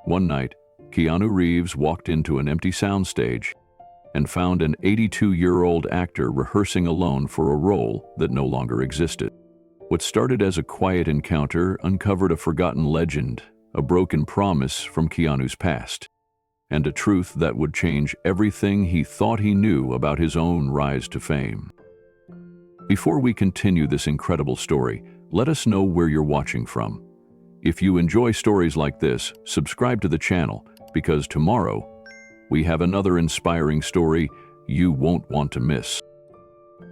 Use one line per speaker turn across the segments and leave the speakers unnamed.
One night, Keanu Reeves walked into an empty soundstage and found an 82-year-old actor rehearsing alone for a role that no longer existed. What started as a quiet encounter uncovered a forgotten legend, a broken promise from Keanu's past, and a truth that would change everything he thought he knew about his own rise to fame. Before we continue this incredible story, let us know where you're watching from. If you enjoy stories like this, subscribe to the channel, because tomorrow we have another inspiring story you won't want to miss.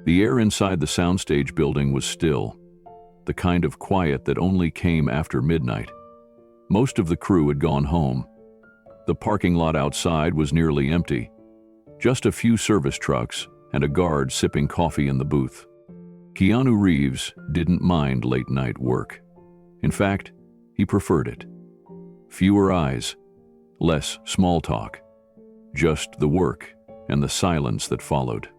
The air inside the soundstage building was still, the kind of quiet that only came after midnight. Most of the crew had gone home. The parking lot outside was nearly empty. Just a few service trucks and a guard sipping coffee in the booth. Keanu Reeves didn't mind late-night work. In fact, he preferred it. Fewer eyes, less small talk. Just the work and the silence that followed.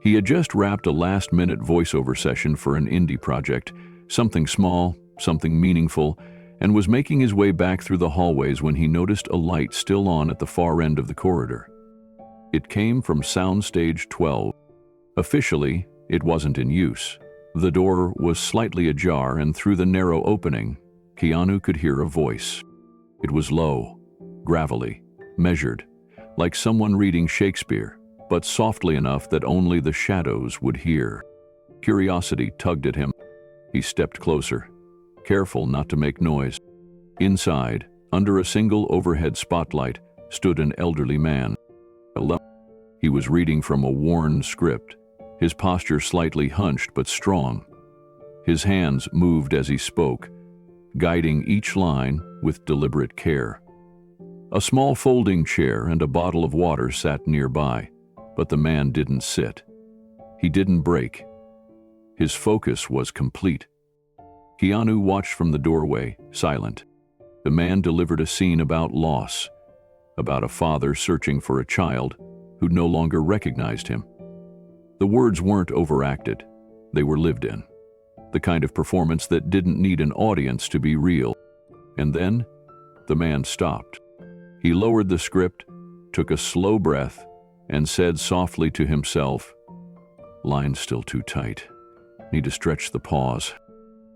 He had just wrapped a last-minute voiceover session for an indie project, something small, something meaningful, and was making his way back through the hallways when he noticed a light still on at the far end of the corridor. It came from Soundstage 12. Officially, it wasn't in use. The door was slightly ajar, and through the narrow opening, Keanu could hear a voice. It was low, gravelly, measured, like someone reading Shakespeare, but softly enough that only the shadows would hear. Curiosity tugged at him. He stepped closer, careful not to make noise. Inside, under a single overhead spotlight, stood an elderly man. He was reading from a worn script, his posture slightly hunched but strong. His hands moved as he spoke, guiding each line with deliberate care. A small folding chair and a bottle of water sat nearby, but the man didn't sit. He didn't break. His focus was complete. Keanu watched from the doorway, silent. The man delivered a scene about loss, about a father searching for a child who no longer recognized him. The words weren't overacted. They were lived in. The kind of performance that didn't need an audience to be real. And then, the man stopped. He lowered the script, took a slow breath, and said softly to himself, "Line's still too tight. Need to stretch the pause."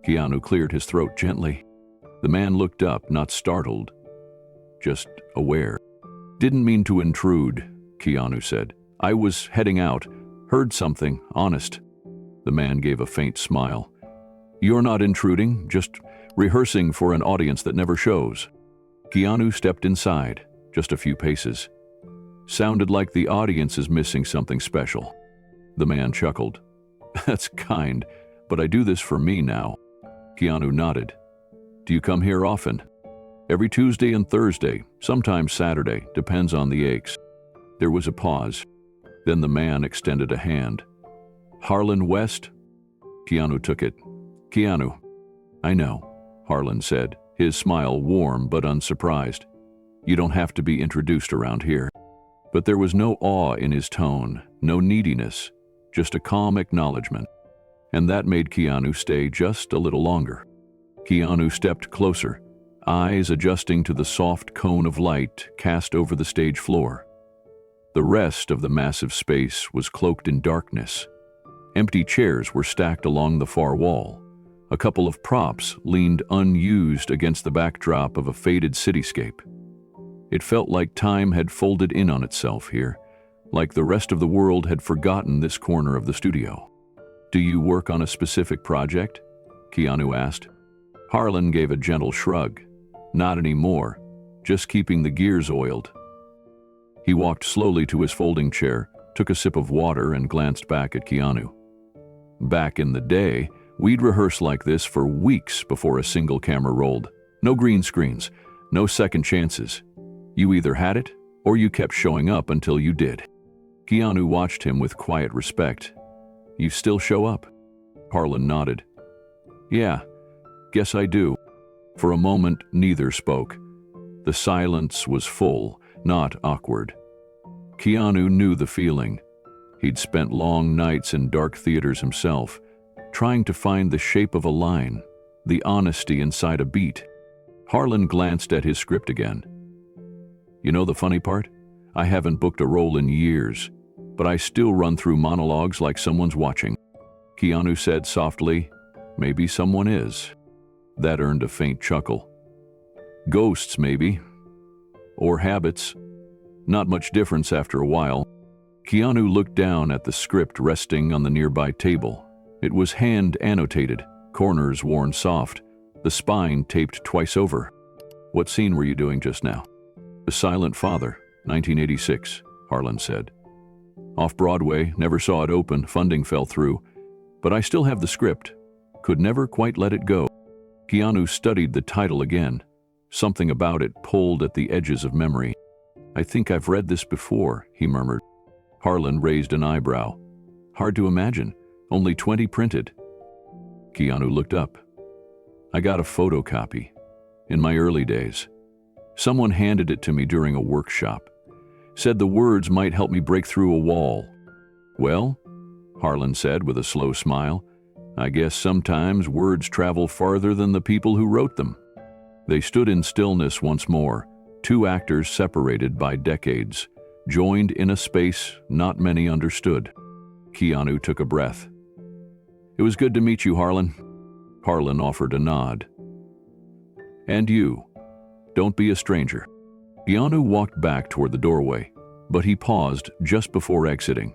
Keanu cleared his throat gently. The man looked up, not startled, just aware. "Didn't mean to intrude," Keanu said. "I was heading out. Heard something, honest." The man gave a faint smile. "You're not intruding, just rehearsing for an audience that never shows." Keanu stepped inside, just a few paces. "Sounded like the audience is missing something special." The man chuckled. "That's kind, but I do this for me now." Keanu nodded. "Do you come here often?" "Every Tuesday and Thursday, sometimes Saturday, depends on the aches." There was a pause. Then the man extended a hand. "Harlan West?" Keanu took it. "Keanu." "I know," Harlan said, his smile warm but unsurprised. "You don't have to be introduced around here." But there was no awe in his tone, no neediness, just a calm acknowledgement. And that made Keanu stay just a little longer. Keanu stepped closer, eyes adjusting to the soft cone of light cast over the stage floor. The rest of the massive space was cloaked in darkness. Empty chairs were stacked along the far wall. A couple of props leaned unused against the backdrop of a faded cityscape. It felt like time had folded in on itself here, like the rest of the world had forgotten this corner of the studio. "Do you work on a specific project?" Keanu asked. Harlan gave a gentle shrug. "Not anymore, just keeping the gears oiled." He walked slowly to his folding chair, took a sip of water, and glanced back at Keanu. "Back in the day, we'd rehearse like this for weeks before a single camera rolled. No green screens, no second chances. You either had it, or you kept showing up until you did." Keanu watched him with quiet respect. "You still show up?" Harlan nodded. "Yeah, guess I do." For a moment, neither spoke. The silence was full, not awkward. Keanu knew the feeling. He'd spent long nights in dark theaters himself, trying to find the shape of a line, the honesty inside a beat. Harlan glanced at his script again. You know the funny part? I haven't booked a role in years, but I still run through monologues like someone's watching. Keanu said softly, maybe someone is. That earned a faint chuckle. Ghosts, maybe. Or habits. Not much difference after a while. Keanu looked down at the script resting on the nearby table. It was hand-annotated, corners worn soft, the spine taped twice over. What scene were you doing just now? The Silent Father, 1986, Harlan said. Off-Broadway, never saw it open, funding fell through. But I still have the script. Could never quite let it go. Keanu studied the title again. Something about it pulled at the edges of memory. I think I've read this before, he murmured. Harlan raised an eyebrow. Hard to imagine. Only 20 printed. Keanu looked up. I got a photocopy. In my early days. Someone handed it to me during a workshop. Said the words might help me break through a wall. Well, Harlan said with a slow smile, I guess sometimes words travel farther than the people who wrote them. They stood in stillness once more, two actors separated by decades, joined in a space not many understood. Keanu took a breath. It was good to meet you, Harlan. Harlan offered a nod. And you. Don't be a stranger. Keanu walked back toward the doorway, but he paused just before exiting.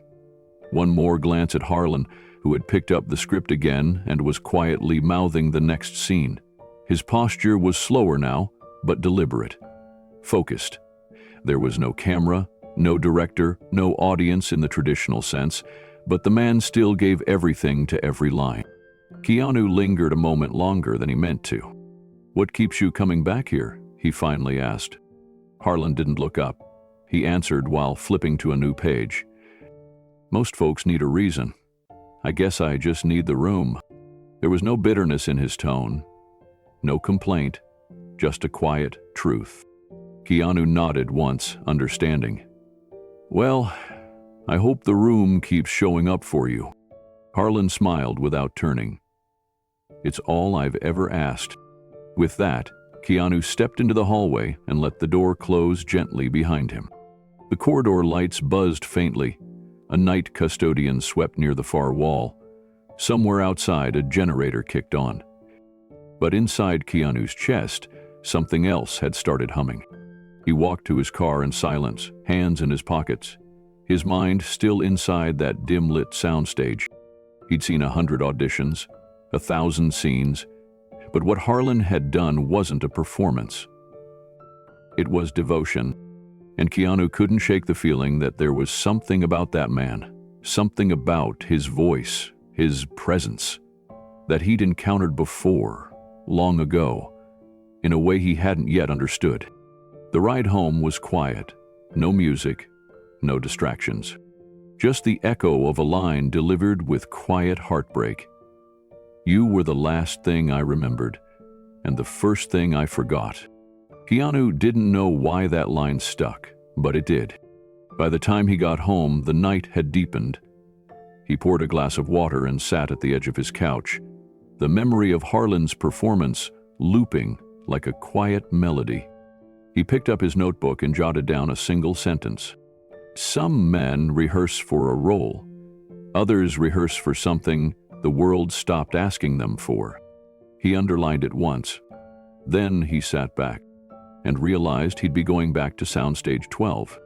One more glance at Harlan, who had picked up the script again and was quietly mouthing the next scene. His posture was slower now, but deliberate. Focused. There was no camera, no director, no audience in the traditional sense, but the man still gave everything to every line. Keanu lingered a moment longer than he meant to. What keeps you coming back here? He finally asked. Harlan didn't look up. He answered while flipping to a new page. Most folks need a reason. I guess I just need the room. There was no bitterness in his tone. No complaint. Just a quiet truth. Keanu nodded once, understanding. Well, I hope the room keeps showing up for you. Harlan smiled without turning. It's all I've ever asked. With that, Keanu stepped into the hallway and let the door close gently behind him. The corridor lights buzzed faintly. A night custodian swept near the far wall. Somewhere outside, a generator kicked on. But inside Keanu's chest, something else had started humming. He walked to his car in silence, hands in his pockets, his mind still inside that dim-lit soundstage. He'd seen 100 auditions, 1,000 scenes, but what Harlan had done wasn't a performance. It was devotion, and Keanu couldn't shake the feeling that there was something about that man, something about his voice, his presence, that he'd encountered before, long ago, in a way he hadn't yet understood. The ride home was quiet, no music, no distractions. Just the echo of a line delivered with quiet heartbreak. You were the last thing I remembered, and the first thing I forgot. Keanu didn't know why that line stuck, but it did. By the time he got home, the night had deepened. He poured a glass of water and sat at the edge of his couch, the memory of Harlan's performance looping like a quiet melody. He picked up his notebook and jotted down a single sentence. Some men rehearse for a role. Others rehearse for something the world stopped asking them for. He underlined it once. Then he sat back and realized he'd be going back to Soundstage 12,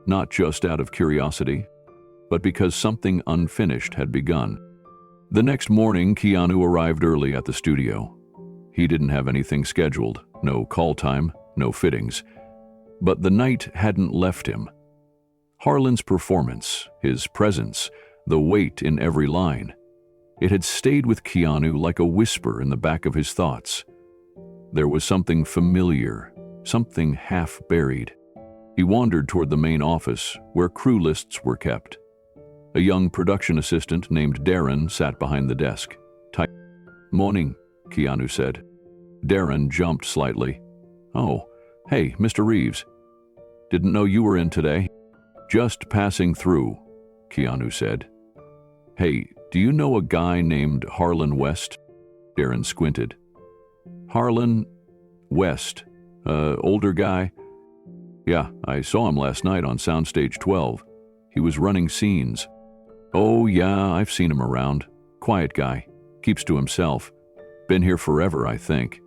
not just out of curiosity, but because something unfinished had begun. The next morning, Keanu arrived early at the studio. He didn't have anything scheduled, no call time, no fittings. But the night hadn't left him. Harlan's performance, his presence, the weight in every line, it had stayed with Keanu like a whisper in the back of his thoughts. There was something familiar, something half-buried. He wandered toward the main office, where crew lists were kept. A young production assistant named Darren sat behind the desk. Morning, Keanu said. Darren jumped slightly. Oh, hey, Mr. Reeves. Didn't know you were in today. Just passing through, Keanu said. Hey, do you know a guy named Harlan West? Darren squinted. Harlan? West. Older guy? Yeah, I saw him last night on soundstage 12. He was running scenes. Oh yeah, I've seen him around. Quiet guy. Keeps to himself. Been here forever, I think.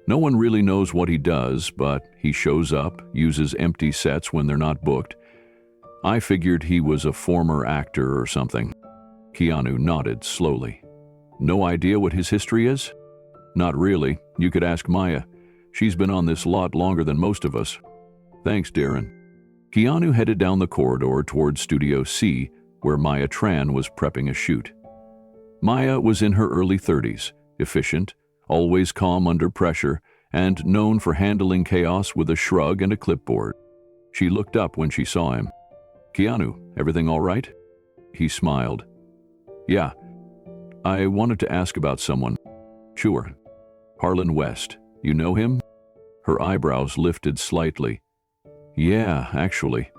No one really knows what he does, but he shows up, uses empty sets when they're not booked. I figured he was a former actor or something. Keanu nodded slowly. No idea what his history is? Not really. You could ask Maya. She's been on this lot longer than most of us. Thanks, Darren. Keanu headed down the corridor toward Studio C, where Maya Tran was prepping a shoot. Maya was in her early 30s, efficient, always calm under pressure, and known for handling chaos with a shrug and a clipboard. She looked up when she saw him. Keanu, everything all right? He smiled. Yeah. I wanted to ask about someone. Sure. Harlan West. You know him? Her eyebrows lifted slightly. Yeah, actually.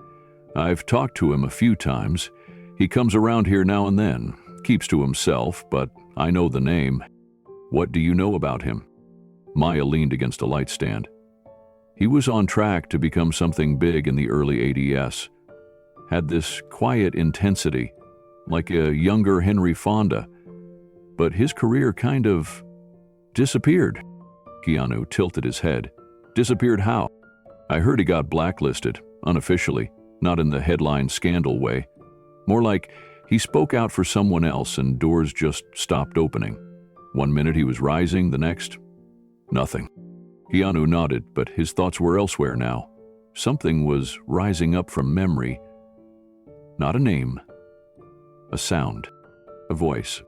I've talked to him a few times. He comes around here now and then. Keeps to himself, but I know the name. What do you know about him? Maya leaned against a light stand. He was on track to become something big in the early ADS. Had this quiet intensity, like a younger Henry Fonda. But his career kind of disappeared. Keanu tilted his head. Disappeared how? I heard he got blacklisted, unofficially, not in the headline scandal way. More like he spoke out for someone else and doors just stopped opening. One minute he was rising, the next, nothing. Keanu nodded, but his thoughts were elsewhere now. Something was rising up from memory. Not a name. A sound. A voice.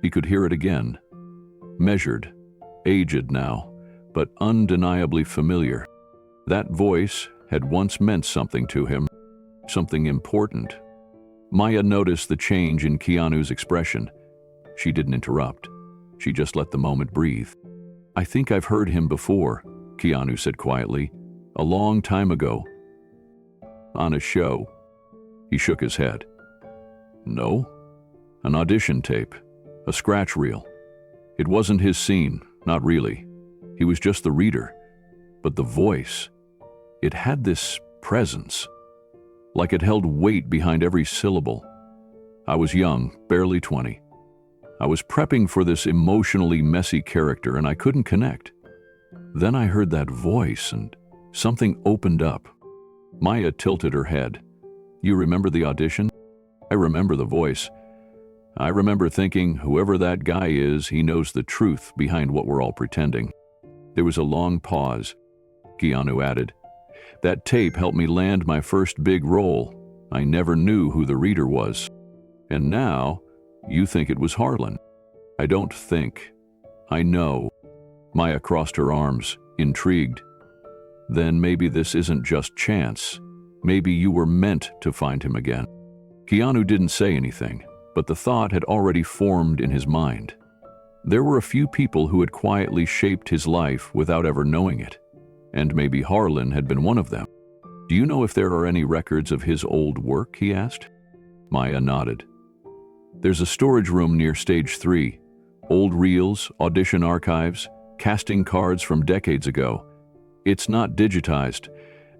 He could hear it again. Measured. Aged now, but undeniably familiar. That voice had once meant something to him. Something important. Maya noticed the change in Keanu's expression. She didn't interrupt. She just let the moment breathe. I think I've heard him before, Keanu said quietly. A long time ago. On a show. He shook his head. No. An audition tape. A scratch reel. It wasn't his scene, not really. He was just the reader. But the voice, it had this presence. Like it held weight behind every syllable. I was young, barely 20. I was prepping for this emotionally messy character and I couldn't connect. Then I heard that voice and something opened up. Maya tilted her head. You remember the audition? I remember the voice. I remember thinking, whoever that guy is, he knows the truth behind what we're all pretending. There was a long pause. Keanu added, that tape helped me land my first big role. I never knew who the reader was. And now, you think it was Harlan. I don't think. I know. Maya crossed her arms, intrigued. Then maybe this isn't just chance. Maybe you were meant to find him again. Keanu didn't say anything, but the thought had already formed in his mind. There were a few people who had quietly shaped his life without ever knowing it, and maybe Harlan had been one of them. Do you know if there are any records of his old work, he asked. Maya nodded. There's a storage room near stage 3. Old reels, audition archives, casting cards from decades ago. It's not digitized.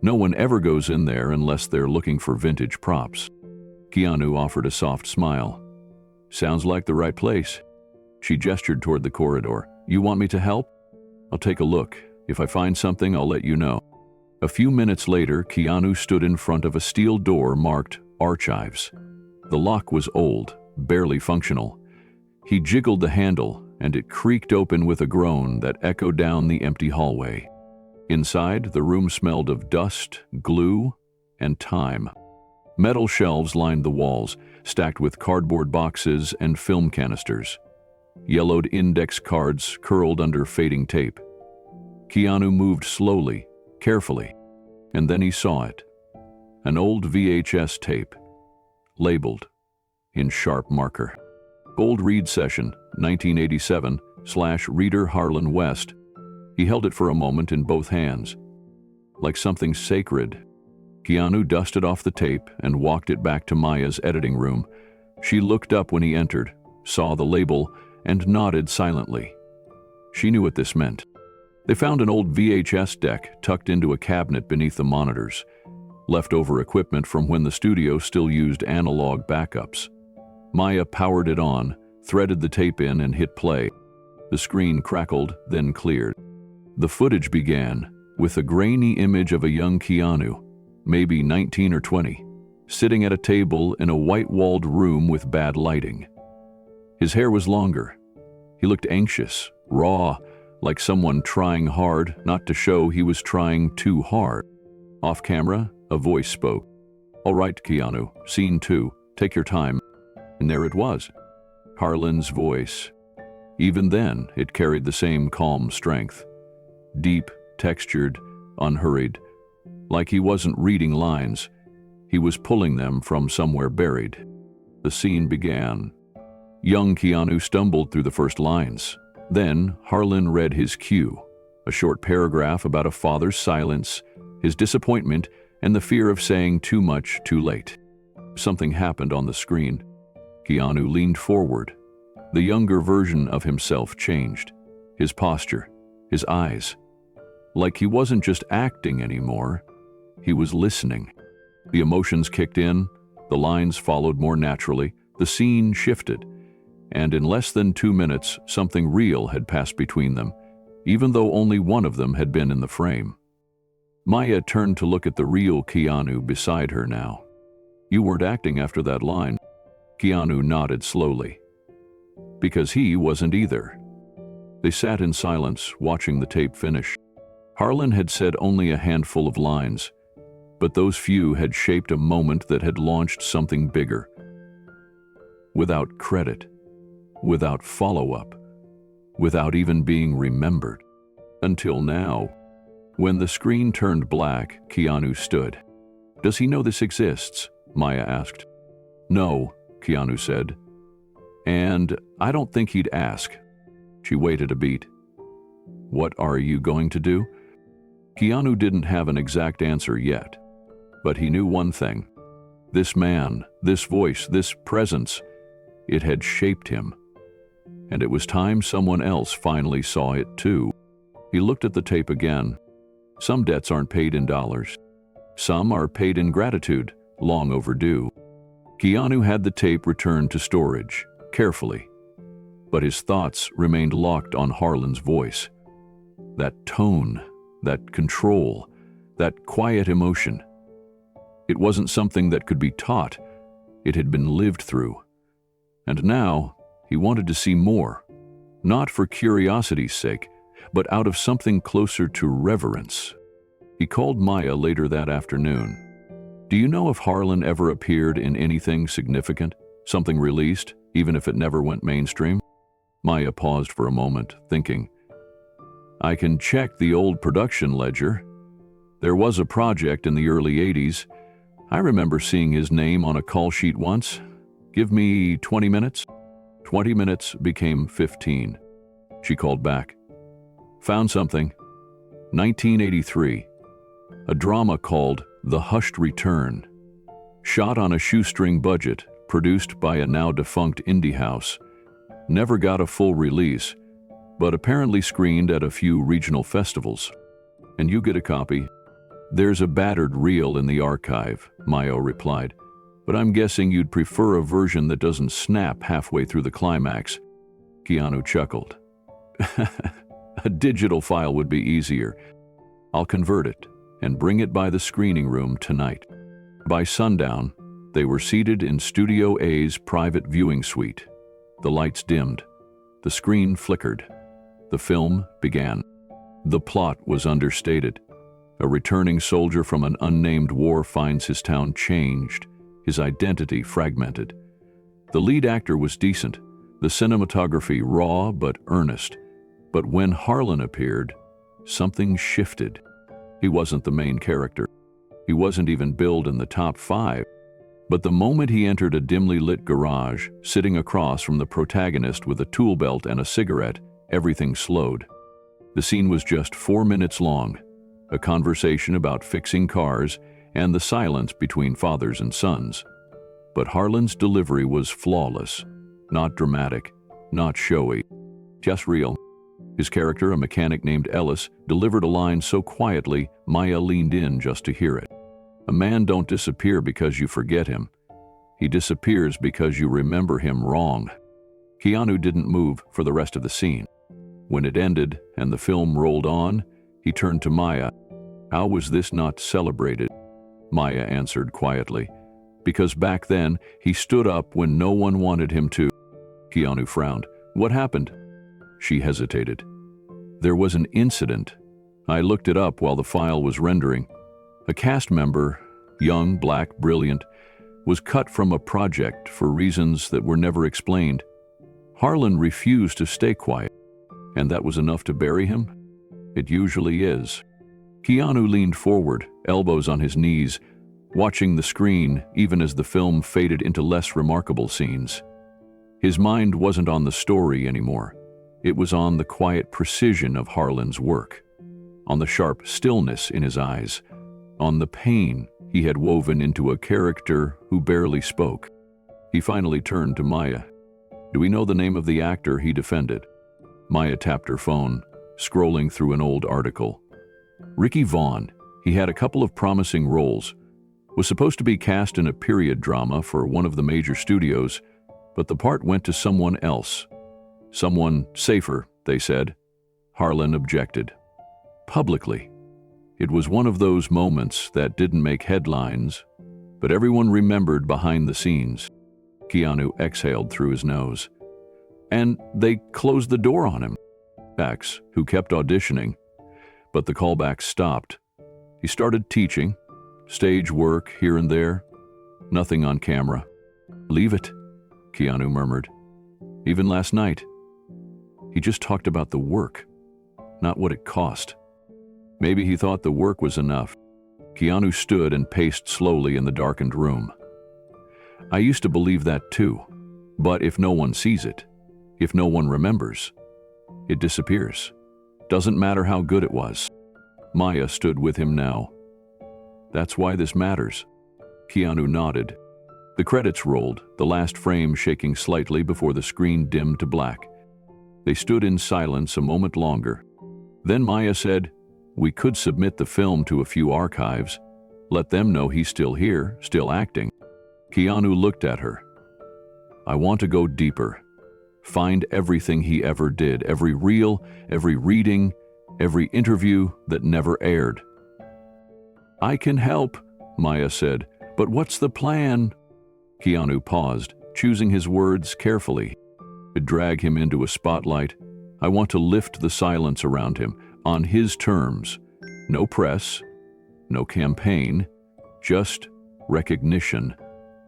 No one ever goes in there unless they're looking for vintage props. Keanu offered a soft smile. Sounds like the right place. She gestured toward the corridor. You want me to help? I'll take a look. If I find something, I'll let you know. A few minutes later, Keanu stood in front of a steel door marked Archives. The lock was old, barely functional. He jiggled the handle, and it creaked open with a groan that echoed down the empty hallway. Inside, the room smelled of dust, glue, and time. Metal shelves lined the walls, stacked with cardboard boxes and film canisters. Yellowed index cards curled under fading tape. Keanu moved slowly, carefully, and then he saw it. An old VHS tape, labeled in sharp marker. Gold Read Session, 1987/Reader Harlan West. He held it for a moment in both hands. Like something sacred, Keanu dusted off the tape and walked it back to Maya's editing room. She looked up when he entered, saw the label, and nodded silently. She knew what this meant. They found an old VHS deck tucked into a cabinet beneath the monitors, leftover equipment from when the studio still used analog backups. Maya powered it on, threaded the tape in, and hit play. The screen crackled, then cleared. The footage began with a grainy image of a young Keanu, maybe 19 or 20, sitting at a table in a white-walled room with bad lighting. His hair was longer. He looked anxious, raw, like someone trying hard not to show he was trying too hard. Off camera, a voice spoke. "All right, Keanu, scene 2, take your time." And there it was, Harlan's voice. Even then, it carried the same calm strength. Deep, textured, unhurried. Like he wasn't reading lines, he was pulling them from somewhere buried. The scene began. Young Keanu stumbled through the first lines. Then, Harlan read his cue, a short paragraph about a father's silence, his disappointment, and the fear of saying too much too late. Something happened on the screen. Keanu leaned forward. The younger version of himself changed. His posture, his eyes. Like he wasn't just acting anymore, he was listening. The emotions kicked in, the lines followed more naturally, the scene shifted. And in less than 2 minutes, something real had passed between them, even though only one of them had been in the frame. Maya turned to look at the real Keanu beside her now. "You weren't acting after that line." Keanu nodded slowly. Because he wasn't either. They sat in silence, watching the tape finish. Harlan had said only a handful of lines, but those few had shaped a moment that had launched something bigger. Without credit, without follow-up, without even being remembered. Until now. When the screen turned black, Keanu stood. "Does he know this exists?" Maya asked. "No," Keanu said. "And I don't think he'd ask." She waited a beat. "What are you going to do?" Keanu didn't have an exact answer yet, but he knew one thing. This man, this voice, this presence, it had shaped him. And it was time someone else finally saw it too. He looked at the tape again. Some debts aren't paid in dollars. Some are paid in gratitude, long overdue. Keanu had the tape returned to storage, carefully. But his thoughts remained locked on Harlan's voice. That tone, that control, that quiet emotion. It wasn't something that could be taught. It had been lived through. And now, he wanted to see more, not for curiosity's sake, but out of something closer to reverence. He called Maya later that afternoon. "Do you know if Harlan ever appeared in anything significant, something released, even if it never went mainstream?" Maya paused for a moment, thinking. "I can check the old production ledger. There was a project in the early 80s. I remember seeing his name on a call sheet once. Give me 20 minutes? 20 minutes became 15. She called back. "Found something. 1983. A drama called The Hushed Return. Shot on a shoestring budget, produced by a now-defunct indie house. Never got a full release, but apparently screened at a few regional festivals. And you get a copy." "There's a battered reel in the archive," Mayo replied. "But I'm guessing you'd prefer a version that doesn't snap halfway through the climax." Keanu chuckled. "A digital file would be easier. I'll convert it and bring it by the screening room tonight." By sundown, they were seated in Studio A's private viewing suite. The lights dimmed. The screen flickered. The film began. The plot was understated. A returning soldier from an unnamed war finds his town changed, his identity fragmented. The lead actor was decent, the cinematography raw but earnest. But when Harlan appeared, something shifted. He wasn't the main character. He wasn't even billed in the top 5. But the moment he entered a dimly lit garage, sitting across from the protagonist with a tool belt and a cigarette, everything slowed. The scene was just 4 minutes long, a conversation about fixing cars and the silence between fathers and sons. But Harlan's delivery was flawless, not dramatic, not showy, just real. His character, a mechanic named Ellis, delivered a line so quietly Maya leaned in just to hear it. A man don't disappear because you forget him. He disappears because you remember him wrong. Keanu didn't move for the rest of the scene. When it ended and the film rolled on, he turned to Maya. How was this not celebrated? Maya answered quietly. Because back then, he stood up when no one wanted him to. Keanu frowned. What happened? She hesitated. There was an incident. I looked it up while the file was rendering. A cast member, young, black, brilliant, was cut from a project for reasons that were never explained. Harlan refused to stay quiet, and that was enough to bury him? It usually is. Keanu leaned forward, elbows on his knees, watching the screen even as the film faded into less remarkable scenes. His mind wasn't on the story anymore. It was on the quiet precision of Harlan's work, on the sharp stillness in his eyes, on the pain he had woven into a character who barely spoke. He finally turned to Maya. Do we know the name of the actor he defended? Maya tapped her phone, scrolling through an old article. Ricky Vaughn. He had a couple of promising roles. Was supposed to be cast in a period drama for one of the major studios, but the part went to someone else. Someone safer, they said. Harlan objected. Publicly. It was one of those moments that didn't make headlines, but everyone remembered behind the scenes. Keanu exhaled through his nose. And they closed the door on him. X, who kept auditioning, but the callbacks stopped. He started teaching, stage work here and there, nothing on camera. Leave it, Keanu murmured. Even last night. He just talked about the work, not what it cost. Maybe he thought the work was enough. Keanu stood and paced slowly in the darkened room. I used to believe that too, but if no one sees it, if no one remembers, it disappears. Doesn't matter how good it was. Maya stood with him now. That's why this matters. Keanu nodded. The credits rolled, the last frame shaking slightly before the screen dimmed to black. They stood in silence a moment longer. Then Maya said, we could submit the film to a few archives, let them know he's still here, still acting. Keanu looked at her. I want to go deeper. Find everything he ever did, every reel, every reading, every interview that never aired. I can help, Maya said, but what's the plan? Keanu paused, choosing his words carefully. To drag him into a spotlight, I want to lift the silence around him, on his terms. No press, no campaign, just recognition,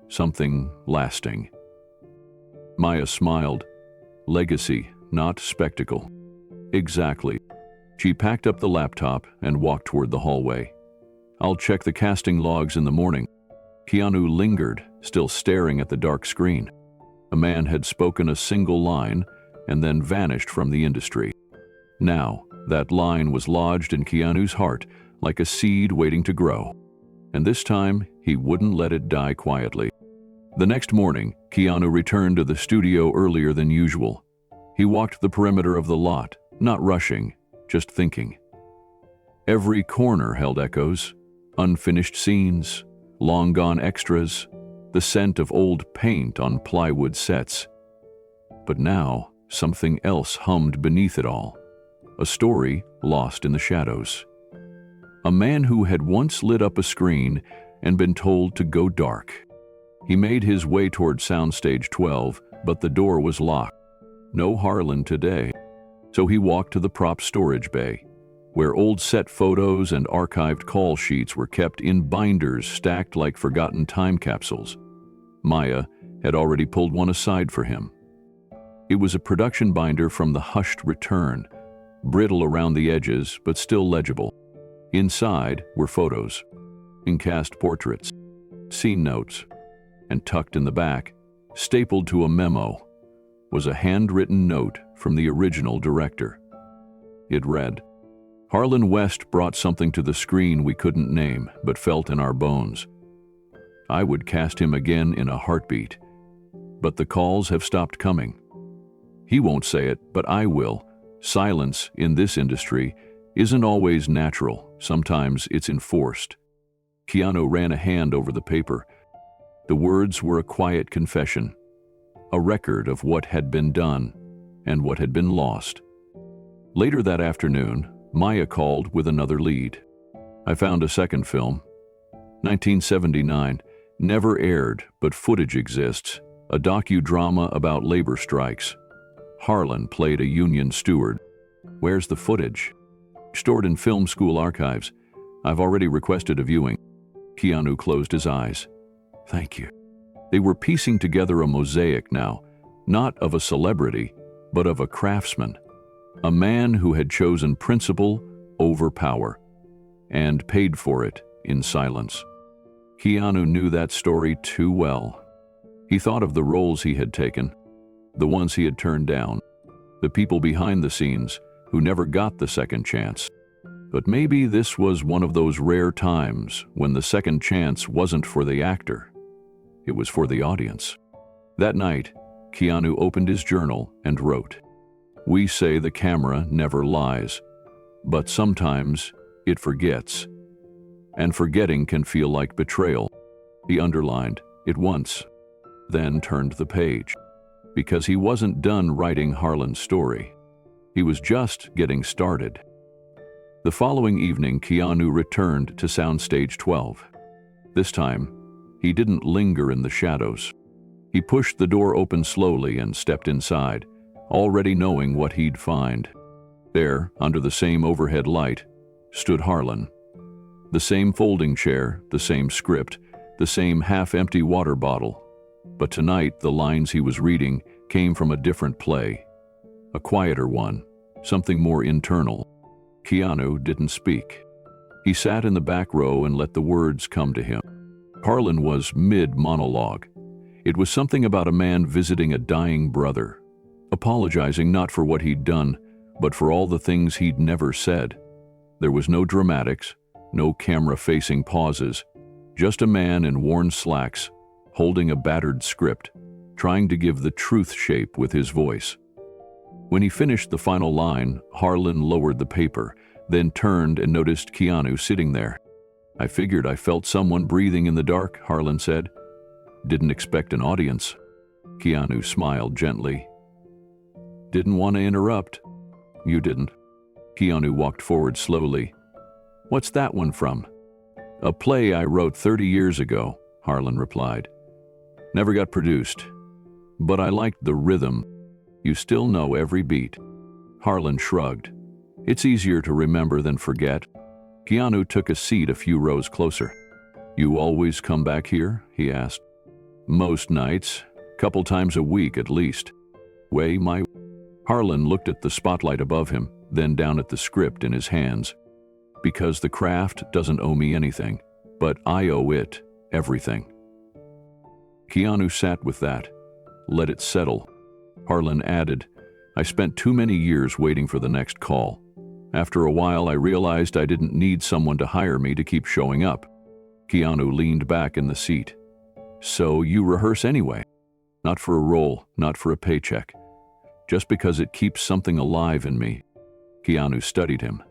something lasting. Maya smiled. Legacy, not spectacle. Exactly. She packed up the laptop and walked toward the hallway. I'll check the casting logs in the morning. Keanu lingered, still staring at the dark screen. A man had spoken a single line and then vanished from the industry. Now, that line was lodged in Keanu's heart like a seed waiting to grow. And this time, he wouldn't let it die quietly. The next morning, Keanu returned to the studio earlier than usual. He walked the perimeter of the lot, not rushing, just thinking. Every corner held echoes, unfinished scenes, long-gone extras, the scent of old paint on plywood sets. But now, something else hummed beneath it all. A story lost in the shadows. A man who had once lit up a screen and been told to go dark. He made his way toward soundstage 12, but the door was locked. No Harlan today. So he walked to the prop storage bay, where old set photos and archived call sheets were kept in binders stacked like forgotten time capsules. Maya had already pulled one aside for him. It was a production binder from the Hushed Return, brittle around the edges but still legible. Inside were photos, in-cast portraits, scene notes, and tucked in the back, stapled to a memo, was a handwritten note from the original director. It read, Harlan West brought something to the screen we couldn't name but felt in our bones. I would cast him again in a heartbeat, but the calls have stopped coming. He won't say it, but I will, Silence in this industry isn't always natural. Sometimes it's enforced. Keanu ran a hand over the paper. The words were a quiet confession, a record of what had been done and what had been lost. Later that afternoon, Maya called with another lead. I found a second film. 1979, never aired, but footage exists, a docudrama about labor strikes. Harlan played a union steward. Where's the footage? Stored in film school archives. I've already requested a viewing. Keanu closed his eyes. Thank you. They were piecing together a mosaic now, not of a celebrity, but of a craftsman, a man who had chosen principle over power, and paid for it in silence. Keanu knew that story too well. He thought of the roles he had taken, the ones he had turned down, the people behind the scenes who never got the second chance. But maybe this was one of those rare times when the second chance wasn't for the actor. It was for the audience. That night, Keanu opened his journal and wrote, "We say the camera never lies, but sometimes it forgets. And forgetting can feel like betrayal." He underlined it once, then turned the page, because he wasn't done writing Harlan's story. He was just getting started. The following evening, Keanu returned to Soundstage 12. This time, he didn't linger in the shadows. He pushed the door open slowly and stepped inside, already knowing what he'd find. There, under the same overhead light, stood Harlan. The same folding chair, the same script, the same half-empty water bottle. But tonight, the lines he was reading came from a different play, a quieter one, something more internal. Keanu didn't speak. He sat in the back row and let the words come to him. Harlan was mid-monologue. It was something about a man visiting a dying brother, apologizing not for what he'd done, but for all the things he'd never said. There was no dramatics, no camera-facing pauses, just a man in worn slacks, holding a battered script, trying to give the truth shape with his voice. When he finished the final line, Harlan lowered the paper, then turned and noticed Keanu sitting there. "I figured I felt someone breathing in the dark," Harlan said. "Didn't expect an audience." Keanu smiled gently. "Didn't want to interrupt." "You didn't." Keanu walked forward slowly. "What's that one from?" "A play I wrote 30 years ago," Harlan replied. "Never got produced. But I liked the rhythm. You still know every beat." Harlan shrugged. "It's easier to remember than forget." Keanu took a seat a few rows closer. "You always come back here?" he asked. "Most nights. Couple times a week at least." Harlan looked at the spotlight above him, then down at the script in his hands. "Because the craft doesn't owe me anything, but I owe it everything." Keanu sat with that, let it settle. Harlan added, "I spent too many years waiting for the next call. After a while, I realized I didn't need someone to hire me to keep showing up." Keanu leaned back in the seat. "So you rehearse anyway? Not for a role, not for a paycheck. Just because it keeps something alive in me." Keanu studied him.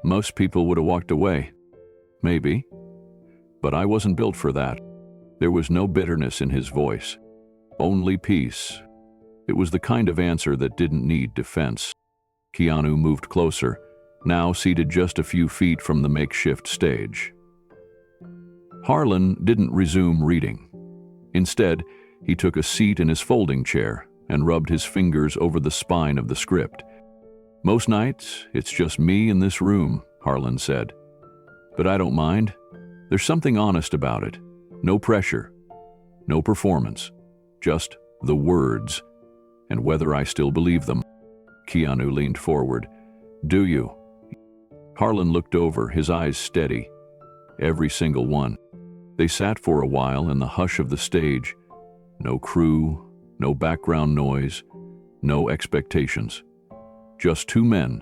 "Most people would have walked away." "Maybe. But I wasn't built for that." There was no bitterness in his voice, only peace. It was the kind of answer that didn't need defense. Keanu moved closer, now seated just a few feet from the makeshift stage. Harlan didn't resume reading. Instead, he took a seat in his folding chair and rubbed his fingers over the spine of the script. "Most nights, it's just me in this room," Harlan said. "But I don't mind. There's something honest about it. No pressure, no performance, just the words, and whether I still believe them." Keanu leaned forward. "Do you?" Harlan looked over, his eyes steady. Every single one. They sat for a while in the hush of the stage. No crew, no background noise, no expectations. Just two men,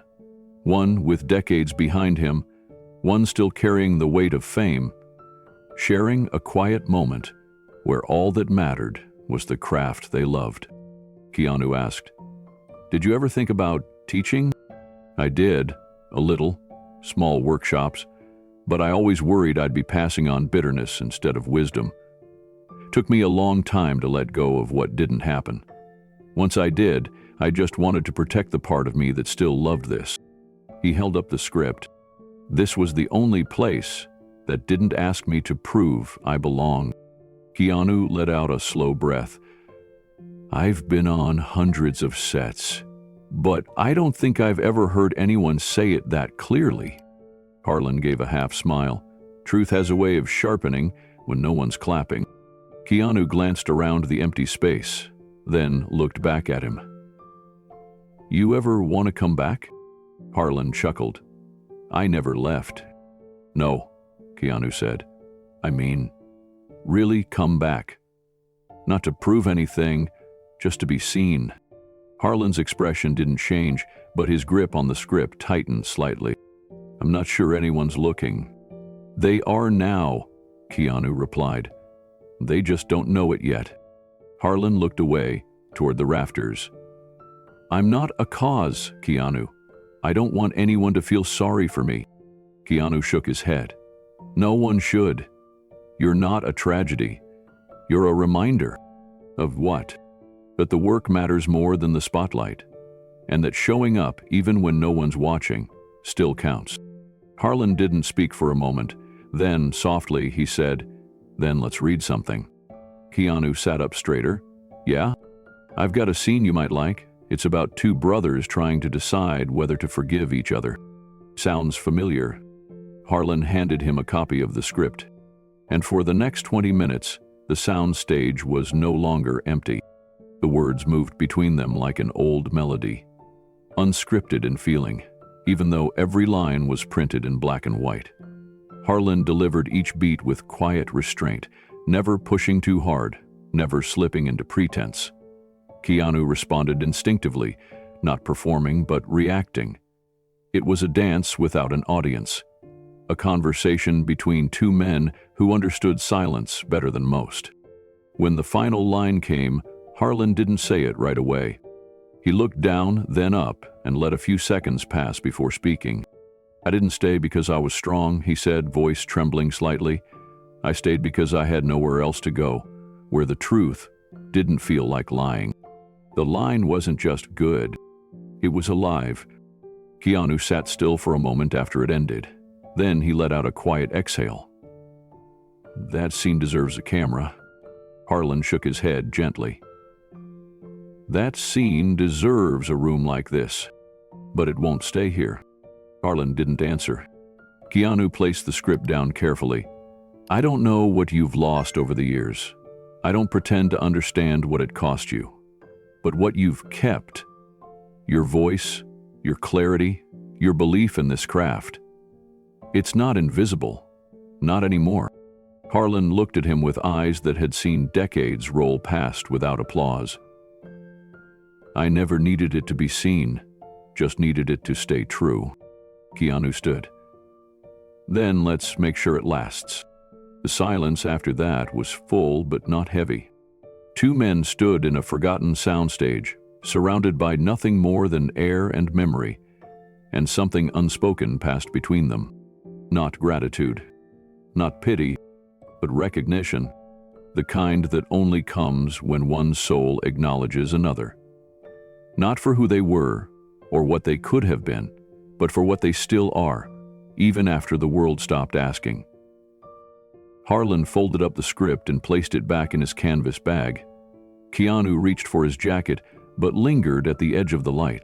one with decades behind him, one still carrying the weight of fame, sharing a quiet moment where all that mattered was the craft they loved. Keanu asked, "Did you ever think about Teaching? I did, a little, small workshops, but I always worried I'd be passing on bitterness instead of wisdom. Took me a long time to let go of what didn't happen. Once I did, I just wanted to protect the part of me that still loved this. He held up the script. This was the only place that didn't ask me to prove I belong. Keanu let out a slow breath. I've been on hundreds of sets, but I don't think I've ever heard anyone say it that clearly. Harlan gave a half smile. Truth has a way of sharpening when no one's clapping. Keanu glanced around the empty space, then looked back at him. You ever want to come back? Harlan chuckled. I never left. No, Keanu said. I mean, really come back. Not to prove anything, just to be seen. Harlan's expression didn't change, but his grip on the script tightened slightly. I'm not sure anyone's looking. They are now, Keanu replied. They just don't know it yet. Harlan looked away, toward the rafters. I'm not a cause, Keanu. I don't want anyone to feel sorry for me. Keanu shook his head. No one should. You're not a tragedy. You're a reminder. Of what? That the work matters more than the spotlight, and that showing up, even when no one's watching, still counts. Harlan didn't speak for a moment. Then, softly, he said, Then let's read something. Keanu sat up straighter. Yeah? I've got a scene you might like. It's about two brothers trying to decide whether to forgive each other. Sounds familiar. Harlan handed him a copy of the script. And for the next 20 minutes, the soundstage was no longer empty. The words moved between them like an old melody, unscripted in feeling, even though every line was printed in black and white. Harlan delivered each beat with quiet restraint, never pushing too hard, never slipping into pretense. Keanu responded instinctively, not performing but reacting. It was a dance without an audience, a conversation between two men who understood silence better than most. When the final line came, Harlan didn't say it right away. He looked down, then up, and let a few seconds pass before speaking. I didn't stay because I was strong, he said, voice trembling slightly. I stayed because I had nowhere else to go, where the truth didn't feel like lying. The line wasn't just good. It was alive. Keanu sat still for a moment after it ended. Then he let out a quiet exhale. That scene deserves a camera. Harlan shook his head gently. That scene deserves a room like this, but it won't stay here. Harlan didn't answer. Keanu placed the script down carefully. I don't know what you've lost over the years. I don't pretend to understand what it cost you. But what you've kept, your voice, your clarity, your belief in this craft, it's not invisible, not anymore. Harlan looked at him with eyes that had seen decades roll past without applause. I never needed it to be seen, just needed it to stay true. Keanu stood. Then let's make sure it lasts. The silence after that was full but not heavy. Two men stood in a forgotten soundstage, surrounded by nothing more than air and memory, and something unspoken passed between them. Not gratitude, not pity, but recognition, the kind that only comes when one soul acknowledges another. Not for who they were or what they could have been, but for what they still are, even after the world stopped asking. Harlan folded up the script and placed it back in his canvas bag. Keanu reached for his jacket, but lingered at the edge of the light.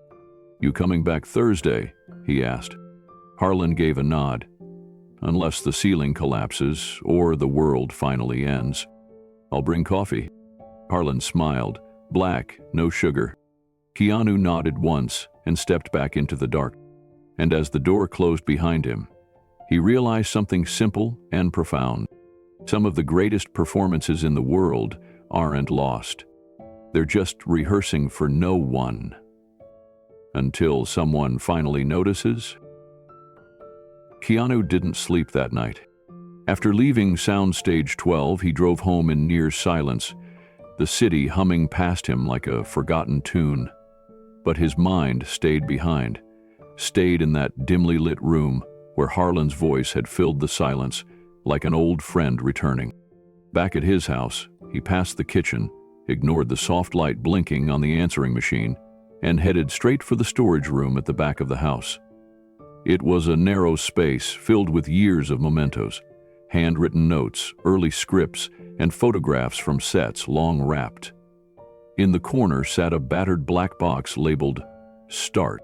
You coming back Thursday? He asked. Harlan gave a nod. Unless the ceiling collapses or the world finally ends. I'll bring coffee. Harlan smiled. Black, no sugar. Keanu nodded once and stepped back into the dark. And as the door closed behind him, he realized something simple and profound. Some of the greatest performances in the world aren't lost. They're just rehearsing for no one. Until someone finally notices. Keanu didn't sleep that night. After leaving Soundstage 12, he drove home in near silence, the city humming past him like a forgotten tune. But his mind stayed behind, stayed in that dimly lit room where Harlan's voice had filled the silence like an old friend returning. Back at his house, he passed the kitchen, ignored the soft light blinking on the answering machine, and headed straight for the storage room at the back of the house. It was a narrow space filled with years of mementos, handwritten notes, early scripts, and photographs from sets long wrapped. In the corner sat a battered black box labeled "Start."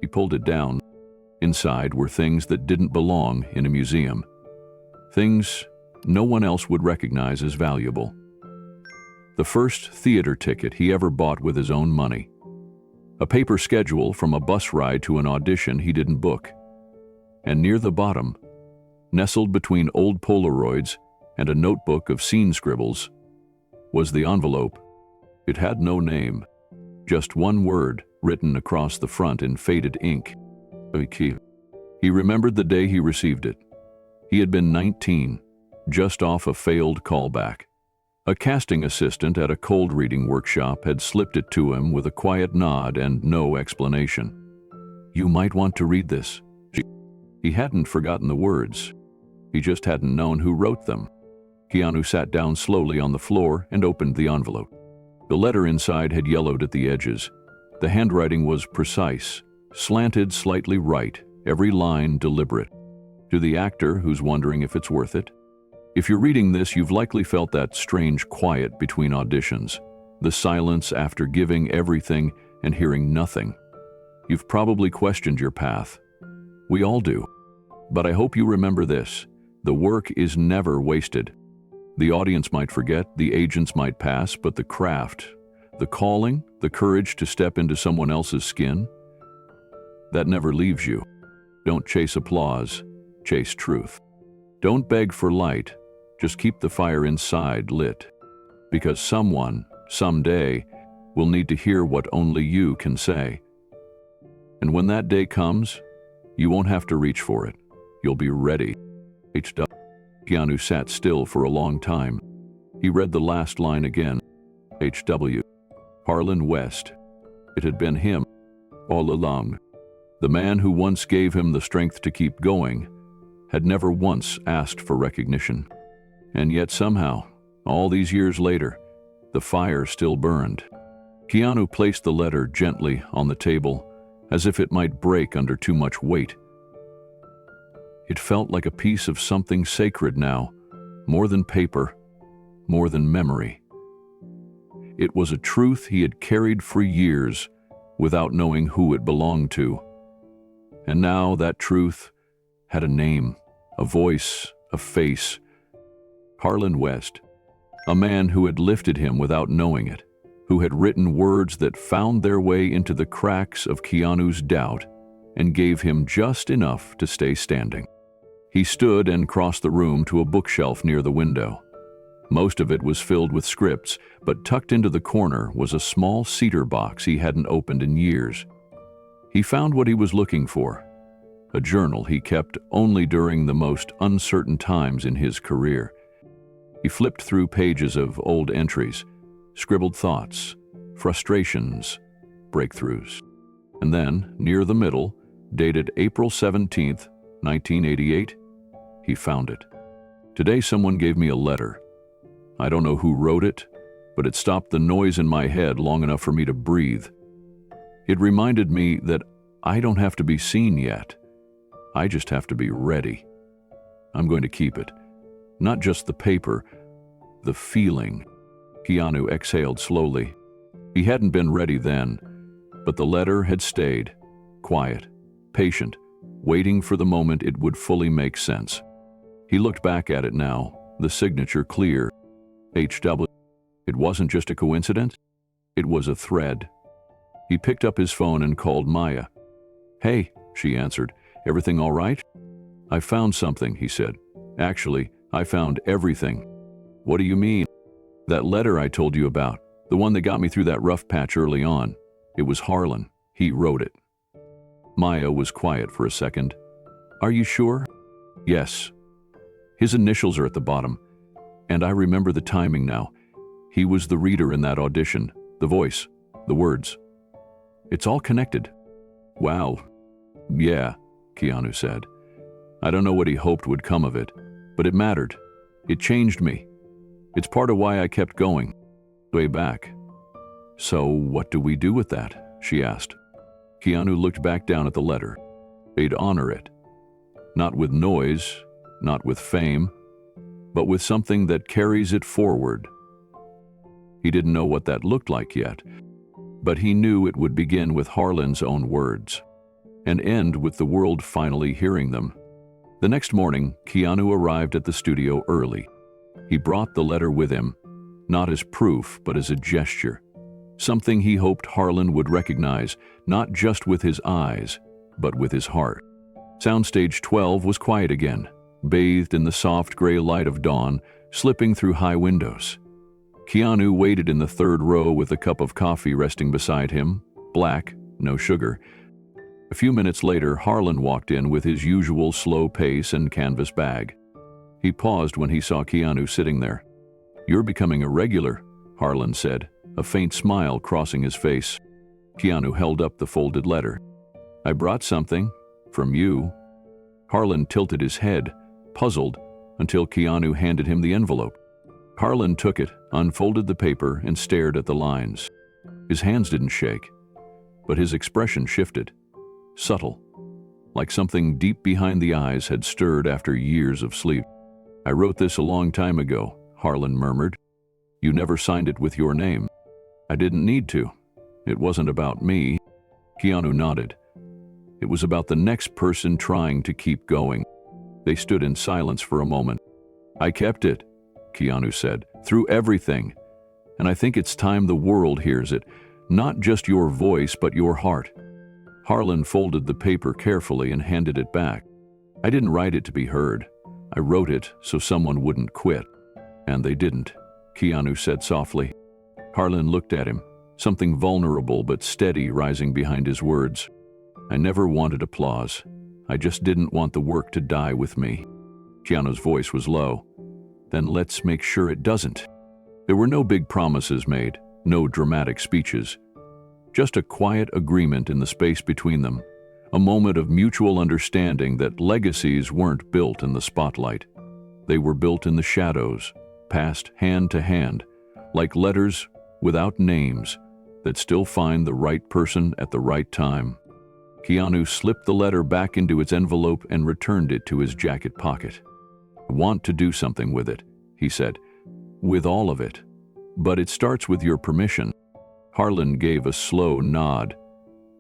He pulled it down. Inside were things that didn't belong in a museum. Things no one else would recognize as valuable. The first theater ticket he ever bought with his own money. A paper schedule from a bus ride to an audition he didn't book. And near the bottom, nestled between old Polaroids and a notebook of scene scribbles, was the envelope. It had no name, just one word written across the front in faded ink. He remembered the day he received it. He had been 19, just off a failed callback. A casting assistant at a cold reading workshop had slipped it to him with a quiet nod and no explanation. "You might want to read this." He hadn't forgotten the words. He just hadn't known who wrote them. Keanu sat down slowly on the floor and opened the envelope. The letter inside had yellowed at the edges. The handwriting was precise, slanted slightly right, every line deliberate. To the actor who's wondering if it's worth it. If you're reading this, you've likely felt that strange quiet between auditions, the silence after giving everything and hearing nothing. You've probably questioned your path. We all do. But I hope you remember this: the work is never wasted. The audience might forget, the agents might pass, but the craft, the calling, the courage to step into someone else's skin, that never leaves you. Don't chase applause, chase truth. Don't beg for light, just keep the fire inside lit. Because someone, someday, will need to hear what only you can say. And when that day comes, you won't have to reach for it. You'll be ready. Keanu sat still for a long time. He read the last line again. H.W. Harlan West. It had been him, all along. The man who once gave him the strength to keep going had never once asked for recognition. And yet somehow, all these years later, the fire still burned. Keanu placed the letter gently on the table, as if it might break under too much weight. It felt like a piece of something sacred now, more than paper, more than memory. It was a truth he had carried for years without knowing who it belonged to. And now that truth had a name, a voice, a face. Harlan West, a man who had lifted him without knowing it, who had written words that found their way into the cracks of Keanu's doubt and gave him just enough to stay standing. He stood and crossed the room to a bookshelf near the window. Most of it was filled with scripts, but tucked into the corner was a small cedar box he hadn't opened in years. He found what he was looking for, a journal he kept only during the most uncertain times in his career. He flipped through pages of old entries, scribbled thoughts, frustrations, breakthroughs. And then, near the middle, dated April 17th, 1988, he found it. Today someone gave me a letter. I don't know who wrote it, but it stopped the noise in my head long enough for me to breathe. It reminded me that I don't have to be seen yet. I just have to be ready. I'm going to keep it. Not just the paper, the feeling. Keanu exhaled slowly. He hadn't been ready then, but the letter had stayed, quiet, patient, waiting for the moment it would fully make sense. He looked back at it now, the signature clear. H.W. It wasn't just a coincidence. It was a thread. He picked up his phone and called Maya. "Hey," she answered. "Everything all right?" "I found something," he said. "Actually, I found everything." "What do you mean?" "That letter I told you about, the one that got me through that rough patch early on. It was Harlan. He wrote it." Maya was quiet for a second. "Are you sure?" "Yes. His initials are at the bottom. And I remember the timing now. He was the reader in that audition, the voice, the words. It's all connected. Wow. Yeah, Keanu said. I don't know what he hoped would come of it, but it mattered. It changed me. It's part of why I kept going. Way back. So what do we do with that? She asked. Keanu looked back down at the letter. They'd honor it. Not with noise, not with fame, but with something that carries it forward. He didn't know what that looked like yet, but he knew it would begin with Harlan's own words and end with the world finally hearing them. The next morning, Keanu arrived at the studio early. He brought the letter with him, not as proof, but as a gesture, something he hoped Harlan would recognize, not just with his eyes, but with his heart. Soundstage 12 was quiet again, bathed in the soft gray light of dawn, slipping through high windows. Keanu waited in the third row with a cup of coffee resting beside him, black, no sugar. A few minutes later, Harlan walked in with his usual slow pace and canvas bag. He paused when he saw Keanu sitting there. "You're becoming a regular," Harlan said, a faint smile crossing his face. Keanu held up the folded letter. "I brought something. From you." Harlan tilted his head, puzzled, until Keanu handed him the envelope. Harlan took it, unfolded the paper, and stared at the lines. His hands didn't shake, but his expression shifted. Subtle, like something deep behind the eyes had stirred after years of sleep. "I wrote this a long time ago," Harlan murmured. "You never signed it with your name." "I didn't need to. It wasn't about me." Keanu nodded. It was about the next person trying to keep going. They stood in silence for a moment. "I kept it," Keanu said, "through everything. And I think it's time the world hears it, not just your voice, but your heart." Harlan folded the paper carefully and handed it back. "I didn't write it to be heard. I wrote it so someone wouldn't quit." "And they didn't," Keanu said softly. Harlan looked at him, something vulnerable but steady rising behind his words. "I never wanted applause. I just didn't want the work to die with me." Keanu's voice was low. "Then let's make sure it doesn't." There were no big promises made, no dramatic speeches. Just a quiet agreement in the space between them, a moment of mutual understanding that legacies weren't built in the spotlight. They were built in the shadows, passed hand to hand, like letters without names that still find the right person at the right time. Keanu slipped the letter back into its envelope and returned it to his jacket pocket. "I want to do something with it," he said. "With all of it. But it starts with your permission." Harlan gave a slow nod.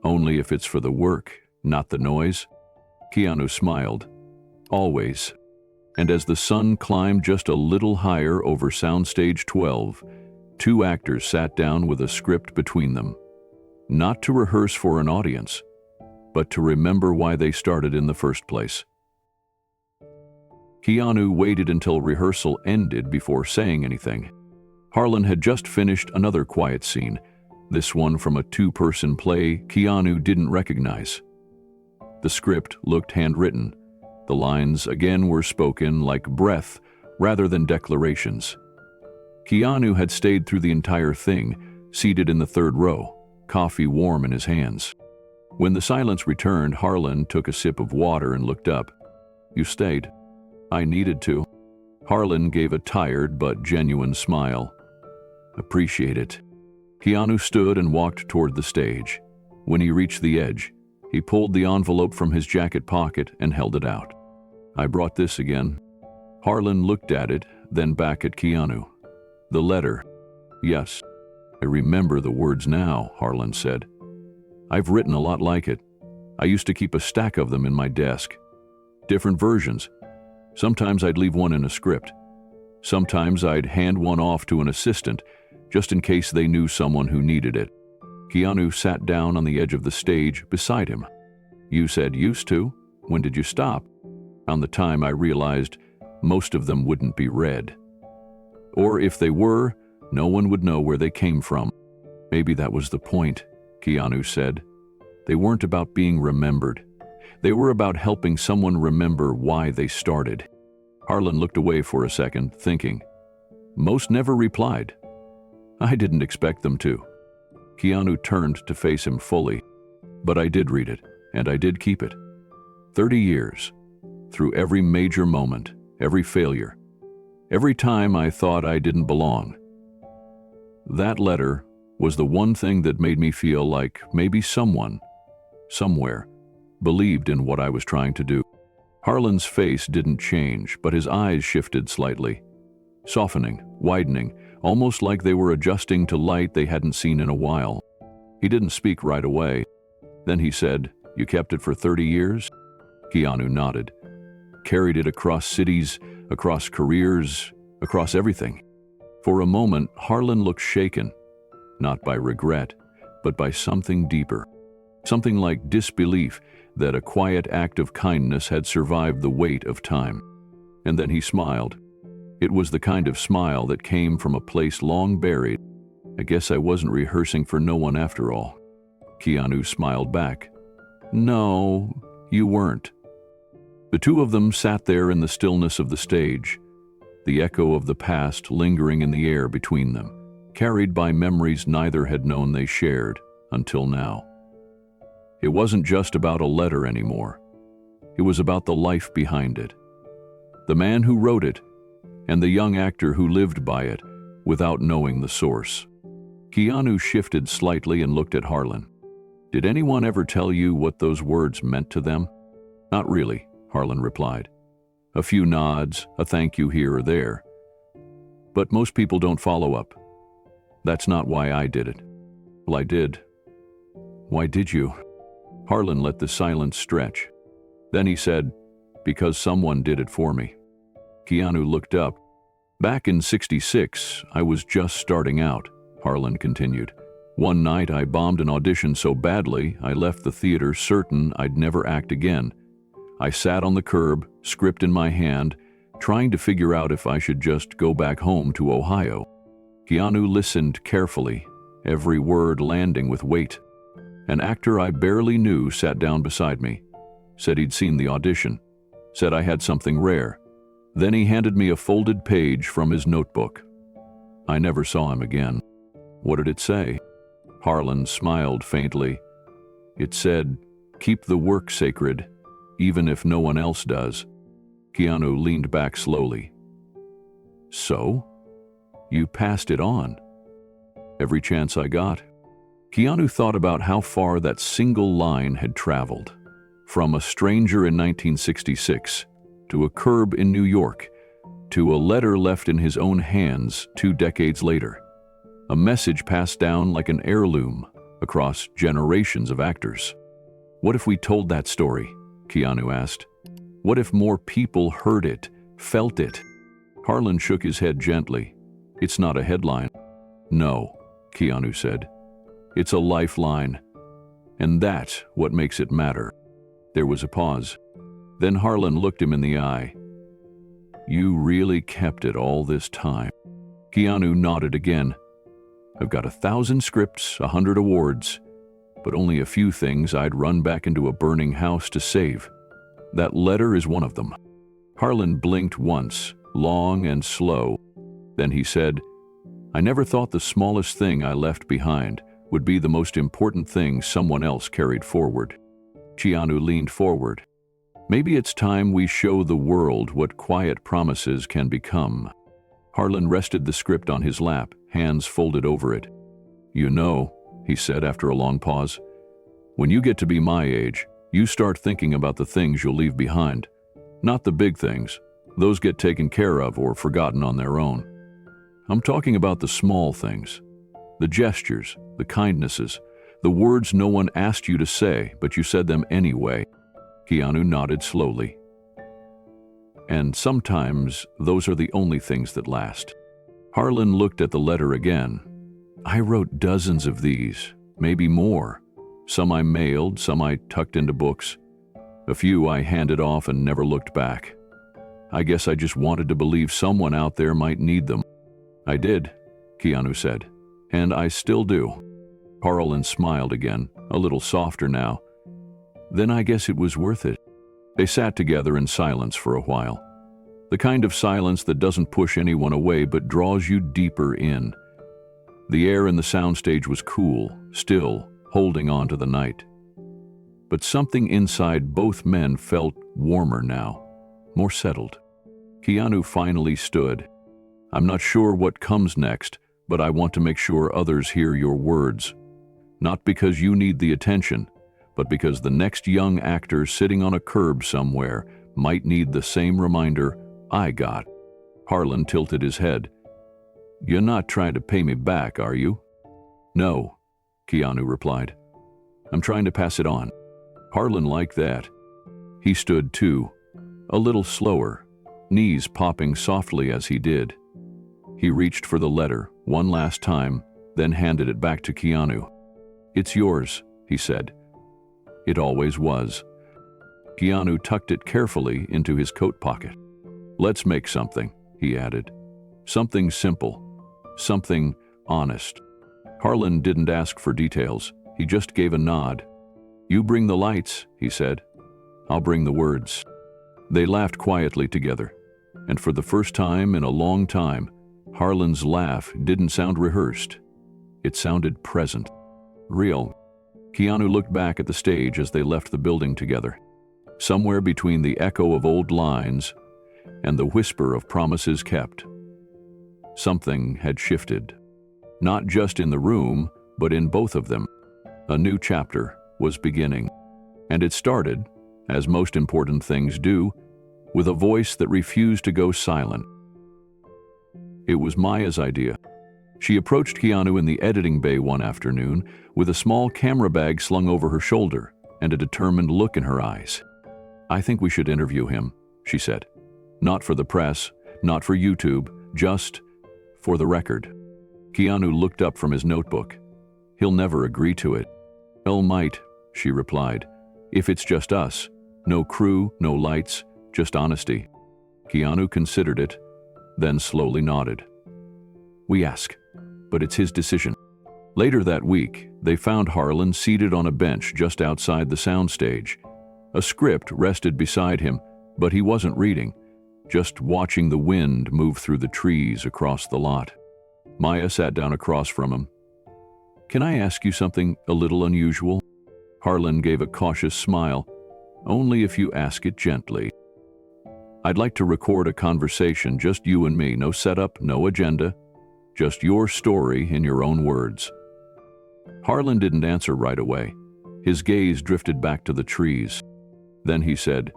"Only if it's for the work, not the noise?" Keanu smiled. "Always." And as the sun climbed just a little higher over Soundstage 12, two actors sat down with a script between them. Not to rehearse for an audience, but to remember why they started in the first place. Keanu waited until rehearsal ended before saying anything. Harlan had just finished another quiet scene, this one from a two-person play Keanu didn't recognize. The script looked handwritten. The lines again were spoken like breath rather than declarations. Keanu had stayed through the entire thing, seated in the third row, coffee warm in his hands. When the silence returned, Harlan took a sip of water and looked up. "You stayed." "I needed to." Harlan gave a tired but genuine smile. "Appreciate it." Keanu stood and walked toward the stage. When he reached the edge, he pulled the envelope from his jacket pocket and held it out. "I brought this again." Harlan looked at it, then back at Keanu. "The letter." "Yes. I remember the words now," Harlan said. "I've written a lot like it. I used to keep a stack of them in my desk. Different versions. Sometimes I'd leave one in a script. Sometimes I'd hand one off to an assistant, just in case they knew someone who needed it." Keanu sat down on the edge of the stage beside him. "You said used to. When did you stop?" "On the time I realized most of them wouldn't be read. Or if they were, no one would know where they came from." "Maybe that was the point," Keanu said. "They weren't about being remembered. They were about helping someone remember why they started." Harlan looked away for a second, thinking. Most never replied. "I didn't expect them to." Keanu turned to face him fully. But I did read it, and I did keep it. 30 years. Through every major moment, every failure, every time I thought I didn't belong. That letter was the one thing that made me feel like maybe someone, somewhere, believed in what I was trying to do. Harlan's face didn't change, but his eyes shifted slightly, softening, widening, almost like they were adjusting to light they hadn't seen in a while. He didn't speak right away. Then he said, "You kept it for 30 years?" Keanu nodded. Carried it across cities, across careers, across everything. For a moment, Harlan looked shaken, not by regret, but by something deeper. Something like disbelief that a quiet act of kindness had survived the weight of time. And then he smiled. It was the kind of smile that came from a place long buried. "I guess I wasn't rehearsing for no one after all." Keanu smiled back. "No, you weren't." The two of them sat there in the stillness of the stage, the echo of the past lingering in the air between them, carried by memories neither had known they shared until now. It wasn't just about a letter anymore. It was about the life behind it. The man who wrote it, and the young actor who lived by it without knowing the source. Keanu shifted slightly and looked at Harlan. "Did anyone ever tell you what those words meant to them?" "Not really," Harlan replied. "A few nods, a thank you here or there. But most people don't follow up. That's not why I did it." "Well, I did." "Why did you?" Harlan let the silence stretch. Then he said, "Because someone did it for me." Keanu looked up. "Back in '66, I was just starting out," Harlan continued. "One night I bombed an audition so badly I left the theater certain I'd never act again. I sat on the curb, script in my hand, trying to figure out if I should just go back home to Ohio." Keanu listened carefully, every word landing with weight. "An actor I barely knew sat down beside me, said he'd seen the audition, said I had something rare. Then he handed me a folded page from his notebook. I never saw him again." "What did it say?" Harlan smiled faintly. "It said, 'Keep the work sacred, even if no one else does.'" Keanu leaned back slowly. "So? You passed it on?" "Every chance I got." Keanu thought about how far that single line had traveled. From a stranger in 1966, to a curb in New York, to a letter left in his own hands 2 decades later. A message passed down like an heirloom across generations of actors. "What if we told that story?" Keanu asked. "What if more people heard it, felt it?" Harlan shook his head gently. "It's not a headline." "No," Keanu said. "It's a lifeline. And that's what makes it matter." There was a pause. Then Harlan looked him in the eye. "You really kept it all this time?" Keanu nodded again. "I've got 1,000 scripts, 100 awards, but only a few things I'd run back into a burning house to save. That letter is one of them." Harlan blinked once, long and slow. Then he said, "I never thought the smallest thing I left behind would be the most important thing someone else carried forward." Keanu leaned forward. "Maybe it's time we show the world what quiet promises can become." Harlan rested the script on his lap, hands folded over it. "You know," he said after a long pause, "when you get to be my age, you start thinking about the things you'll leave behind. Not the big things. Those get taken care of or forgotten on their own. I'm talking about the small things. The gestures, the kindnesses, the words no one asked you to say, but you said them anyway." Keanu nodded slowly. "And sometimes those are the only things that last." Harlan looked at the letter again. "I wrote dozens of these, maybe more. Some I mailed, some I tucked into books. A few I handed off and never looked back. I guess I just wanted to believe someone out there might need them." "I did," Keanu said, "and I still do." Harlan smiled again, a little softer now. "Then I guess it was worth it." They sat together in silence for a while. The kind of silence that doesn't push anyone away but draws you deeper in. The air in the soundstage was cool, still holding on to the night. But something inside both men felt warmer now, more settled. Keanu finally stood. "I'm not sure what comes next, but I want to make sure others hear your words. Not because you need the attention, but because the next young actor sitting on a curb somewhere might need the same reminder I got." Harlan tilted his head. "You're not trying to pay me back, are you?" "No," Keanu replied. "I'm trying to pass it on." Harlan liked that. He stood too, a little slower, knees popping softly as he did. He reached for the letter one last time, then handed it back to Keanu. "It's yours," he said. It always was. Keanu tucked it carefully into his coat pocket. "Let's make something," he added. "Something simple, something honest." Harlan didn't ask for details. He just gave a nod. "You bring the lights," he said. "I'll bring the words." They laughed quietly together, and for the first time in a long time, Harlan's laugh didn't sound rehearsed. It sounded present, real. Keanu looked back at the stage as they left the building together. Somewhere between the echo of old lines and the whisper of promises kept, something had shifted. Not just in the room, but in both of them. A new chapter was beginning. And it started, as most important things do, with a voice that refused to go silent. It was Maya's idea. She approached Keanu in the editing bay one afternoon with a small camera bag slung over her shoulder and a determined look in her eyes. "I think we should interview him," she said. "Not for the press, not for YouTube, just for the record." Keanu looked up from his notebook. "He'll never agree to it." "El might," she replied. "If it's just us. No crew, no lights, just honesty." Keanu considered it, then slowly nodded. "We ask, but it's his decision." Later that week, they found Harlan seated on a bench just outside the soundstage. A script rested beside him, but he wasn't reading, just watching the wind move through the trees across the lot. Maya sat down across from him. "Can I ask you something a little unusual?" Harlan gave a cautious smile. "Only if you ask it gently." "I'd like to record a conversation, just you and me, no setup, no agenda, just your story in your own words." Harlan didn't answer right away. His gaze drifted back to the trees. Then he said,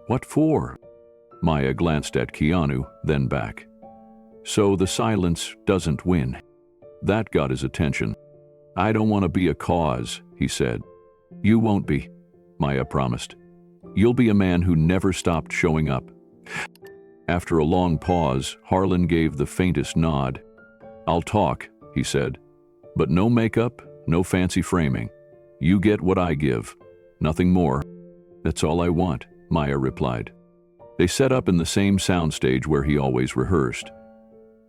"What for?" Maya glanced at Keanu, then back. "So the silence doesn't win." That got his attention. "I don't want to be a cause," he said. "You won't be," Maya promised. "You'll be a man who never stopped showing up." After a long pause, Harlan gave the faintest nod. "I'll talk," he said. "But no makeup, no fancy framing. You get what I give. Nothing more." "That's all I want," Maya replied. They set up in the same soundstage where he always rehearsed.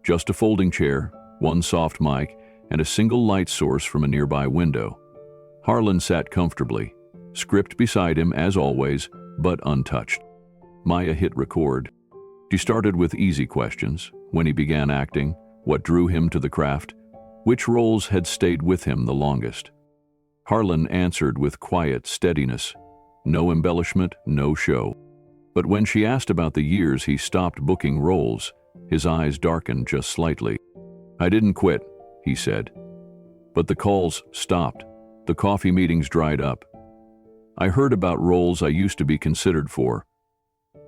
Just a folding chair, one soft mic, and a single light source from a nearby window. Harlan sat comfortably, script beside him as always, but untouched. Maya hit record. She started with easy questions. When he began acting, what drew him to the craft, which roles had stayed with him the longest. Harlan answered with quiet steadiness. No embellishment, no show. But when she asked about the years he stopped booking roles, his eyes darkened just slightly. "I didn't quit," he said. "But the calls stopped. The coffee meetings dried up. I heard about roles I used to be considered for,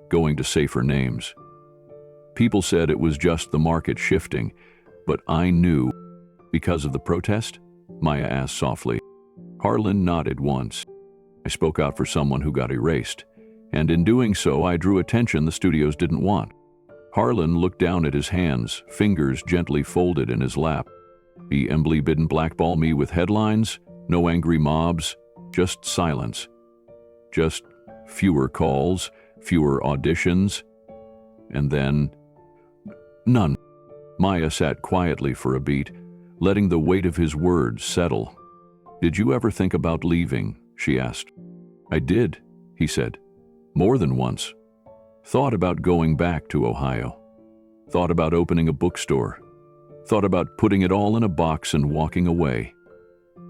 going to safer names. People said it was just the market shifting, but I knew." "Because of the protest?" Maya asked softly. Harlan nodded once. "I spoke out for someone who got erased, and in doing so I drew attention the studios didn't want." Harlan looked down at his hands, fingers gently folded in his lap. "The Embley didn't blackball me with headlines, no angry mobs, just silence. Just fewer calls, fewer auditions, and then none." Maya sat quietly for a beat, letting the weight of his words settle. "Did you ever think about leaving?" she asked. "I did," he said. "More than once. Thought about going back to Ohio. Thought about opening a bookstore. Thought about putting it all in a box and walking away.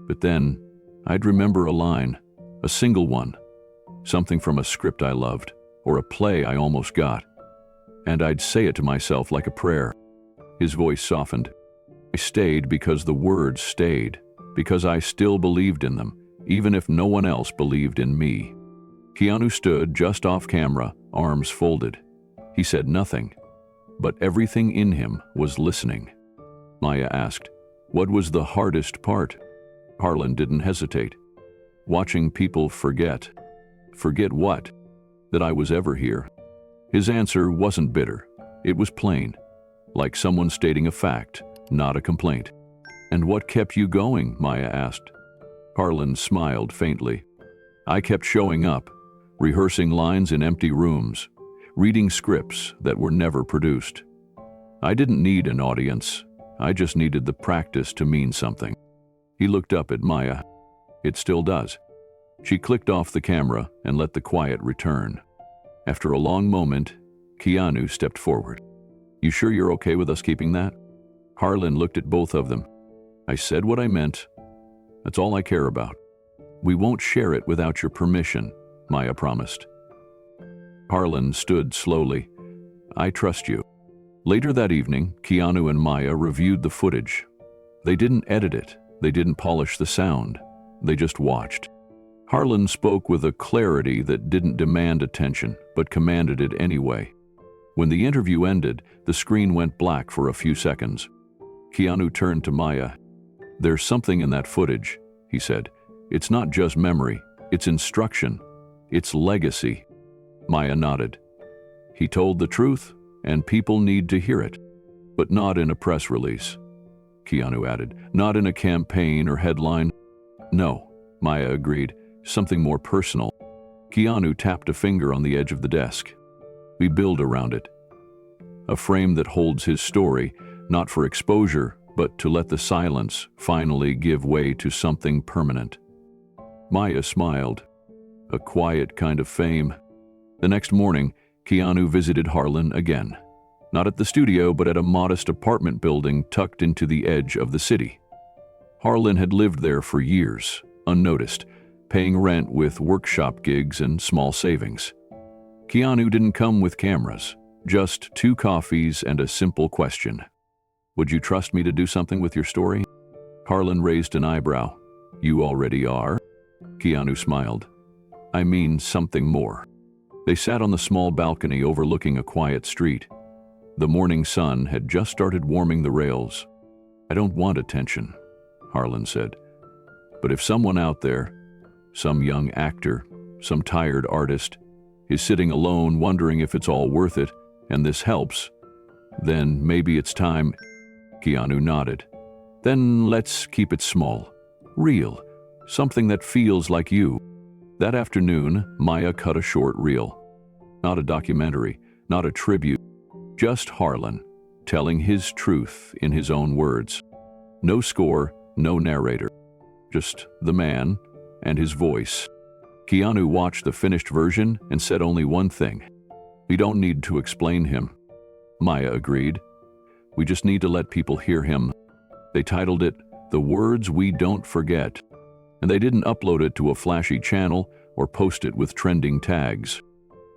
But then, I'd remember a line, a single one, something from a script I loved, or a play I almost got, and I'd say it to myself like a prayer. His voice softened. I stayed because the words stayed, because I still believed in them, even if no one else believed in me. Keanu stood just off camera, arms folded. He said nothing, but everything in him was listening. Maya asked, "What was the hardest part?" Harlan didn't hesitate. "Watching people forget." "Forget what?" "That I was ever here." His answer wasn't bitter. It was plain, like someone stating a fact, not a complaint. "And what kept you going?" Maya asked. Harlan smiled faintly. "I kept showing up, rehearsing lines in empty rooms, reading scripts that were never produced. I didn't need an audience. I just needed the practice to mean something." He looked up at Maya. "It still does." She clicked off the camera and let the quiet return. After a long moment, Keanu stepped forward. "You sure you're okay with us keeping that?" Harlan looked at both of them. "I said what I meant. That's all I care about." "We won't share it without your permission," Maya promised. Harlan stood slowly. "I trust you." Later that evening, Keanu and Maya reviewed the footage. They didn't edit it. They didn't polish the sound. They just watched. Harlan spoke with a clarity that didn't demand attention, but commanded it anyway. When the interview ended, the screen went black for a few seconds. Keanu turned to Maya. "There's something in that footage," he said. "It's not just memory. It's instruction. It's legacy." Maya nodded. "He told the truth, and people need to hear it. But not in a press release," Keanu added. "Not in a campaign or headline." "No," Maya agreed. "Something more personal." Keanu tapped a finger on the edge of the desk. "We build around it. A frame that holds his story, not for exposure, but to let the silence finally give way to something permanent." Maya smiled. "A quiet kind of fame." The next morning, Keanu visited Harlan again. Not at the studio, but at a modest apartment building tucked into the edge of the city. Harlan had lived there for years, unnoticed, paying rent with workshop gigs and small savings. Keanu didn't come with cameras, just 2 coffees and a simple question. "Would you trust me to do something with your story?" Harlan raised an eyebrow. "You already are." Keanu smiled. "I mean something more." They sat on the small balcony overlooking a quiet street. The morning sun had just started warming the rails. "I don't want attention," Harlan said. "But if someone out there, some young actor, some tired artist, is sitting alone wondering if it's all worth it, and this helps, then maybe it's time." Keanu nodded. "Then let's keep it small, real, something that feels like you." That afternoon, Maya cut a short reel. Not a documentary, not a tribute, just Harlan, telling his truth in his own words. No score, no narrator, just the man and his voice. Keanu watched the finished version and said only one thing: "We don't need to explain him." Maya agreed. "We just need to let people hear him." They titled it, "The Words We Don't Forget," and they didn't upload it to a flashy channel or post it with trending tags.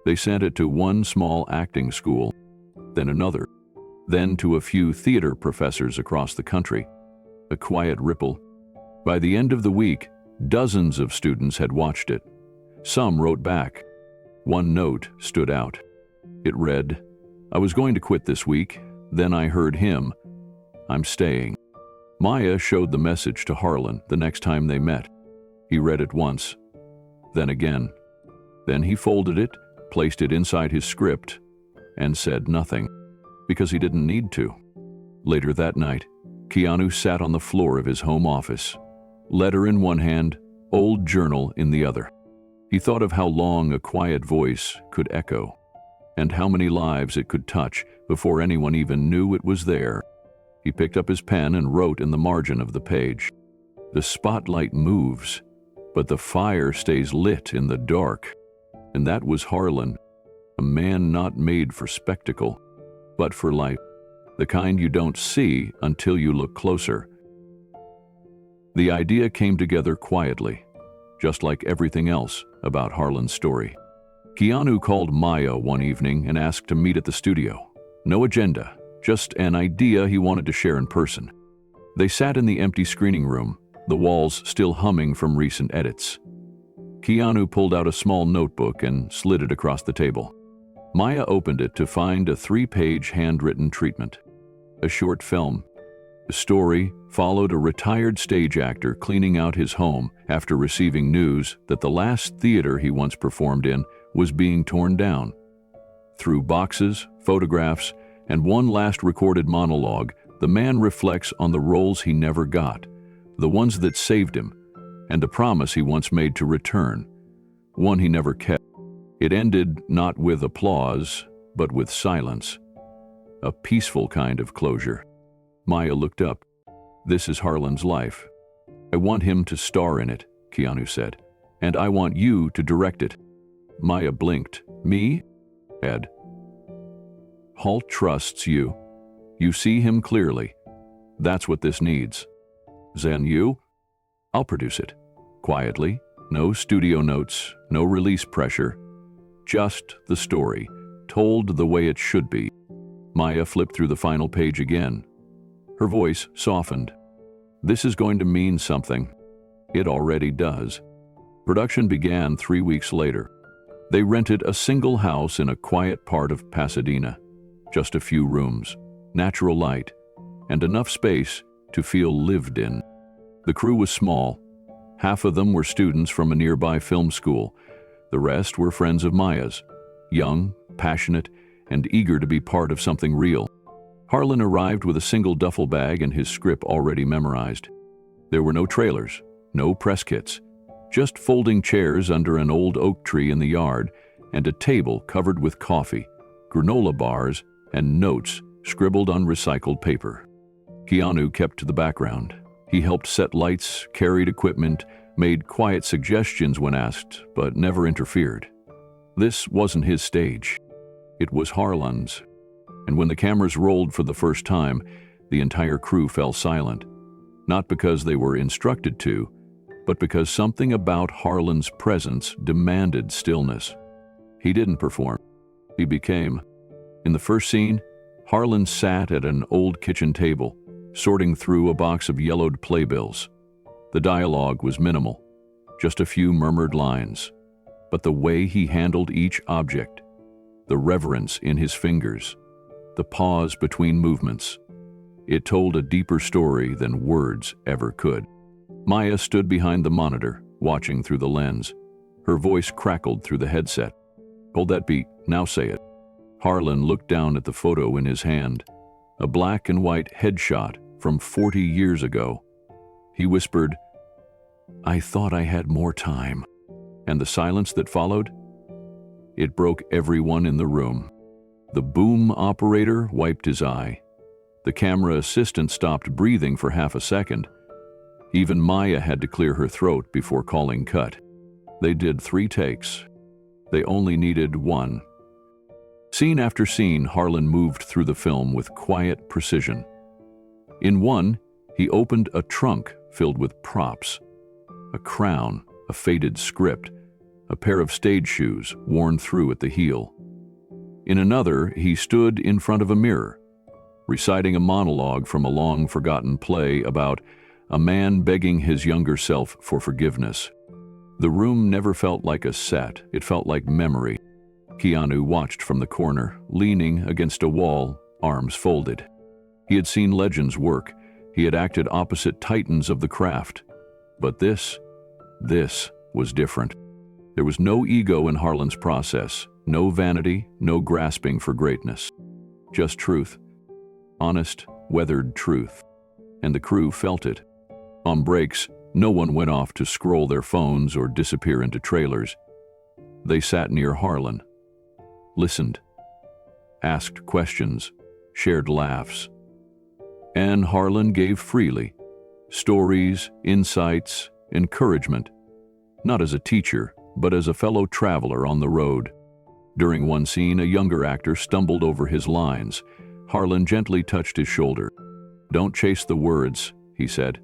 They sent it to one small acting school, then another, then to a few theater professors across the country. A quiet ripple. By the end of the week, dozens of students had watched it. Some wrote back. One note stood out. It read, "I was going to quit this week, then I heard him. I'm staying." Maya showed the message to Harlan the next time they met. He read it once, then again. Then he folded it, placed it inside his script, and said nothing, because he didn't need to. Later that night, Keanu sat on the floor of his home office, letter in one hand, old journal in the other. He thought of how long a quiet voice could echo, and how many lives it could touch before anyone even knew it was there. He picked up his pen and wrote in the margin of the page, "The spotlight moves, but the fire stays lit in the dark." And that was Harlan, a man not made for spectacle, but for life, the kind you don't see until you look closer. The idea came together quietly, just like everything else about Harlan's story. Keanu called Maya one evening and asked to meet at the studio. No agenda, just an idea he wanted to share in person. They sat in the empty screening room, the walls still humming from recent edits. Keanu pulled out a small notebook and slid it across the table. Maya opened it to find a 3-page handwritten treatment. A short film. The story followed a retired stage actor cleaning out his home after receiving news that the last theater he once performed in was being torn down. Through boxes, photographs, and one last recorded monologue, the man reflects on the roles he never got, the ones that saved him, and a promise he once made to return, one he never kept. It ended not with applause, but with silence. A peaceful kind of closure. Maya looked up. "This is Harlan's life. I want him to star in it," Keanu said, "and I want you to direct it." Maya blinked. "Me?" "Ed. Hal trusts you. You see him clearly. That's what this needs." "Then you?" "I'll produce it. Quietly. No studio notes, no release pressure. Just the story, told the way it should be." Maya flipped through the final page again. Her voice softened. "This is going to mean something." It already does. Production began 3 weeks later. They rented a single house in a quiet part of Pasadena. Just a few rooms, natural light, and enough space to feel lived in. The crew was small. Half of them were students from a nearby film school. The rest were friends of Maya's, young, passionate, and eager to be part of something real. Harlan arrived with a single duffel bag and his script already memorized. There were no trailers, no press kits, just folding chairs under an old oak tree in the yard and a table covered with coffee, granola bars, and notes scribbled on recycled paper. Keanu kept to the background. He helped set lights, carried equipment, made quiet suggestions when asked, but never interfered. This wasn't his stage. It was Harlan's. And when the cameras rolled for the first time, the entire crew fell silent. Not because they were instructed to, but because something about Harlan's presence demanded stillness. He didn't perform. He became. In the first scene, Harlan sat at an old kitchen table, sorting through a box of yellowed playbills. The dialogue was minimal, just a few murmured lines. But the way he handled each object, the reverence in his fingers, the pause between movements, it told a deeper story than words ever could. Maya stood behind the monitor, watching through the lens. Her voice crackled through the headset. "Hold that beat, now say it." Harlan looked down at the photo in his hand, a black and white headshot from 40 years ago. He whispered, "I thought I had more time." And the silence that followed? It broke everyone in the room. The boom operator wiped his eye. The camera assistant stopped breathing for half a second. Even Maya had to clear her throat before calling cut. They did 3 takes. They only needed 1. Scene after scene, Harlan moved through the film with quiet precision. In one, he opened a trunk filled with props. A crown, a faded script, a pair of stage shoes worn through at the heel. In another, he stood in front of a mirror, reciting a monologue from a long-forgotten play about a man begging his younger self for forgiveness. The room never felt like a set, it felt like memory. Keanu watched from the corner, leaning against a wall, arms folded. He had seen legends work. He had acted opposite titans of the craft. But this was different. There was no ego in Harlan's process, no vanity, no grasping for greatness. Just truth. Honest, weathered truth. And the crew felt it. On breaks, no one went off to scroll their phones or disappear into trailers. They sat near Harlan, listened, asked questions, shared laughs. And Harlan gave freely. Stories, insights, encouragement. Not as a teacher, but as a fellow traveler on the road. During one scene, a younger actor stumbled over his lines. Harlan gently touched his shoulder. "Don't chase the words," he said.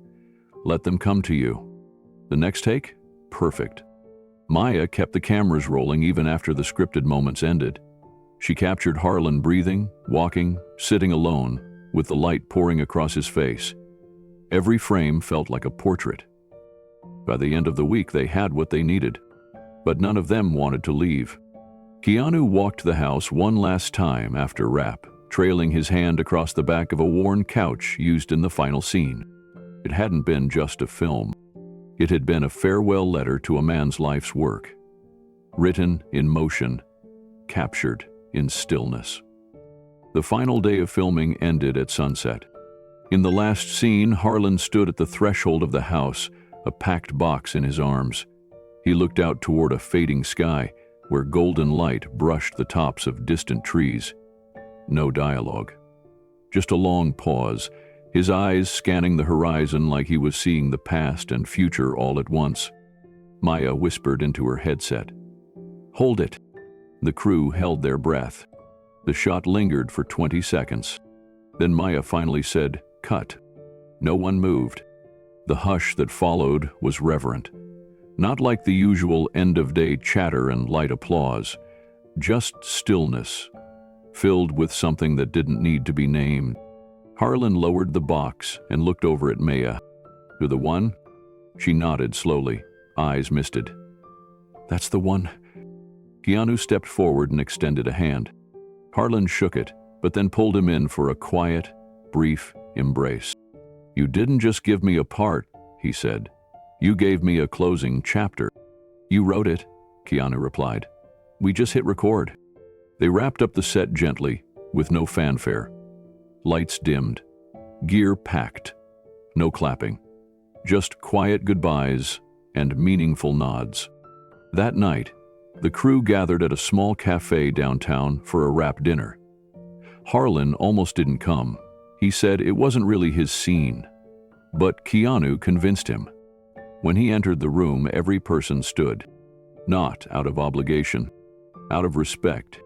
Let them come to you. The next take? Perfect. Maya kept the cameras rolling even after the scripted moments ended. She captured Harlan breathing, walking, sitting alone, with the light pouring across his face. Every frame felt like a portrait. By the end of the week, they had what they needed, but none of them wanted to leave. Keanu walked the house one last time after wrap, trailing his hand across the back of a worn couch used in the final scene. It hadn't been just a film. It had been a farewell letter to a man's life's work, written in motion, captured in stillness. The final day of filming ended at sunset. In the last scene, Harlan stood at the threshold of the house, a packed box in his arms. He looked out toward a fading sky, where golden light brushed the tops of distant trees. No dialogue. Just a long pause, his eyes scanning the horizon like he was seeing the past and future all at once. Maya whispered into her headset, "Hold it." The crew held their breath. The shot lingered for 20 seconds. Then Maya finally said, "Cut." No one moved. The hush that followed was reverent. Not like the usual end-of-day chatter and light applause, just stillness, filled with something that didn't need to be named. Harlan lowered the box and looked over at Maya. "To the one?" She nodded slowly, eyes misted. "That's the one." Keanu stepped forward and extended a hand. Harlan shook it, but then pulled him in for a quiet, brief embrace. "You didn't just give me a part," he said. "You gave me a closing chapter." "You wrote it," Keanu replied. "We just hit record." They wrapped up the set gently, with no fanfare. Lights dimmed. Gear packed. No clapping. Just quiet goodbyes and meaningful nods. That night, the crew gathered at a small cafe downtown for a wrap dinner. Harlan almost didn't come. He said it wasn't really his scene. But Keanu convinced him. When he entered the room, every person stood. Not out of obligation, out of respect.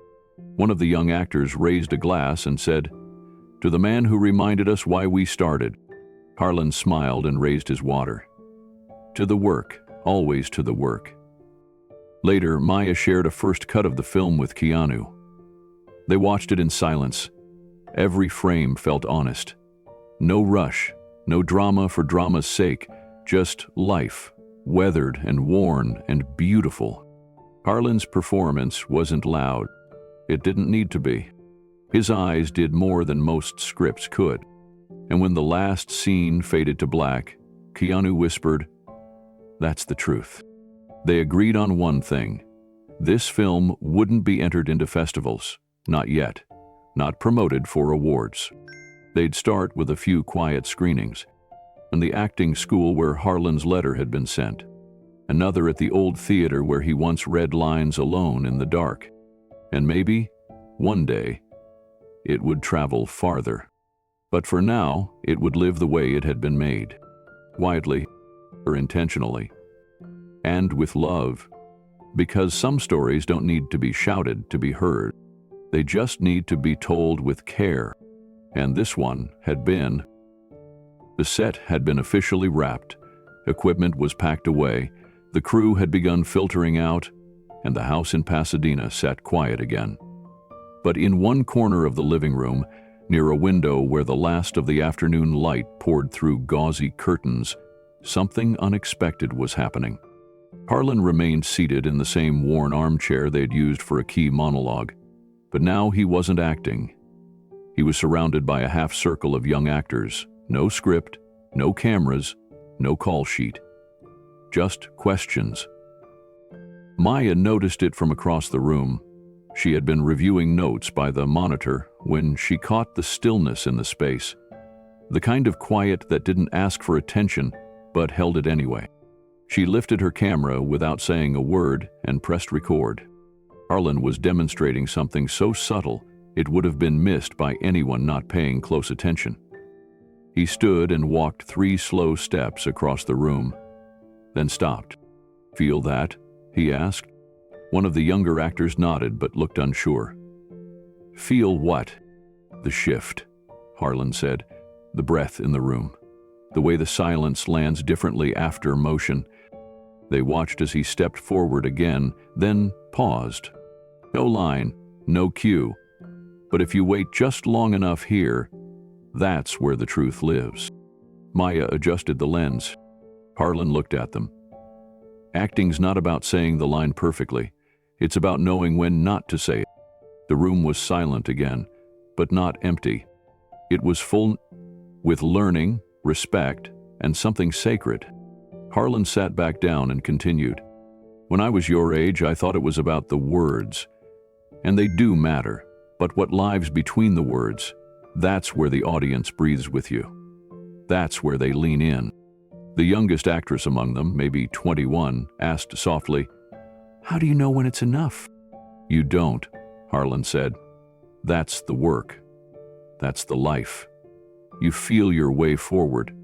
One of the young actors raised a glass and said, "To the man who reminded us why we started." Harlan smiled and raised his water. "To the work, always to the work." Later, Maya shared a first cut of the film with Keanu. They watched it in silence. Every frame felt honest. No rush, no drama for drama's sake, just life, weathered and worn and beautiful. Harlan's performance wasn't loud. It didn't need to be. His eyes did more than most scripts could. And when the last scene faded to black, Keanu whispered, "That's the truth." They agreed on one thing. This film wouldn't be entered into festivals, not yet, not promoted for awards. They'd start with a few quiet screenings, and the acting school where Harlan's letter had been sent, another at the old theater where he once read lines alone in the dark, and maybe, one day, it would travel farther. But for now, it would live the way it had been made, widely or intentionally, and with love, because some stories don't need to be shouted to be heard. They just need to be told with care, and this one had been. The set had been officially wrapped, equipment was packed away, the crew had begun filtering out, and the house in Pasadena sat quiet again. But in one corner of the living room, near a window where the last of the afternoon light poured through gauzy curtains, something unexpected was happening. Harlan remained seated in the same worn armchair they'd used for a key monologue, but now he wasn't acting. He was surrounded by a half-circle of young actors, no script, no cameras, no call sheet. Just questions. Maya noticed it from across the room. She had been reviewing notes by the monitor when she caught the stillness in the space, the kind of quiet that didn't ask for attention but held it anyway. She lifted her camera without saying a word and pressed record. Harlan was demonstrating something so subtle it would have been missed by anyone not paying close attention. He stood and walked 3 slow steps across the room, then stopped. "Feel that?" he asked. One of the younger actors nodded but looked unsure. "Feel what?" "The shift," Harlan said, the breath in the room. the way the silence lands differently after motion. They watched as he stepped forward again, then paused. No line, no cue. But if you wait just long enough here, that's where the truth lives. Maya adjusted the lens. Harlan looked at them. Acting's not about saying the line perfectly. It's about knowing when not to say it. The room was silent again, but not empty. It was full with learning, respect, and something sacred. Harlan sat back down and continued. When I was your age, I thought it was about the words. And they do matter, but what lies between the words, that's where the audience breathes with you. That's where they lean in. The youngest actress among them, maybe 21, asked softly, "How do you know when it's enough?" "You don't," Harlan said. "That's the work. That's the life. You feel your way forward.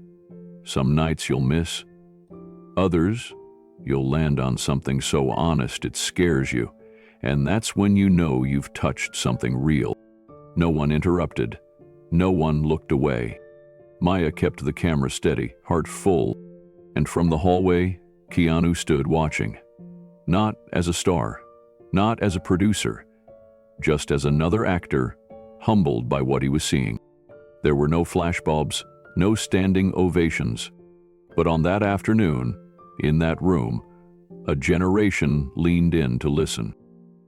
Some nights you'll miss. Others, you'll land on something so honest it scares you, and that's when you know you've touched something real." No one interrupted. No one looked away. Maya kept the camera steady, heart full, and from the hallway, Keanu stood watching. Not as a star, not as a producer, just as another actor, humbled by what he was seeing. There were no flashbulbs, no standing ovations. But on that afternoon, in that room, a generation leaned in to listen.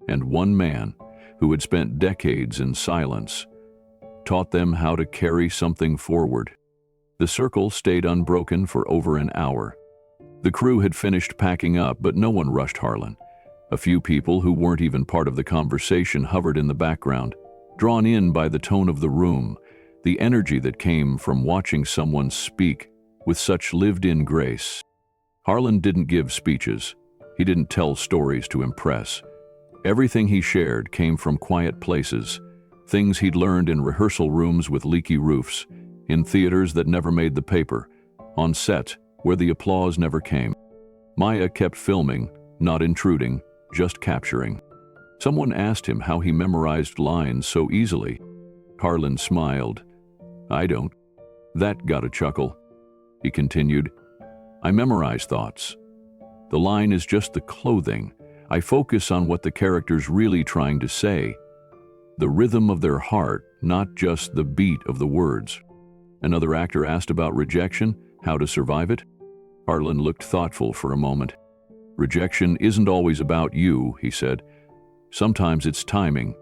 And one man, who had spent decades in silence, taught them how to carry something forward. The circle stayed unbroken for over an hour. The crew had finished packing up, but no one rushed Harlan. A few people who weren't even part of the conversation hovered in the background, drawn in by the tone of the room, the energy that came from watching someone speak with such lived-in grace. Harlan didn't give speeches. He didn't tell stories to impress. Everything he shared came from quiet places, things he'd learned in rehearsal rooms with leaky roofs, in theaters that never made the paper, on set where the applause never came. Maya kept filming, not intruding, just capturing. Someone asked him how he memorized lines so easily. Harlan smiled. "I don't." That got a chuckle. He continued, "I memorize thoughts. The line is just the clothing. I focus on what the character's really trying to say. The rhythm of their heart, not just the beat of the words." Another actor asked about rejection, how to survive it. Harlan looked thoughtful for a moment. "Rejection isn't always about you," he said. "Sometimes it's timing.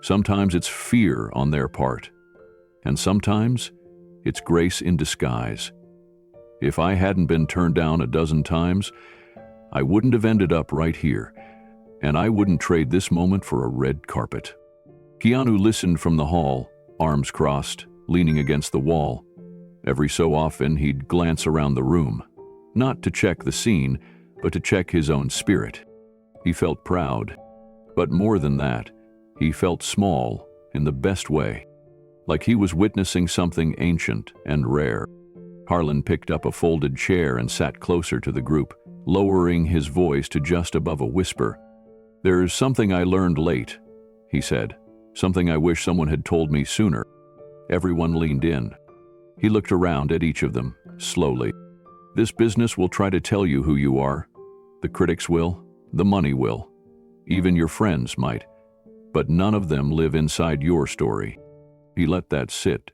Sometimes it's fear on their part. And sometimes it's grace in disguise. If I hadn't been turned down a dozen times, I wouldn't have ended up right here, and I wouldn't trade this moment for a red carpet." Keanu listened from the hall, arms crossed, leaning against the wall. Every so often, he'd glance around the room, not to check the scene, but to check his own spirit. He felt proud, but more than that, he felt small in the best way, like he was witnessing something ancient and rare. Harlan picked up a folded chair and sat closer to the group, lowering his voice to just above a whisper. "There's something I learned late," he said, "something I wish someone had told me sooner." Everyone leaned in. He looked around at each of them, slowly. "This business will try to tell you who you are. The critics will, the money will. Even your friends might. But none of them live inside your story." He let that sit.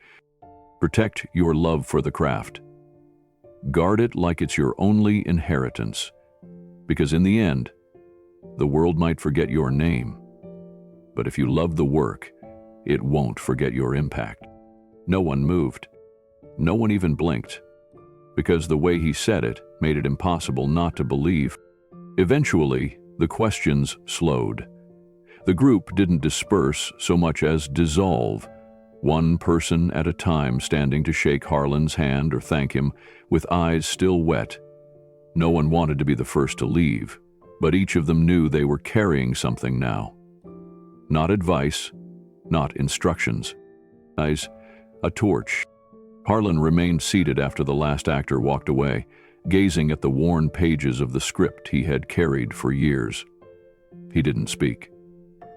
"Protect your love for the craft. Guard it like it's your only inheritance. Because in the end, the world might forget your name. But if you love the work, it won't forget your impact." No one moved. No one even blinked, because the way he said it made it impossible not to believe. Eventually, the questions slowed. The group didn't disperse so much as dissolve, one person at a time standing to shake Harlan's hand or thank him, with eyes still wet. No one wanted to be the first to leave, but each of them knew they were carrying something now. Not advice, not instructions. A torch. Harlan remained seated after the last actor walked away, gazing at the worn pages of the script he had carried for years. He didn't speak.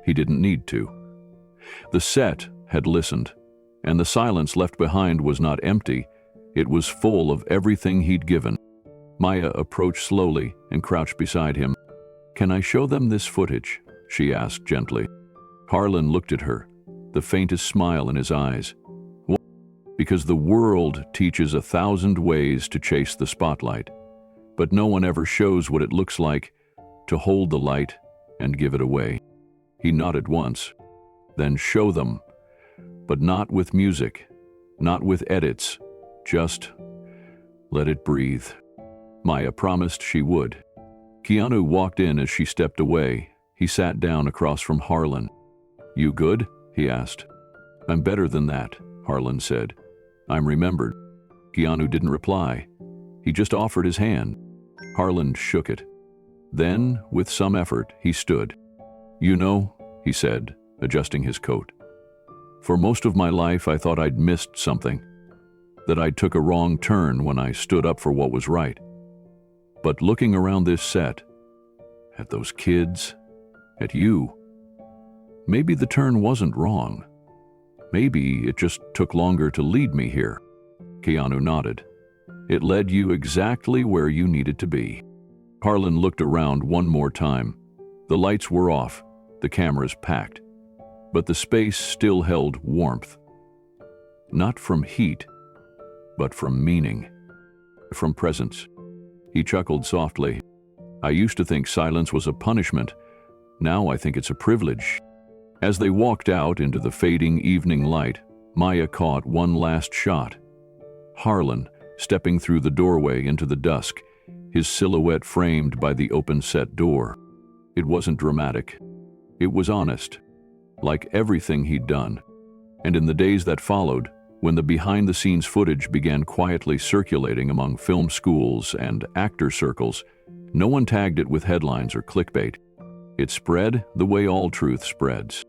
He didn't need to. The set had listened, and the silence left behind was not empty, It was full of everything he'd given. Maya approached slowly and crouched beside him. "Can I show them this footage?" she asked gently. Harlan looked at her, the faintest smile in his eyes. "Because the world teaches 1,000 ways to chase the spotlight, but no one ever shows what it looks like to hold the light and give it away." He nodded once. "Then show them, but not with music, not with edits, just let it breathe." Maya promised she would. Keanu walked in as she stepped away. He sat down across from Harlan. "You good?" he asked. "I'm better than that," Harlan said. "I'm remembered." Keanu didn't reply. He just offered his hand. Harlan shook it. Then, with some effort, he stood. "You know," he said, adjusting his coat, "for most of my life I thought I'd missed something, that I took a wrong turn when I stood up for what was right. But looking around this set, at those kids, at you, maybe the turn wasn't wrong. Maybe it just took longer to lead me here." Keanu nodded. "It led you exactly where you needed to be." Harlan looked around one more time. The lights were off, the cameras packed, but the space still held warmth. Not from heat, but from meaning, from presence. He chuckled softly. "I used to think silence was a punishment. Now I think it's a privilege." As they walked out into the fading evening light, Maya caught one last shot. Harlan, stepping through the doorway into the dusk, his silhouette framed by the open-set door. It wasn't dramatic. It was honest, like everything he'd done. And in the days that followed, when the behind-the-scenes footage began quietly circulating among film schools and actor circles, no one tagged it with headlines or clickbait. It spread the way all truth spreads.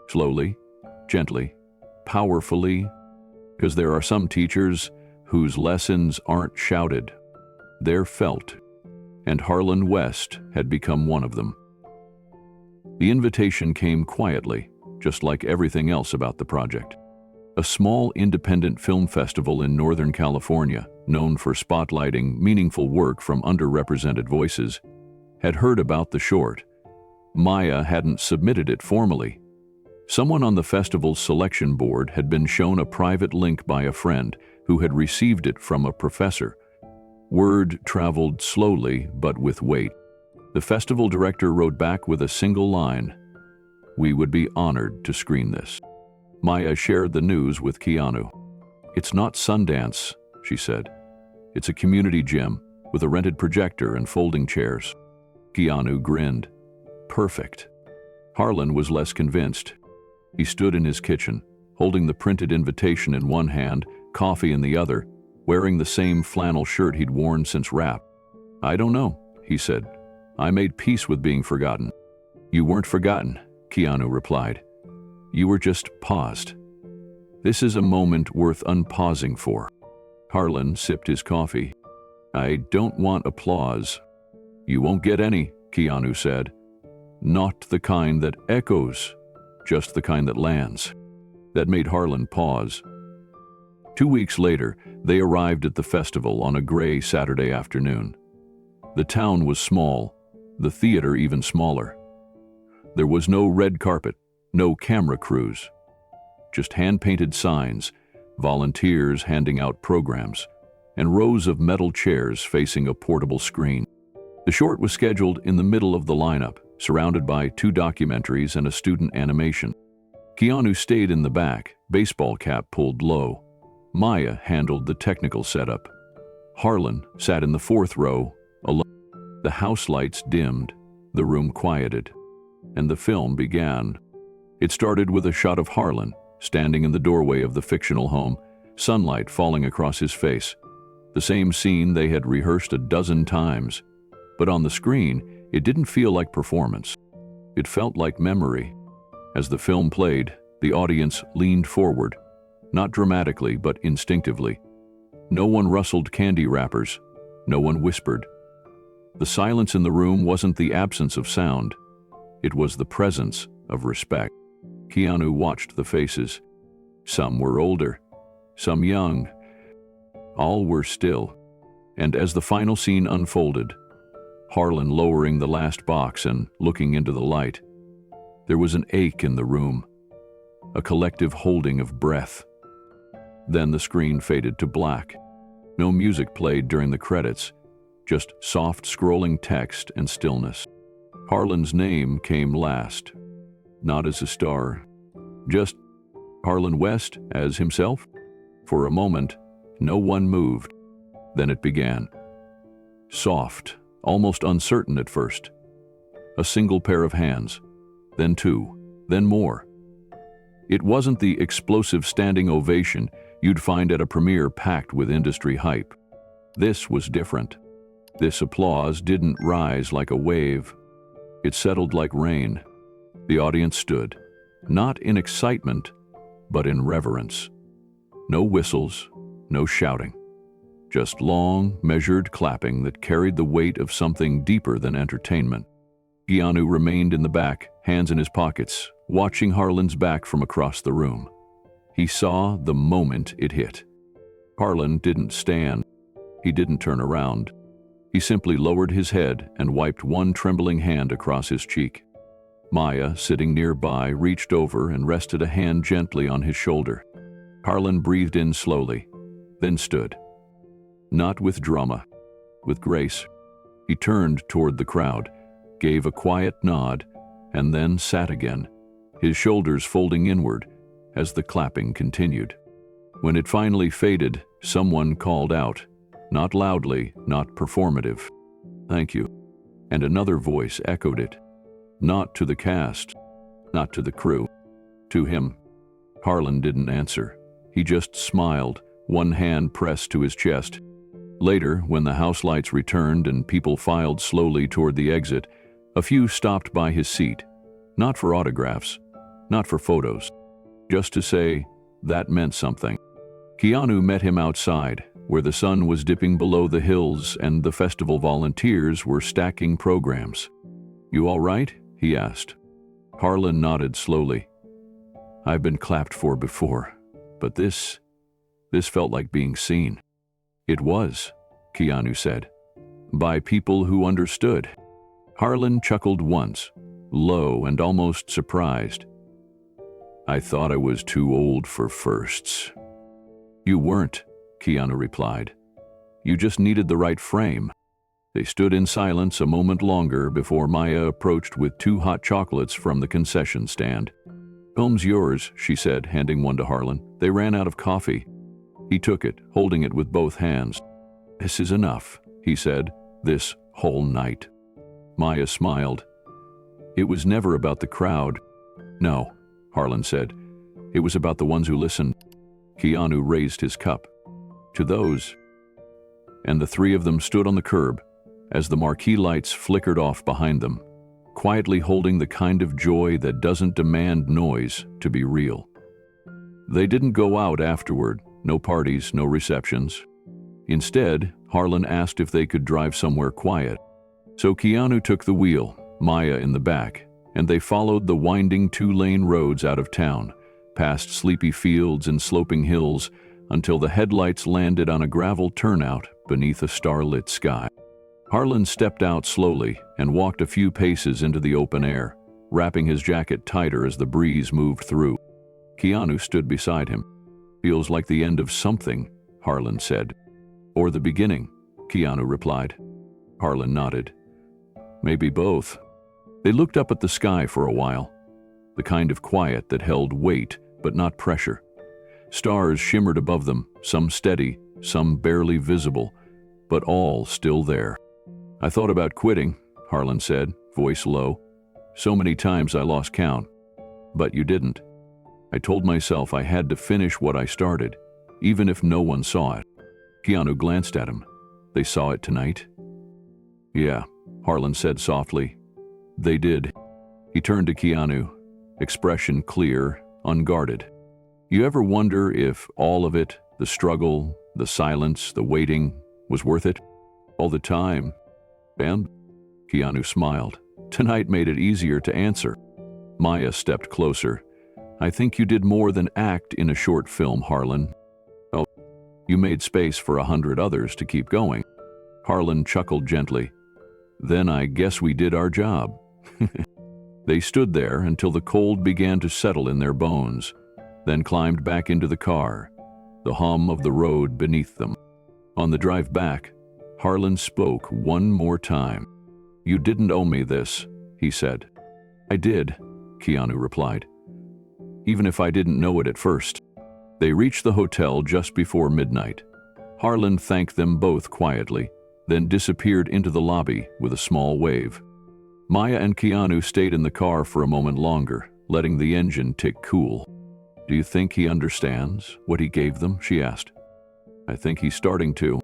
Slowly, gently, powerfully, because there are some teachers whose lessons aren't shouted, they're felt, and Harlan West had become one of them. The invitation came quietly, just like everything else about the project. A small independent film festival in Northern California, known for spotlighting meaningful work from underrepresented voices, had heard about the short. Maya hadn't submitted it formally. Someone on the festival's selection board had been shown a private link by a friend who had received it from a professor. Word traveled slowly but with weight. The festival director wrote back with a single line, "We would be honored to screen this." Maya shared the news with Keanu. "It's not Sundance," she said. "It's a community gym with a rented projector and folding chairs." Keanu grinned. "Perfect." Harlan was less convinced. He stood in his kitchen, holding the printed invitation in one hand, coffee in the other, wearing the same flannel shirt he'd worn since rap. "I don't know," he said. "I made peace with being forgotten." "You weren't forgotten," Keanu replied. "You were just paused. This is a moment worth unpausing for." Harlan sipped his coffee. "I don't want applause." "You won't get any," Keanu said. "Not the kind that echoes, just the kind that lands." That made Harlan pause. 2 weeks later, they arrived at the festival on a gray Saturday afternoon. The town was small, the theater even smaller. There was no red carpet, no camera crews, just hand-painted signs, volunteers handing out programs, and rows of metal chairs facing a portable screen. The short was scheduled in the middle of the lineup, surrounded by 2 documentaries and a student animation. Keanu stayed in the back, baseball cap pulled low. Maya handled the technical setup. Harlan sat in the 4th row, alone. The house lights dimmed, the room quieted, and the film began. It started with a shot of Harlan, standing in the doorway of the fictional home, sunlight falling across his face. The same scene they had rehearsed a dozen times. But on the screen, it didn't feel like performance. It felt like memory. As the film played, the audience leaned forward, not dramatically but instinctively. No one rustled candy wrappers. No one whispered. The silence in the room wasn't the absence of sound. It was the presence of respect. Keanu watched the faces. Some were older, some young. All were still, and as the final scene unfolded, Harlan lowering the last box and looking into the light, there was an ache in the room, a collective holding of breath. Then the screen faded to black. No music played during the credits, just soft scrolling text and stillness. Harlan's name came last, not as a star, just Harlan West as himself. For a moment, no one moved. Then it began. Soft, almost uncertain at first. A single pair of hands, then two, then more. It wasn't the explosive standing ovation you'd find at a premiere packed with industry hype. This was different. This applause didn't rise like a wave. It settled like rain. The audience stood, not in excitement, but in reverence. No whistles, no shouting. Just long, measured clapping that carried the weight of something deeper than entertainment. Keanu remained in the back, hands in his pockets, watching Harlan's back from across the room. He saw the moment it hit. Harlan didn't stand. He didn't turn around. He simply lowered his head and wiped one trembling hand across his cheek. Maya, sitting nearby, reached over and rested a hand gently on his shoulder. Harlan breathed in slowly, then stood. Not with drama, with grace. He turned toward the crowd, gave a quiet nod, and then sat again, his shoulders folding inward as the clapping continued. When it finally faded, someone called out, not loudly, not performative, "Thank you." And another voice echoed it. Not to the cast, not to the crew, to him. Harlan didn't answer. He just smiled, one hand pressed to his chest. Later, when the house lights returned and people filed slowly toward the exit, a few stopped by his seat, not for autographs, not for photos, just to say that meant something. Keanu met him outside, where the sun was dipping below the hills and the festival volunteers were stacking programs. "You all right?" he asked. Harlan nodded slowly. "I've been clapped for before, but this felt like being seen." "It was," Keanu said, "by people who understood." Harlan chuckled once, low and almost surprised. "I thought I was too old for firsts." "You weren't," Keanu replied. "You just needed the right frame." They stood in silence a moment longer before Maya approached with 2 hot chocolates from the concession stand. "Film's yours," she said, handing one to Harlan. "They ran out of coffee." He took it, holding it with both hands. "This is enough," he said, "this whole night." Maya smiled. "It was never about the crowd." "No," Harlan said. "It was about the ones who listened." Keanu raised his cup. "To those." And the 3 of them stood on the curb as the marquee lights flickered off behind them, quietly holding the kind of joy that doesn't demand noise to be real. They didn't go out afterward, no parties, no receptions. Instead, Harlan asked if they could drive somewhere quiet. So Keanu took the wheel, Maya in the back, and they followed the winding 2-lane roads out of town, past sleepy fields and sloping hills, until the headlights landed on a gravel turnout beneath a starlit sky. Harlan stepped out slowly and walked a few paces into the open air, wrapping his jacket tighter as the breeze moved through. Keanu stood beside him. "Feels like the end of something," Harlan said. "Or the beginning," Keanu replied. Harlan nodded. "Maybe both." They looked up at the sky for a while, the kind of quiet that held weight but not pressure. Stars shimmered above them, some steady, some barely visible, but all still there. "I thought about quitting," Harlan said, voice low. "So many times I lost count. But you didn't. I told myself I had to finish what I started, even if no one saw it." Keanu glanced at him. "They saw it tonight?" "Yeah," Harlan said softly. "They did." He turned to Keanu, expression clear, unguarded. "You ever wonder if all of it, the struggle, the silence, the waiting, was worth it? All the time?" "And?" Keanu smiled. "Tonight made it easier to answer." Maya stepped closer. "I think you did more than act in a short film, Harlan." "Oh, You made space for 100 others to keep going. Harlan chuckled gently. Then I guess we did our job. They stood there until the cold began to settle in their bones, then climbed back into the car, the hum of the road beneath them. On the drive back, Harlan spoke one more time. You didn't owe me this, he said. I did, Keanu replied, even if I didn't know it at first. They reached the hotel just before midnight. Harlan thanked them both quietly, then disappeared into the lobby with a small wave. Maya and Keanu stayed in the car for a moment longer, letting the engine tick cool. Do you think he understands what he gave them? She asked. I think he's starting to.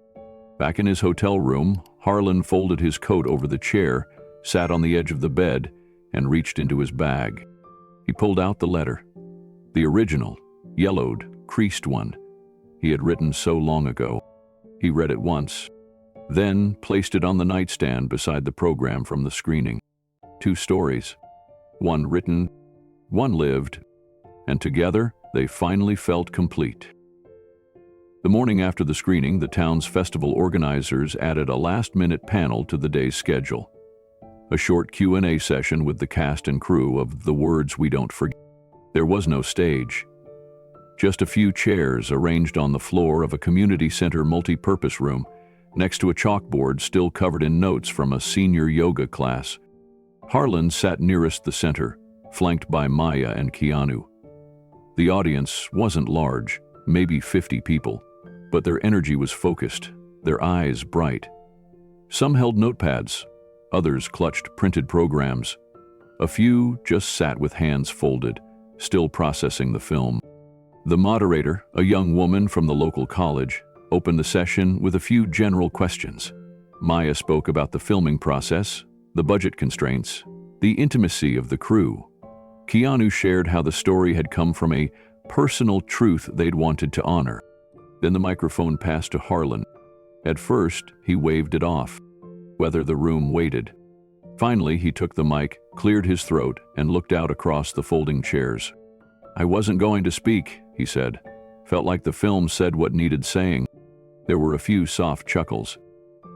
Back in his hotel room, Harlan folded his coat over the chair, sat on the edge of the bed, and reached into his bag. He pulled out the letter. The original, yellowed, creased one he had written so long ago. He read it once, then placed it on the nightstand beside the program from the screening. 2 stories, one written, one lived, and together they finally felt complete. The morning after the screening, the town's festival organizers added a last-minute panel to the day's schedule. A short Q&A session with the cast and crew of The Words We Don't Forget. There was no stage. Just a few chairs arranged on the floor of a community center multi-purpose room, next to a chalkboard still covered in notes from a senior yoga class. Harlan sat nearest the center, flanked by Maya and Keanu. The audience wasn't large, maybe 50 people, but their energy was focused, their eyes bright. Some held notepads, others clutched printed programs. A few just sat with hands folded, still processing the film. The moderator, a young woman from the local college, opened the session with a few general questions. Maya spoke about the filming process, the budget constraints, the intimacy of the crew. Keanu shared how the story had come from a personal truth they'd wanted to honor. Then the microphone passed to Harlan. At first, he waved it off, whether the room waited. Finally, he took the mic, cleared his throat, and looked out across the folding chairs. I wasn't going to speak, he said. Felt like the film said what needed saying. There were a few soft chuckles.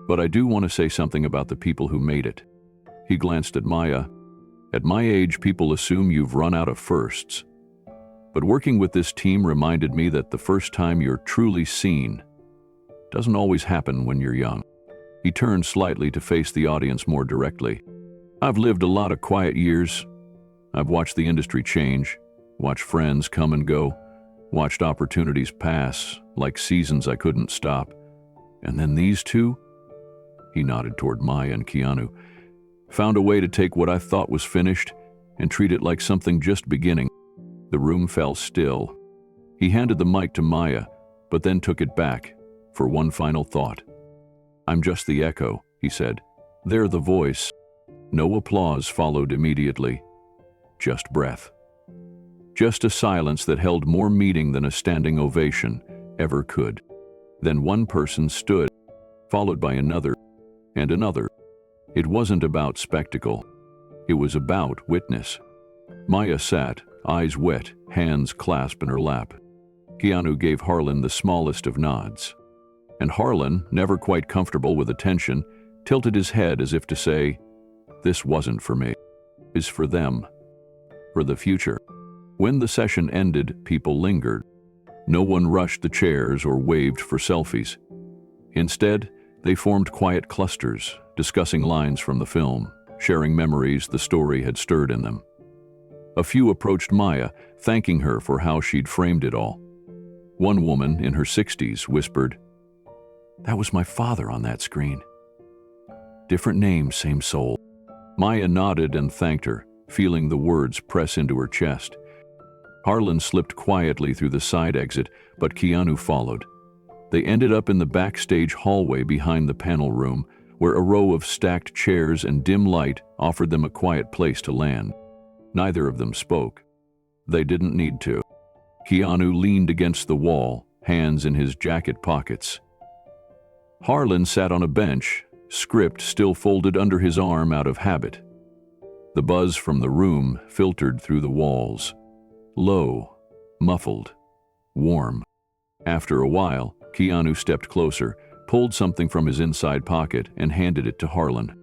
But I do want to say something about the people who made it. He glanced at Maya. At my age, people assume you've run out of firsts. But working with this team reminded me that the first time you're truly seen doesn't always happen when you're young. He turned slightly to face the audience more directly. I've lived a lot of quiet years. I've watched the industry change, watched friends come and go, watched opportunities pass like seasons I couldn't stop. And then these two? He nodded toward Maya and Keanu. Found a way to take what I thought was finished and treat it like something just beginning. The room fell still. He handed the mic to Maya, but then took it back for one final thought. I'm just the echo, he said. They're the voice. No applause followed immediately. Just breath. Just a silence that held more meaning than a standing ovation ever could. Then one person stood, followed by another and another. It wasn't about spectacle. It was about witness. Maya sat, eyes wet, hands clasped in her lap. Keanu gave Harlan the smallest of nods. And Harlan, never quite comfortable with attention, tilted his head as if to say, this wasn't for me. It's for them. For the future. When the session ended, people lingered. No one rushed the chairs or waved for selfies. Instead, they formed quiet clusters, discussing lines from the film, sharing memories the story had stirred in them. A few approached Maya, thanking her for how she'd framed it all. One woman, in her 60s, whispered, "That was my father on that screen. Different name, same soul." Maya nodded and thanked her, feeling the words press into her chest. Harlan slipped quietly through the side exit, but Keanu followed. They ended up in the backstage hallway behind the panel room, where a row of stacked chairs and dim light offered them a quiet place to land. Neither of them spoke. They didn't need to. Keanu leaned against the wall, hands in his jacket pockets. Harlan sat on a bench, script still folded under his arm out of habit. The buzz from the room filtered through the walls. Low, muffled, warm. After a while, Keanu stepped closer, pulled something from his inside pocket, and handed it to Harlan.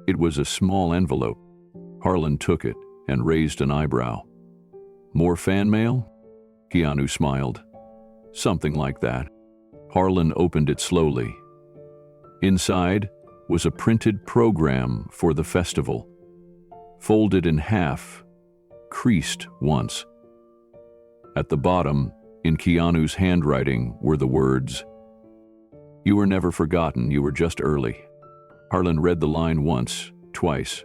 It was a small envelope. Harlan took it and raised an eyebrow. "More fan mail?" Keanu smiled. "Something like that." Harlan opened it slowly. Inside was a printed program for the festival, folded in half, creased once. At the bottom, in Keanu's handwriting, were the words, "You were never forgotten, you were just early." Harlan read the line once, twice,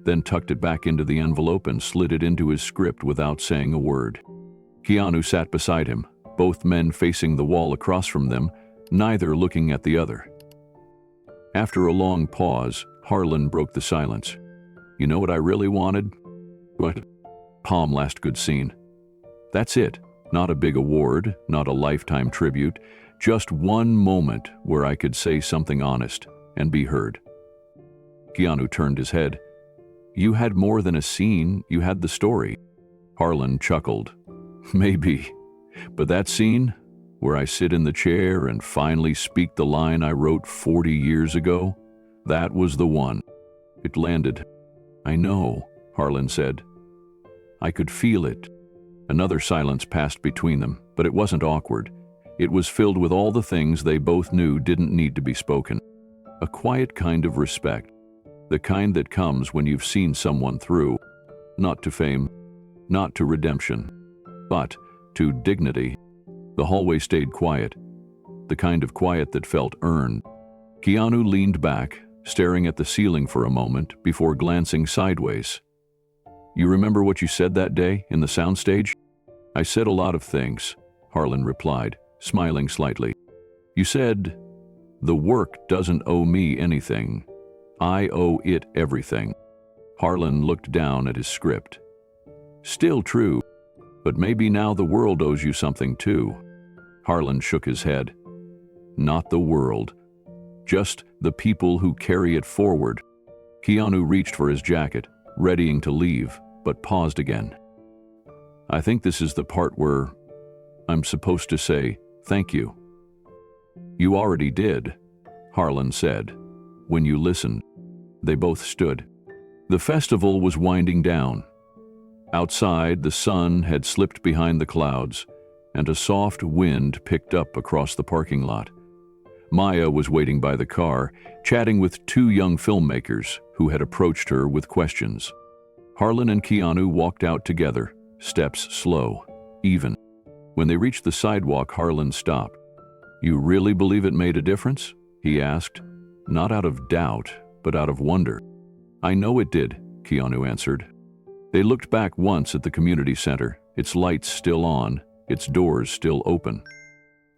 then tucked it back into the envelope and slid it into his script without saying a word. Keanu sat beside him, both men facing the wall across from them, neither looking at the other. After a long pause, Harlan broke the silence. "You know what I really wanted?" "What?" "Palm last good scene. That's it. Not a big award, not a lifetime tribute, just one moment where I could say something honest and be heard." Keanu turned his head. "You had more than a scene, you had the story." Harlan chuckled. "Maybe, but that scene, where I sit in the chair and finally speak the line I wrote 40 years ago, that was the one. It landed." "I know," Harlan said. "I could feel it." Another silence passed between them, but it wasn't awkward. It was filled with all the things they both knew didn't need to be spoken. A quiet kind of respect, the kind that comes when you've seen someone through, not to fame, not to redemption, but to dignity. The hallway stayed quiet, the kind of quiet that felt earned. Keanu leaned back, staring at the ceiling for a moment before glancing sideways. "You remember what you said that day in the soundstage?" "I said a lot of things," Harlan replied, smiling slightly. "You said, 'The work doesn't owe me anything. I owe it everything.'" Harlan looked down at his script. "Still true, but maybe now the world owes you something too." Harlan shook his head. "Not the world, just the people who carry it forward." Keanu reached for his jacket, readying to leave, but paused again. "I think this is the part where I'm supposed to say thank you." "You already did," Harlan said, "when you listened." They both stood. The festival was winding down. Outside, the sun had slipped behind the clouds, and a soft wind picked up across the parking lot. Maya was waiting by the car, chatting with two young filmmakers who had approached her with questions. Harlan and Keanu walked out together, steps slow, even. When they reached the sidewalk, Harlan stopped. "You really believe it made a difference?" he asked, not out of doubt, but out of wonder. "I know it did," Keanu answered. They looked back once at the community center, its lights still on, its doors still open.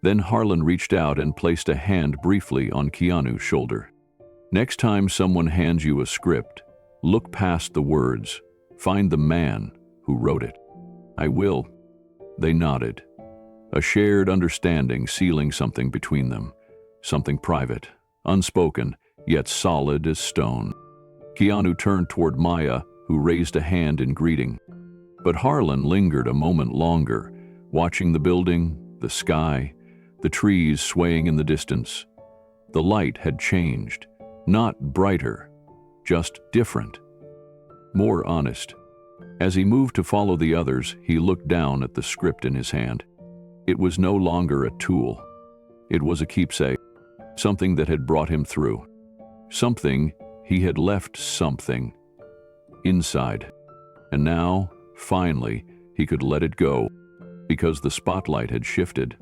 Then Harlan reached out and placed a hand briefly on Keanu's shoulder. "Next time someone hands you a script, look past the words, find the man who wrote it." "I will." They nodded, a shared understanding sealing something between them, something private, unspoken, yet solid as stone. Keanu turned toward Maya, who raised a hand in greeting. But Harlan lingered a moment longer, watching the building, the sky, the trees swaying in the distance. The light had changed, not brighter, just different, more honest. As he moved to follow the others, he looked down at the script in his hand. It was no longer a tool. It was a keepsake, something that had brought him through. Something he had left something inside. And now, finally, he could let it go, because the spotlight had shifted,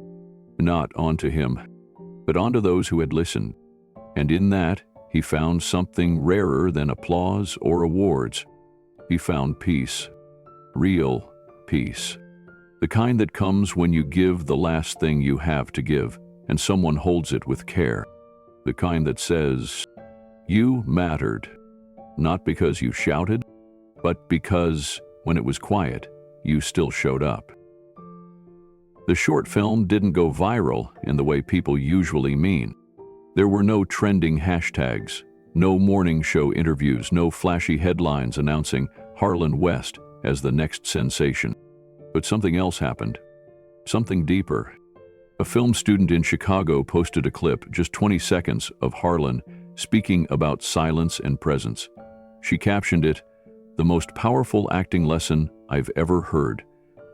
not onto him, but onto those who had listened. And in that, he found something rarer than applause or awards. He found peace, real peace. The kind that comes when you give the last thing you have to give, and someone holds it with care. The kind that says, "You mattered," not because you shouted, but because, when it was quiet, you still showed up. The short film didn't go viral in the way people usually mean. There were no trending hashtags, no morning show interviews, no flashy headlines announcing Harlan West as the next sensation. But something else happened, something deeper. A film student in Chicago posted a clip, just 20 seconds, of Harlan speaking about silence and presence. She captioned it, "The most powerful acting lesson I've ever heard,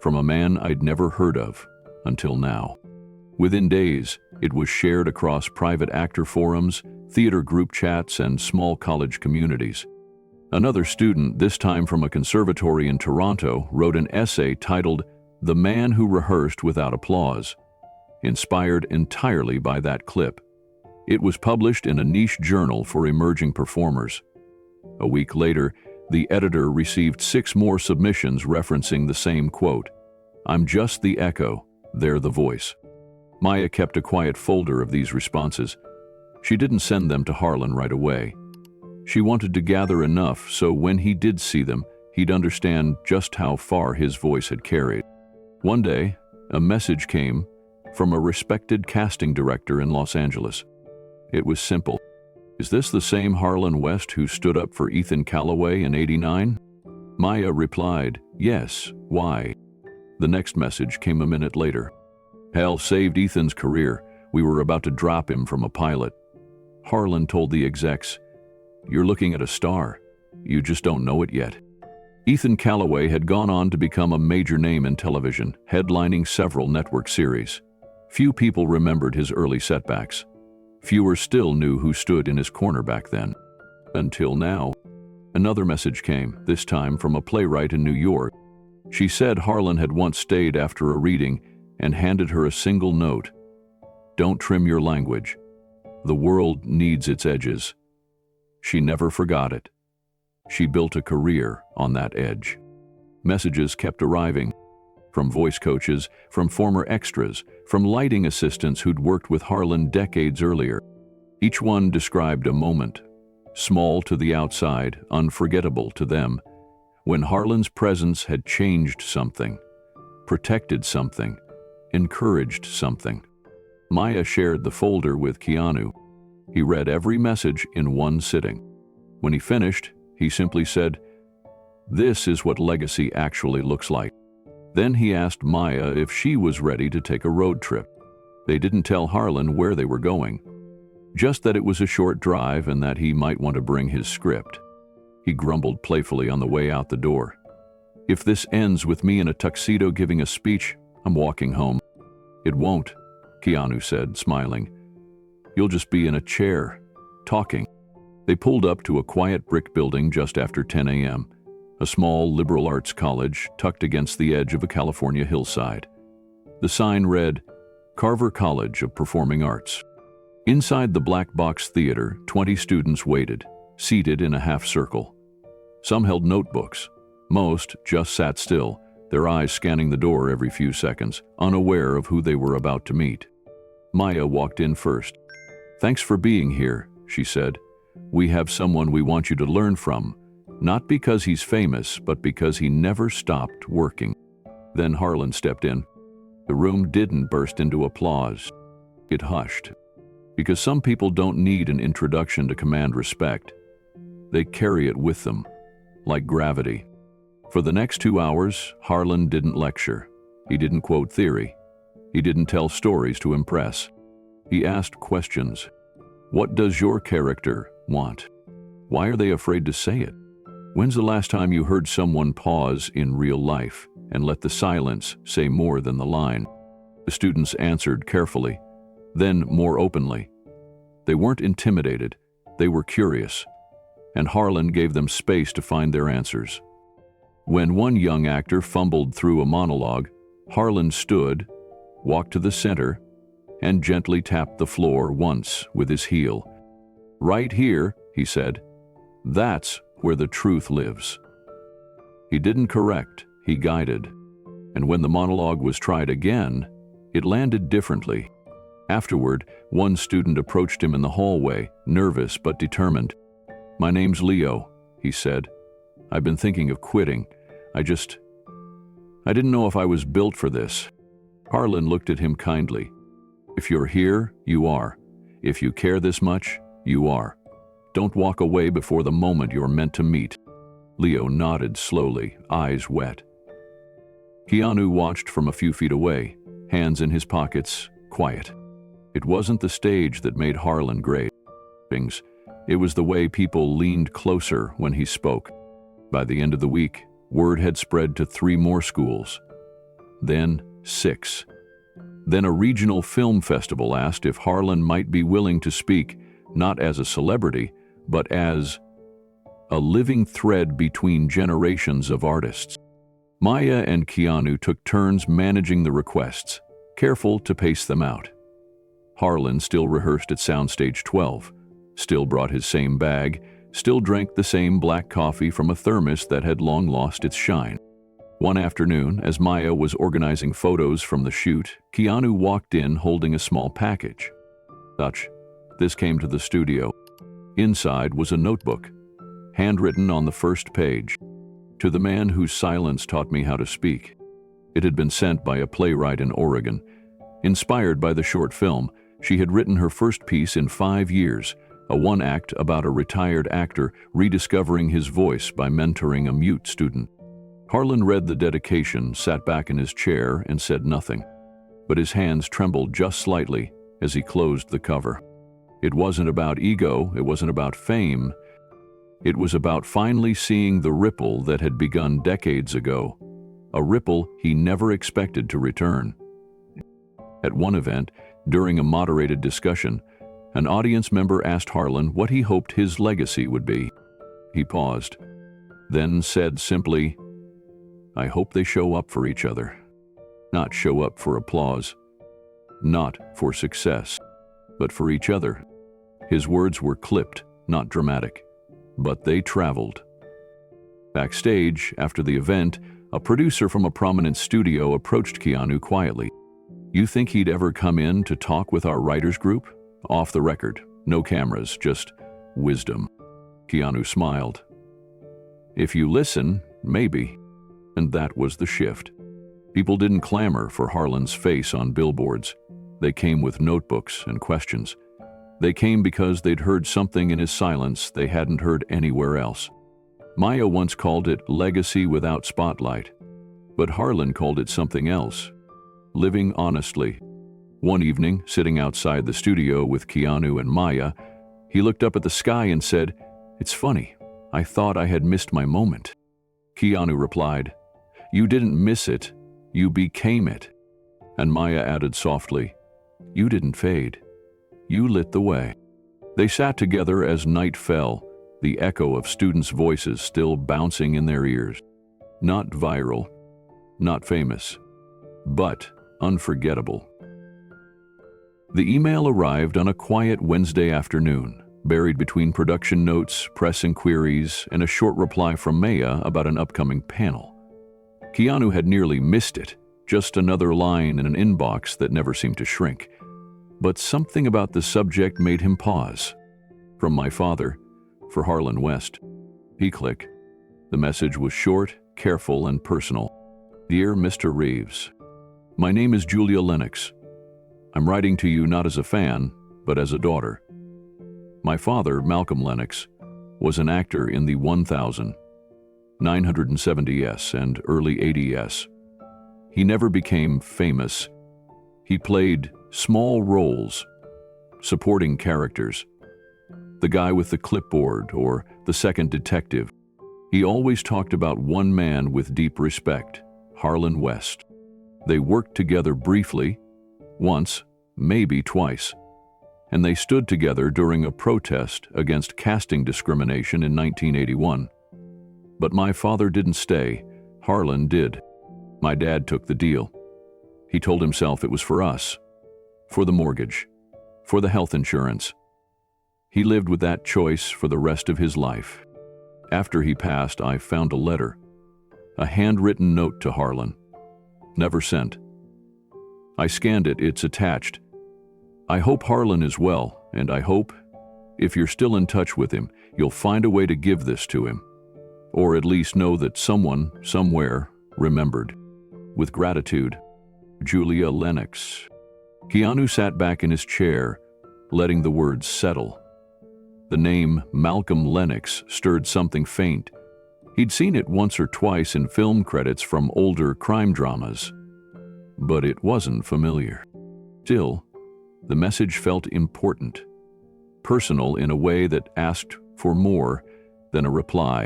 from a man I'd never heard of until now." Within days, it was shared across private actor forums, theater group chats, and small college communities. Another student, this time from a conservatory in Toronto, wrote an essay titled "The Man Who Rehearsed Without Applause," inspired entirely by that clip. It was published in a niche journal for emerging performers. A week later, the editor received 6 more submissions referencing the same quote, "I'm just the echo, they're the voice." Maya kept a quiet folder of these responses. She didn't send them to Harlan right away. She wanted to gather enough so when he did see them, he'd understand just how far his voice had carried. One day, a message came from a respected casting director in Los Angeles. It was simple. "Is this the same Harlan West who stood up for Ethan Callaway in '89? Maya replied, "Yes, why?" The next message came a minute later. "Hell saved Ethan's career. We were about to drop him from a pilot." Harlan told the execs, "You're looking at a star. You just don't know it yet." Ethan Callaway had gone on to become a major name in television, headlining several network series. Few people remembered his early setbacks. Fewer still knew who stood in his corner back then. Until now. Another message came, this time from a playwright in New York. She said Harlan had once stayed after a reading and handed her a single note. "Don't trim your language. The world needs its edges." She never forgot it. She built a career on that edge. Messages kept arriving. From voice coaches, from former extras, from lighting assistants who'd worked with Harlan decades earlier. Each one described a moment, small to the outside, unforgettable to them, when Harlan's presence had changed something, protected something, encouraged something. Maya shared the folder with Keanu. He read every message in one sitting. When he finished, he simply said, "This is what legacy actually looks like." Then he asked Maya if she was ready to take a road trip. They didn't tell Harlan where they were going, just that it was a short drive and that he might want to bring his script. He grumbled playfully on the way out the door. "If this ends with me in a tuxedo giving a speech, I'm walking home." "It won't," Keanu said, smiling. "You'll just be in a chair, talking." They pulled up to a quiet brick building just after 10 a.m., a small liberal arts college tucked against the edge of a California hillside. The sign read, "Carver College of Performing Arts." Inside the black box theater, 20 students waited, seated in a half circle. Some held notebooks. Most just sat still, their eyes scanning the door every few seconds, unaware of who they were about to meet. Maya walked in first. "Thanks for being here," she said. "We have someone we want you to learn from, not because he's famous, but because he never stopped working." Then Harlan stepped in. The room didn't burst into applause. It hushed. Because some people don't need an introduction to command respect. They carry it with them, like gravity. For the next 2 hours, Harlan didn't lecture. He didn't quote theory. He didn't tell stories to impress. He asked questions. What does your character want? Why are they afraid to say it? When's the last time you heard someone pause in real life and let the silence say more than the line? The students answered carefully, then more openly. They weren't intimidated, they were curious, and Harlan gave them space to find their answers. When one young actor fumbled through a monologue, Harlan stood, walked to the center, and gently tapped the floor once with his heel. "Right here," he said, "that's where the truth lives." He didn't correct, he guided. And when the monologue was tried again, it landed differently. Afterward, one student approached him in the hallway, nervous but determined. "My name's Leo," he said. "I've been thinking of quitting. I didn't know if I was built for this." Harlan looked at him kindly. "If you're here, you are. If you care this much, you are. Don't walk away before the moment you're meant to meet." Leo nodded slowly, eyes wet. Keanu watched from a few feet away, hands in his pockets, quiet. It wasn't the stage that made Harlan great. It was the way people leaned closer when he spoke. By the end of the week, word had spread to 3 more schools. Then 6. Then a regional film festival asked if Harlan might be willing to speak, not as a celebrity, but as a living thread between generations of artists. Maya and Keanu took turns managing the requests, careful to pace them out. Harlan still rehearsed at Soundstage 12, still brought his same bag, still drank the same black coffee from a thermos that had long lost its shine. One afternoon, as Maya was organizing photos from the shoot, Keanu walked in holding a small package. This came to the studio. Inside was a notebook, handwritten on the first page. To the man whose silence taught me how to speak. It had been sent by a playwright in Oregon. Inspired by the short film, she had written her first piece in 5 years, a one-act about a retired actor rediscovering his voice by mentoring a mute student. Harlan read the dedication, sat back in his chair, and said nothing. But his hands trembled just slightly as he closed the cover. It wasn't about ego, it wasn't about fame. It was about finally seeing the ripple that had begun decades ago, a ripple he never expected to return. At one event, during a moderated discussion, an audience member asked Harlan what he hoped his legacy would be. He paused, then said simply, "I hope they show up for each other. Not show up for applause. Not for success, but for each other." His words were clipped, not dramatic, but they traveled. Backstage, after the event, a producer from a prominent studio approached Keanu quietly. "You think he'd ever come in to talk with our writers group? Off the record, no cameras, just wisdom." Keanu smiled. "If you listen, maybe." And that was the shift. People didn't clamor for Harlan's face on billboards. They came with notebooks and questions. They came because they'd heard something in his silence they hadn't heard anywhere else. Maya once called it legacy without spotlight, but Harlan called it something else, living honestly. One evening, sitting outside the studio with Keanu and Maya, he looked up at the sky and said, "It's funny, I thought I had missed my moment." Keanu replied, "You didn't miss it, you became it." And Maya added softly, "You didn't fade, you lit the way." They sat together as night fell, the echo of students' voices still bouncing in their ears. Not viral, not famous, but unforgettable. The email arrived on a quiet Wednesday afternoon, buried between production notes, press inquiries, and a short reply from Maya about an upcoming panel. Keanu had nearly missed it, just another line in an inbox that never seemed to shrink. But something about the subject made him pause. "From my father, for Harlan West." He clicked. The message was short, careful, and personal. "Dear Mr. Reeves, my name is Julia Lennox. I'm writing to you not as a fan, but as a daughter. My father, Malcolm Lennox, was an actor in the 1000, 970s, and early 80s. He never became famous. He played small roles, supporting characters. The guy with the clipboard or the second detective. He always talked about one man with deep respect, Harlan West. They worked together briefly, once, maybe twice, and they stood together during a protest against casting discrimination in 1981. But my father didn't stay, Harlan did. My dad took the deal. He told himself it was for us, for the mortgage, for the health insurance. He lived with that choice for the rest of his life. After he passed, I found a letter, a handwritten note to Harlan, never sent. I scanned it, it's attached. I hope Harlan is well, and I hope, if you're still in touch with him, you'll find a way to give this to him, or at least know that someone, somewhere, remembered. With gratitude, Julia Lennox. Keanu sat back in his chair, letting the words settle. The name Malcolm Lennox stirred something faint. He'd seen it once or twice in film credits from older crime dramas, but it wasn't familiar. Still, the message felt important, personal in a way that asked for more than a reply.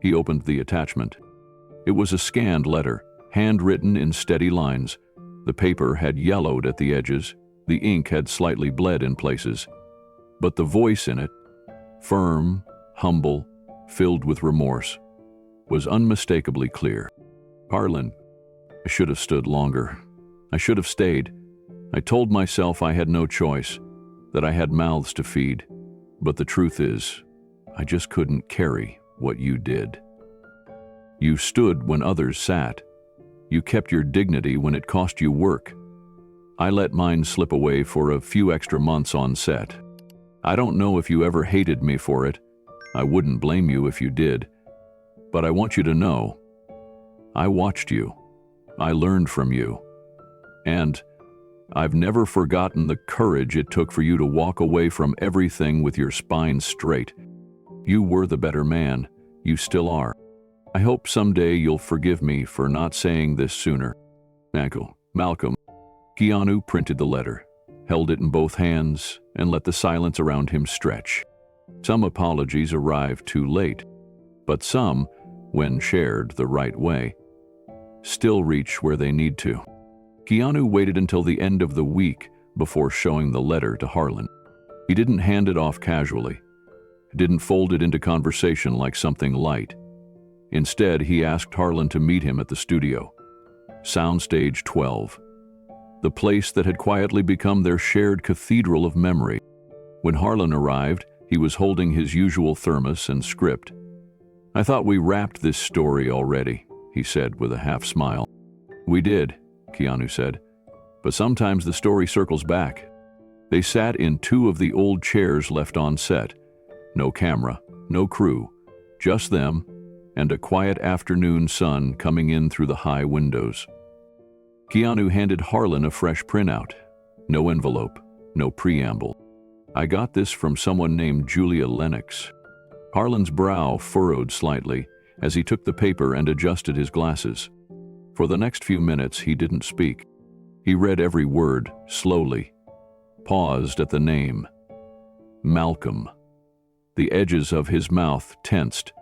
He opened the attachment. It was a scanned letter, handwritten in steady lines. The paper had yellowed at the edges, the ink had slightly bled in places, but the voice in it, firm, humble, filled with remorse, was unmistakably clear. Harlan, I should have stood longer. I should have stayed. I told myself I had no choice, that I had mouths to feed. But the truth is, I just couldn't carry what you did. You stood when others sat. You kept your dignity when it cost you work. I let mine slip away for a few extra months on set. I don't know if you ever hated me for it. I wouldn't blame you if you did. But I want you to know, I watched you. I learned from you. And I've never forgotten the courage it took for you to walk away from everything with your spine straight. You were the better man. You still are. I hope someday you'll forgive me for not saying this sooner. Malcolm. Keanu printed the letter, held it in both hands, and let the silence around him stretch. Some apologies arrived too late, but some, when shared the right way, still reach where they need to. Keanu waited until the end of the week before showing the letter to Harlan. He didn't hand it off casually, didn't fold it into conversation like something light. Instead, he asked Harlan to meet him at the studio, Soundstage 12, the place that had quietly become their shared cathedral of memory. When Harlan arrived, he was holding his usual thermos and script. I thought we wrapped this story already, he said with a half smile. We did, Keanu said, but sometimes the story circles back. They sat in two of the old chairs left on set. No camera, no crew, just them and a quiet afternoon sun coming in through the high windows. Keanu handed Harlan a fresh printout. No envelope, no preamble. I got this from someone named Julia Lennox. Harlan's brow furrowed slightly as he took the paper and adjusted his glasses. For the next few minutes, he didn't speak. He read every word, slowly, paused at the name. Malcolm. The edges of his mouth tensed.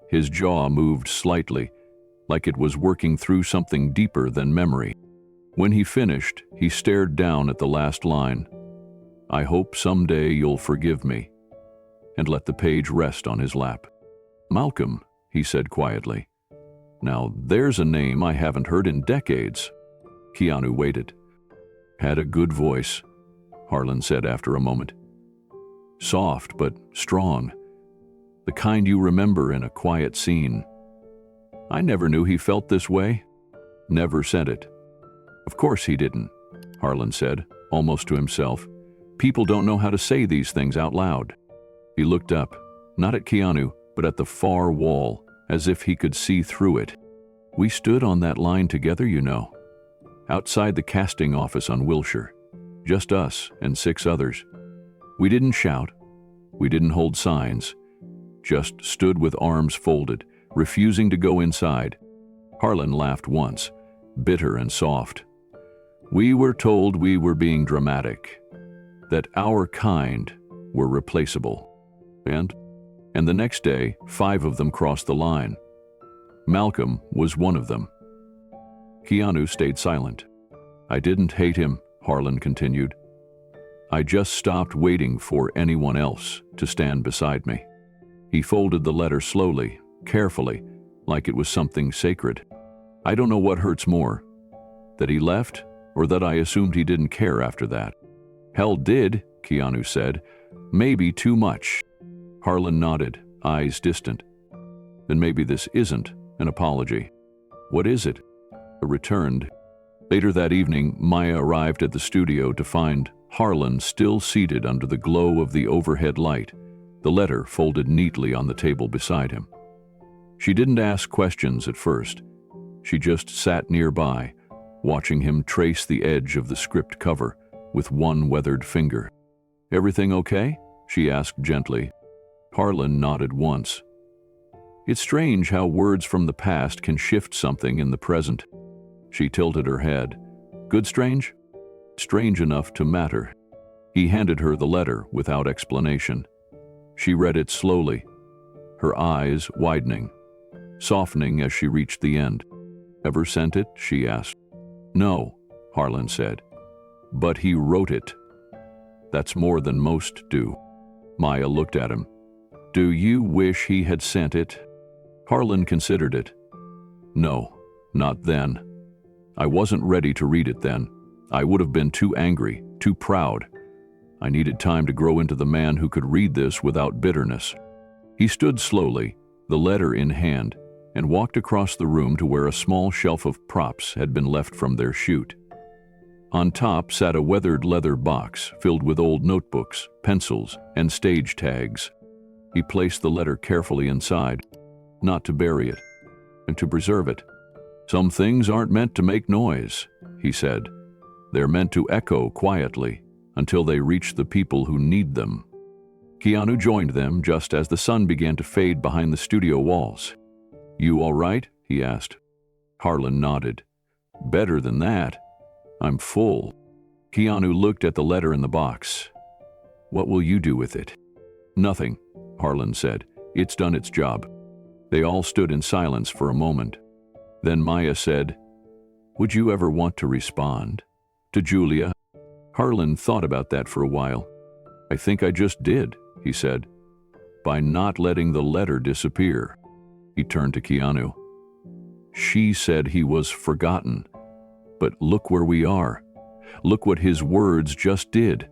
His jaw moved slightly, like it was working through something deeper than memory. When he finished, he stared down at the last line. I hope someday you'll forgive me, and let the page rest on his lap. Malcolm, he said quietly. Now there's a name I haven't heard in decades. Keanu waited. Had a good voice, Harlan said after a moment. Soft but strong. The kind you remember in a quiet scene. I never knew he felt this way. Never said it. Of course he didn't, Harlan said, almost to himself. People don't know how to say these things out loud. He looked up, not at Keanu, but at the far wall, as if he could see through it. We stood on that line together, you know. Outside the casting office on Wilshire. Just us and 6 others. We didn't shout. We didn't hold signs. Just stood with arms folded, refusing to go inside. Harlan laughed once, bitter and soft. We were told we were being dramatic, that our kind were replaceable. And the next day, 5 of them crossed the line. Malcolm was one of them. Keanu stayed silent. I didn't hate him, Harlan continued. I just stopped waiting for anyone else to stand beside me. He folded the letter slowly, carefully, like it was something sacred. I don't know what hurts more, that he left or that I assumed he didn't care after that. Hell did, Keanu said. Maybe too much. Harlan nodded, eyes distant. Then maybe this isn't an apology. What is it? I returned. Later that evening, Maya arrived at the studio to find Harlan still seated under the glow of the overhead light, the letter folded neatly on the table beside him. She didn't ask questions at first. She just sat nearby, watching him trace the edge of the script cover with one weathered finger. Everything okay? She asked gently. Harlan nodded once. It's strange how words from the past can shift something in the present. She tilted her head. Good strange? strange enough to matter. He handed her the letter without explanation. She read it slowly, her eyes widening, softening as she reached the end. "Ever sent it?" she asked. "No," Harlan said. "But he wrote it. That's more than most do." Maya looked at him. "Do you wish he had sent it?" Harlan considered it. "No, not then. I wasn't ready to read it then. I would have been too angry, too proud. I needed time to grow into the man who could read this without bitterness." He stood slowly, the letter in hand, and walked across the room to where a small shelf of props had been left from their shoot. On top sat a weathered leather box filled with old notebooks, pencils, and stage tags. He placed the letter carefully inside, not to bury it, and to preserve it. "Some things aren't meant to make noise," he said. "They're meant to echo quietly until they reach the people who need them." Keanu joined them just as the sun began to fade behind the studio walls. "You all right?" he asked. Harlan nodded. "Better than that. I'm full." Keanu looked at the letter in the box. "What will you do with it?" "Nothing," Harlan said. "It's done its job." They all stood in silence for a moment. Then Maya said, "Would you ever want to respond to Julia?" Harlan thought about that for a while. "I think I just did," he said, "by not letting the letter disappear." He turned to Keanu. "She said he was forgotten. But look where we are. Look what his words just did.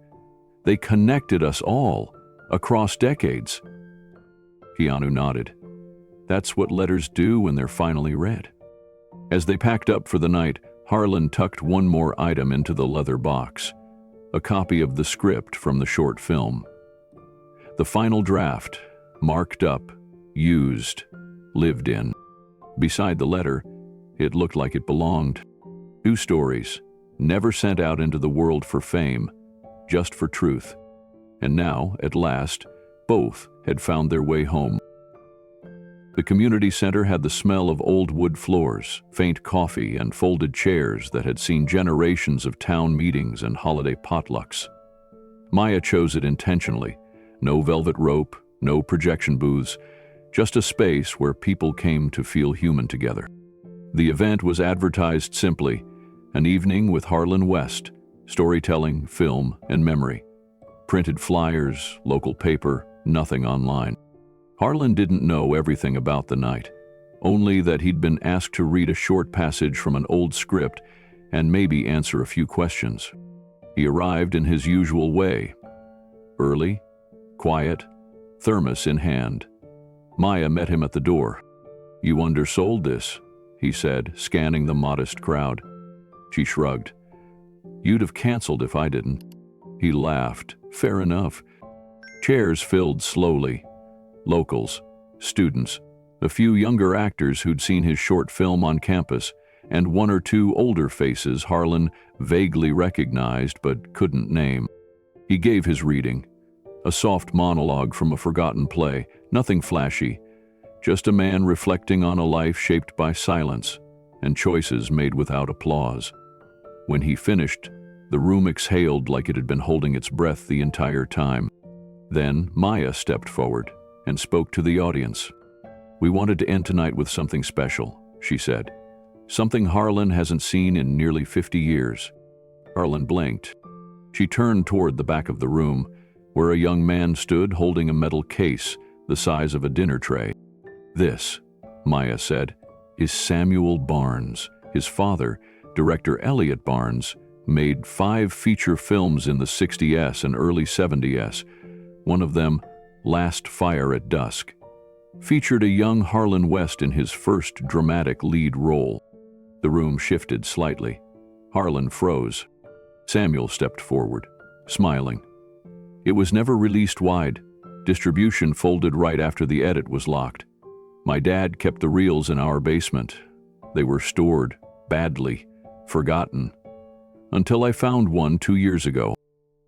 They connected us all, across decades." Keanu nodded. "That's what letters do when they're finally read." As they packed up for the night, Harlan tucked one more item into the leather box, a copy of the script from the short film. The final draft, marked up, used, lived in. Beside the letter, it looked like it belonged. 2 stories, never sent out into the world for fame, just for truth. And now, at last, both had found their way home. The community center had the smell of old wood floors, faint coffee, and folded chairs that had seen generations of town meetings and holiday potlucks. Maya chose it intentionally. No velvet rope, no projection booths, just a space where people came to feel human together. The event was advertised simply, an evening with Harlan West, storytelling, film, and memory. Printed flyers, local paper, nothing online. Harlan didn't know everything about the night, only that he'd been asked to read a short passage from an old script and maybe answer a few questions. He arrived in his usual way, early, quiet, thermos in hand. Maya met him at the door. "You undersold this," he said, scanning the modest crowd. She shrugged. "You'd have canceled if I didn't." He laughed. "Fair enough." Chairs filled slowly. Locals, students, a few younger actors who'd seen his short film on campus, and 1 or 2 older faces Harlan vaguely recognized but couldn't name. He gave his reading, a soft monologue from a forgotten play, nothing flashy, just a man reflecting on a life shaped by silence and choices made without applause. When he finished, the room exhaled like it had been holding its breath the entire time. Then Maya stepped forward and spoke to the audience. "We wanted to end tonight with something special," she said. "Something Harlan hasn't seen in nearly 50 years. Harlan blinked. She turned toward the back of the room, where a young man stood holding a metal case the size of a dinner tray. "This," Maya said, "is Samuel Barnes. His father, director Elliot Barnes, made 5 feature films in the 60s and early 70s. One of them, Last Fire at Dusk, featured a young Harlan West in his first dramatic lead role." The room shifted slightly. Harlan froze. Samuel stepped forward, smiling. "It was never released wide. Distribution folded right after the edit was locked. My dad kept the reels in our basement. They were stored, badly, forgotten. Until I found one 2 years ago."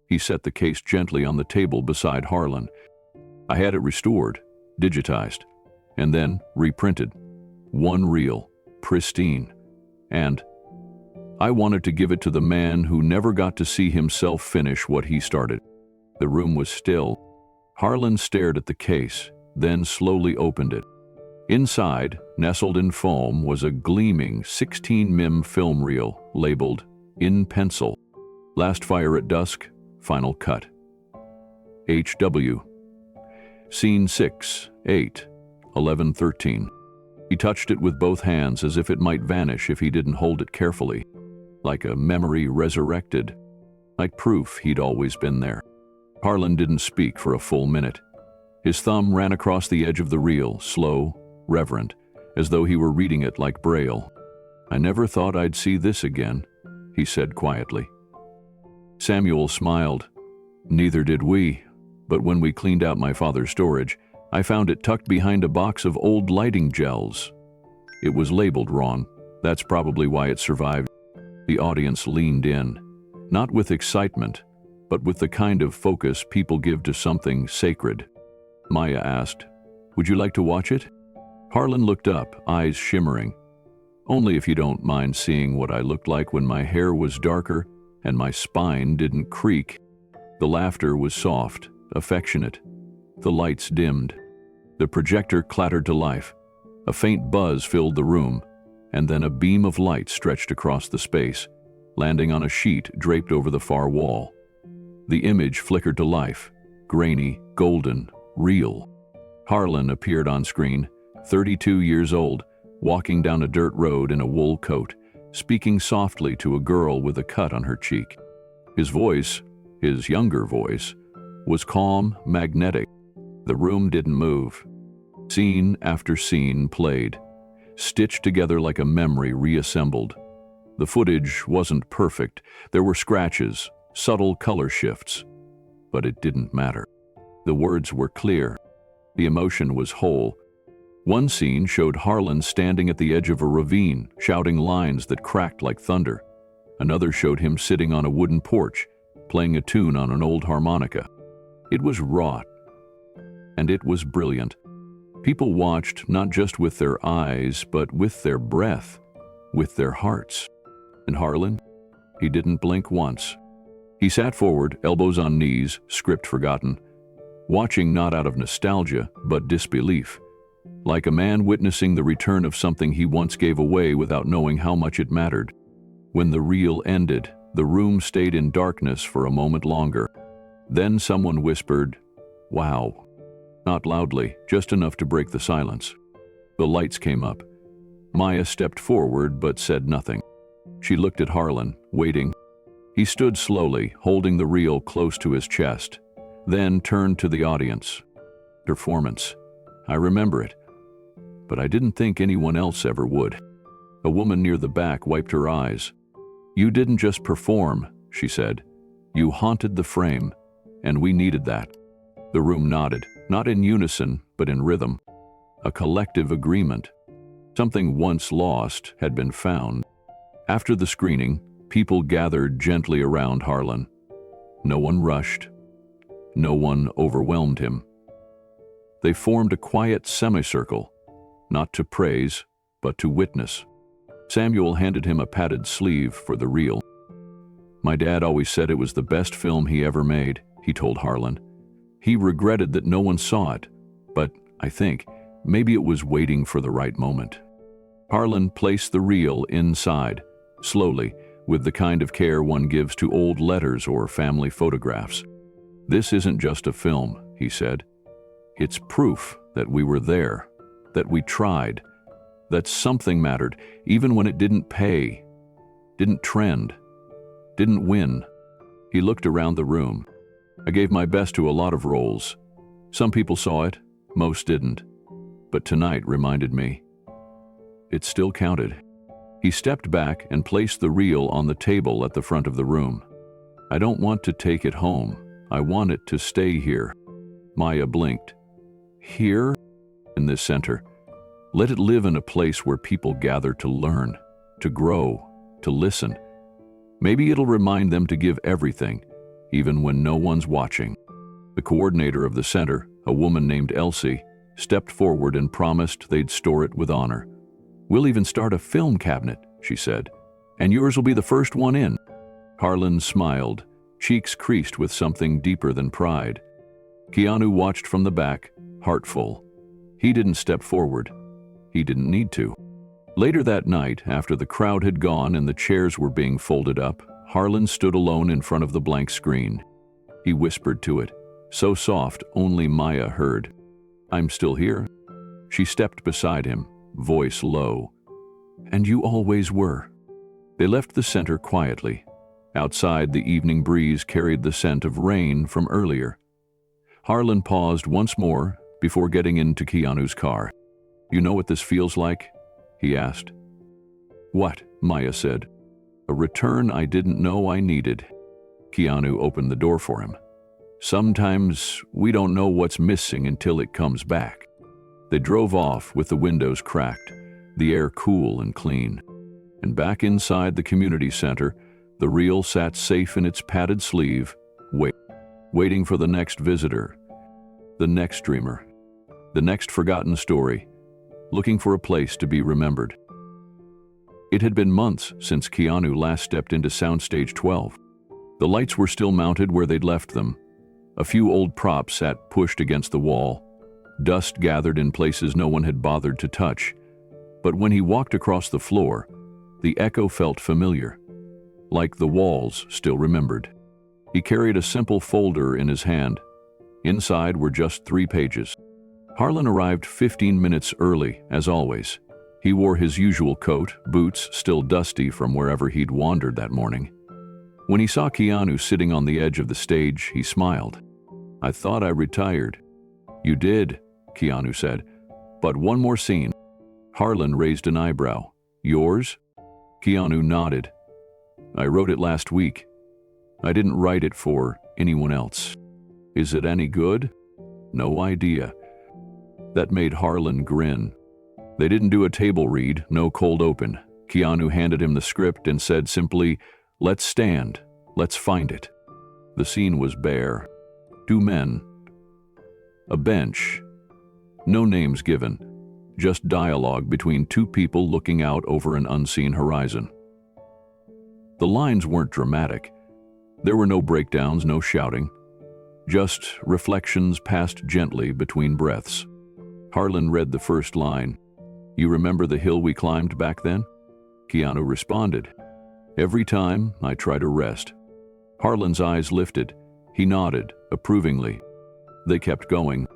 He set the case gently on the table beside Harlan. "I had it restored, digitized, and then reprinted. 1 reel, pristine. And I wanted to give it to the man who never got to see himself finish what he started. The room was still. Harlan stared at the case, then slowly opened it. Inside, nestled in foam, was a gleaming 16mm film reel labeled, "In Pencil. Last Fire at Dusk, Final Cut. H.W. Scene 6, 8, 11, 13. He touched it with both hands as if it might vanish if he didn't hold it carefully, like a memory resurrected, like proof he'd always been there. Harlan didn't speak for a full minute. His thumb ran across the edge of the reel, slow, reverent, as though he were reading it like Braille. "I never thought I'd see this again," he said quietly. Samuel smiled. "Neither did we, but when we cleaned out my father's storage, I found it tucked behind a box of old lighting gels. It was labeled wrong. That's probably why it survived." The audience leaned in, not with excitement, but with the kind of focus people give to something sacred. Maya asked, "Would you like to watch it?" Harlan looked up, eyes shimmering. "Only if you don't mind seeing what I looked like when my hair was darker and my spine didn't creak." The laughter was soft, affectionate. The lights dimmed. The projector clattered to life. A faint buzz filled the room, and then a beam of light stretched across the space, landing on a sheet draped over the far wall. The image flickered to life, grainy, golden, real. Harlan appeared on screen, 32 years old, walking down a dirt road in a wool coat, speaking softly to a girl with a cut on her cheek. His voice, his younger voice, was calm, magnetic. The room didn't move. Scene after scene played, stitched together like a memory reassembled. The footage wasn't perfect. There were scratches, subtle color shifts. But it didn't matter. The words were clear. The emotion was whole. One scene showed Harlan standing at the edge of a ravine, shouting lines that cracked like thunder. Another showed him sitting on a wooden porch, playing a tune on an old harmonica. It was raw, and it was brilliant. People watched not just with their eyes, but with their breath, with their hearts. And Harlan? He didn't blink once. He sat forward, elbows on knees, script forgotten, watching not out of nostalgia, but disbelief, like a man witnessing the return of something he once gave away without knowing how much it mattered. When the reel ended, the room stayed in darkness for a moment longer. Then someone whispered, "Wow." Not loudly, just enough to break the silence. The lights came up. Maya stepped forward but said nothing. She looked at Harlan, waiting. He stood slowly, holding the reel close to his chest, then turned to the audience. "Performance. I remember it. But I didn't think anyone else ever would." A woman near the back wiped her eyes. "You didn't just perform," she said. "You haunted the frame, and we needed that." The room nodded, not in unison, but in rhythm. A collective agreement. Something once lost had been found. After the screening, people gathered gently around Harlan. No one rushed. No one overwhelmed him. They formed a quiet semicircle, not to praise, but to witness. Samuel handed him a padded sleeve for the reel. "My dad always said it was the best film he ever made," he told Harlan. He regretted that no one saw it, but I think maybe it was waiting for the right moment. Harlan placed the reel inside, slowly, with the kind of care one gives to old letters or family photographs. "This isn't just a film," he said. "It's proof that we were there, that we tried, that something mattered, even when it didn't pay, didn't trend, didn't win." He looked around the room. "I gave my best to a lot of roles. Some people saw it, most didn't. But tonight reminded me. It still counted." He stepped back and placed the reel on the table at the front of the room. "I don't want to take it home. I want it to stay here." Maya blinked. "Here? In this center. Let it live in a place where people gather to learn, to grow, to listen. Maybe it'll remind them to give everything, even when no one's watching." The coordinator of the center, a woman named Elsie, stepped forward and promised they'd store it with honor. "We'll even start a film cabinet," she said. And yours will be the first one in." Harlan smiled, cheeks creased with something deeper than pride. Keanu watched from the back, heartful. He didn't step forward. He didn't need to. Later that night, after the crowd had gone and the chairs were being folded up, Harlan stood alone in front of the blank screen. He whispered to it, so soft only Maya heard. "I'm still here." She stepped beside him, voice low. "And you always were." They left the center quietly. Outside, the evening breeze carried the scent of rain from earlier. Harlan paused once more before getting into Keanu's car. "You know what this feels like?" he asked. "What?" Maya said. "A return I didn't know I needed." Keanu opened the door for him. "Sometimes we don't know what's missing until it comes back." They drove off with the windows cracked, the air cool and clean. And back inside the community center, the reel sat safe in its padded sleeve, waiting for the next visitor, the next dreamer, the next forgotten story, looking for a place to be remembered. It had been months since Keanu last stepped into Soundstage 12. The lights were still mounted where they'd left them. A few old props sat pushed against the wall. Dust gathered in places no one had bothered to touch. But when he walked across the floor, the echo felt familiar, like the walls still remembered. He carried a simple folder in his hand. Inside were just 3 pages. Harlan arrived 15 minutes early, as always. He wore his usual coat, boots still dusty from wherever he'd wandered that morning. When he saw Keanu sitting on the edge of the stage, he smiled. "I thought I retired." "You did," Keanu said. "But one more scene." Harlan raised an eyebrow. "Yours?" Keanu nodded. "I wrote it last week. I didn't write it for anyone else." "Is it any good?" "No idea." That made Harlan grin. They didn't do a table read, no cold open. Keanu handed him the script and said simply, "Let's stand. Let's find it." The scene was bare. 2 men. A bench. No names given. Just dialogue between 2 people looking out over an unseen horizon. The lines weren't dramatic. There were no breakdowns, no shouting. Just reflections passed gently between breaths. Harlan read the first line. "You remember the hill we climbed back then?" Keanu responded. "Every time I try to rest." Harlan's eyes lifted. He nodded, approvingly. They kept going.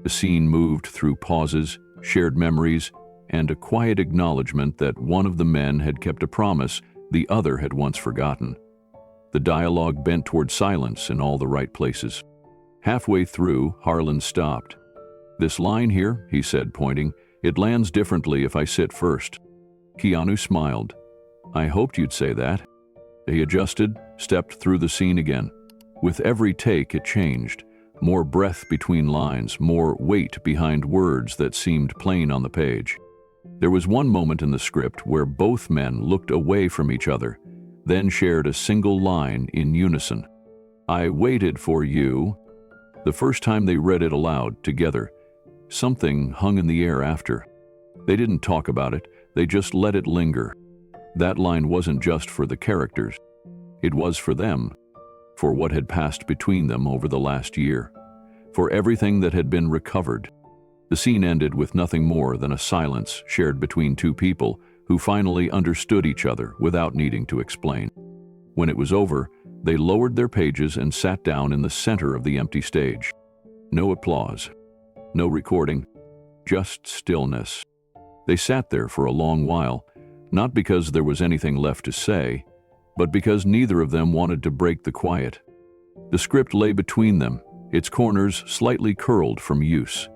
The scene moved through pauses, shared memories, and a quiet acknowledgement that one of the men had kept a promise the other had once forgotten. The dialogue bent toward silence in all the right places. Halfway through, Harlan stopped. "This line here," he said, pointing, "it lands differently if I sit first." Keanu smiled. "I hoped you'd say that." He adjusted, stepped through the scene again. With every take, it changed. More breath between lines, more weight behind words that seemed plain on the page. There was one moment in the script where both men looked away from each other, then shared a single line in unison. "I waited for you." The first time they read it aloud together, something hung in the air after. They didn't talk about it, they just let it linger. That line wasn't just for the characters. It was for them, for what had passed between them over the last year, for everything that had been recovered. The scene ended with nothing more than a silence shared between 2 people who finally understood each other without needing to explain. When it was over, they lowered their pages and sat down in the center of the empty stage. No applause, no recording, just stillness. They sat there for a long while, not because there was anything left to say, but because neither of them wanted to break the quiet. The script lay between them, its corners slightly curled from use.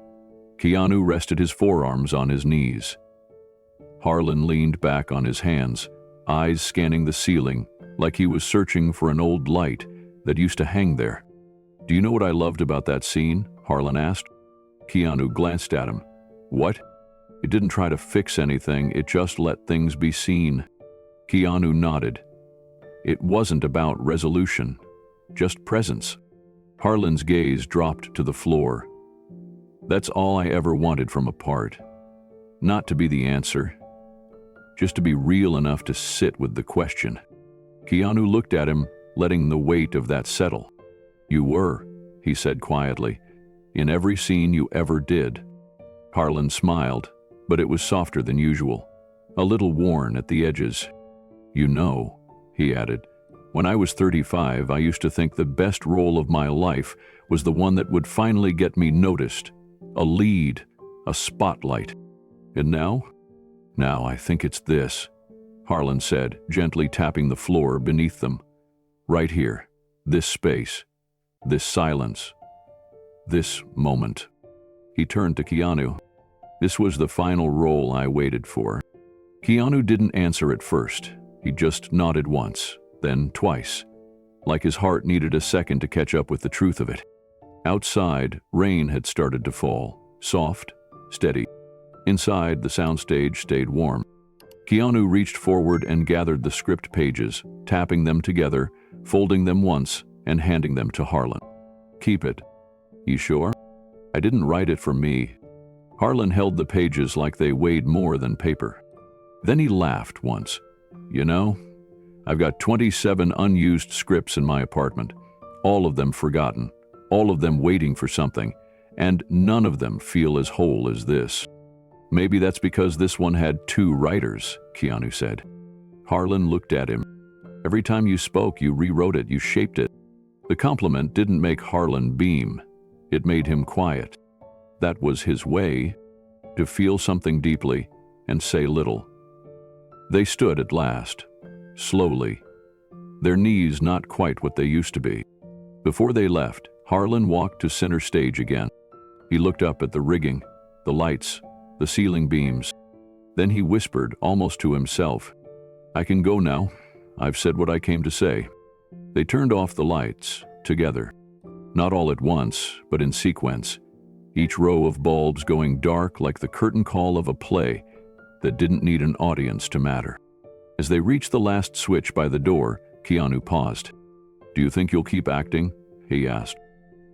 Keanu rested his forearms on his knees. Harlan leaned back on his hands, eyes scanning the ceiling, like he was searching for an old light that used to hang there. "Do you know what I loved about that scene?" Harlan asked. Keanu glanced at him. "What?" "It didn't try to fix anything, it just let things be seen." Keanu nodded. "It wasn't about resolution, just presence." Harlan's gaze dropped to the floor. "That's all I ever wanted from a part. Not to be the answer, just to be real enough to sit with the question. Keanu looked at him, letting the weight of that settle. "You were," he said quietly, "in every scene you ever did." Harlan smiled, but it was softer than usual, a little worn at the edges. "You know," he added, "when I was 35, I used to think the best role of my life was the one that would finally get me noticed, a lead, a spotlight. And now? Now I think it's this," Harlan said, gently tapping the floor beneath them. "Right here, this space, this silence, this moment." He turned to Keanu. "This was the final role I waited for." Keanu didn't answer at first. He just nodded once, then twice, like his heart needed a second to catch up with the truth of it. Outside, rain had started to fall, soft, steady. Inside, the soundstage stayed warm. Keanu reached forward and gathered the script pages, tapping them together, folding them once, and handing them to Harlan. "Keep it." "You sure? I didn't write it for me." Harlan held the pages like they weighed more than paper. Then he laughed once. "You know, I've got 27 unused scripts in my apartment, all of them forgotten, all of them waiting for something, and none of them feel as whole as this." "Maybe that's because this one had 2 writers," Keanu said. Harlan looked at him. "Every time you spoke, you rewrote it, you shaped it." The compliment didn't make Harlan beam. It made him quiet. That was his way, to feel something deeply and say little. They stood at last, slowly, their knees not quite what they used to be. Before they left, Harlan walked to center stage again. He looked up at the rigging, the lights, the ceiling beams. Then he whispered, almost to himself, "I can go now. I've said what I came to say." They turned off the lights, together. Not all at once, but in sequence, each row of bulbs going dark like the curtain call of a play that didn't need an audience to matter. As they reached the last switch by the door, Keanu paused. "Do you think you'll keep acting?" he asked.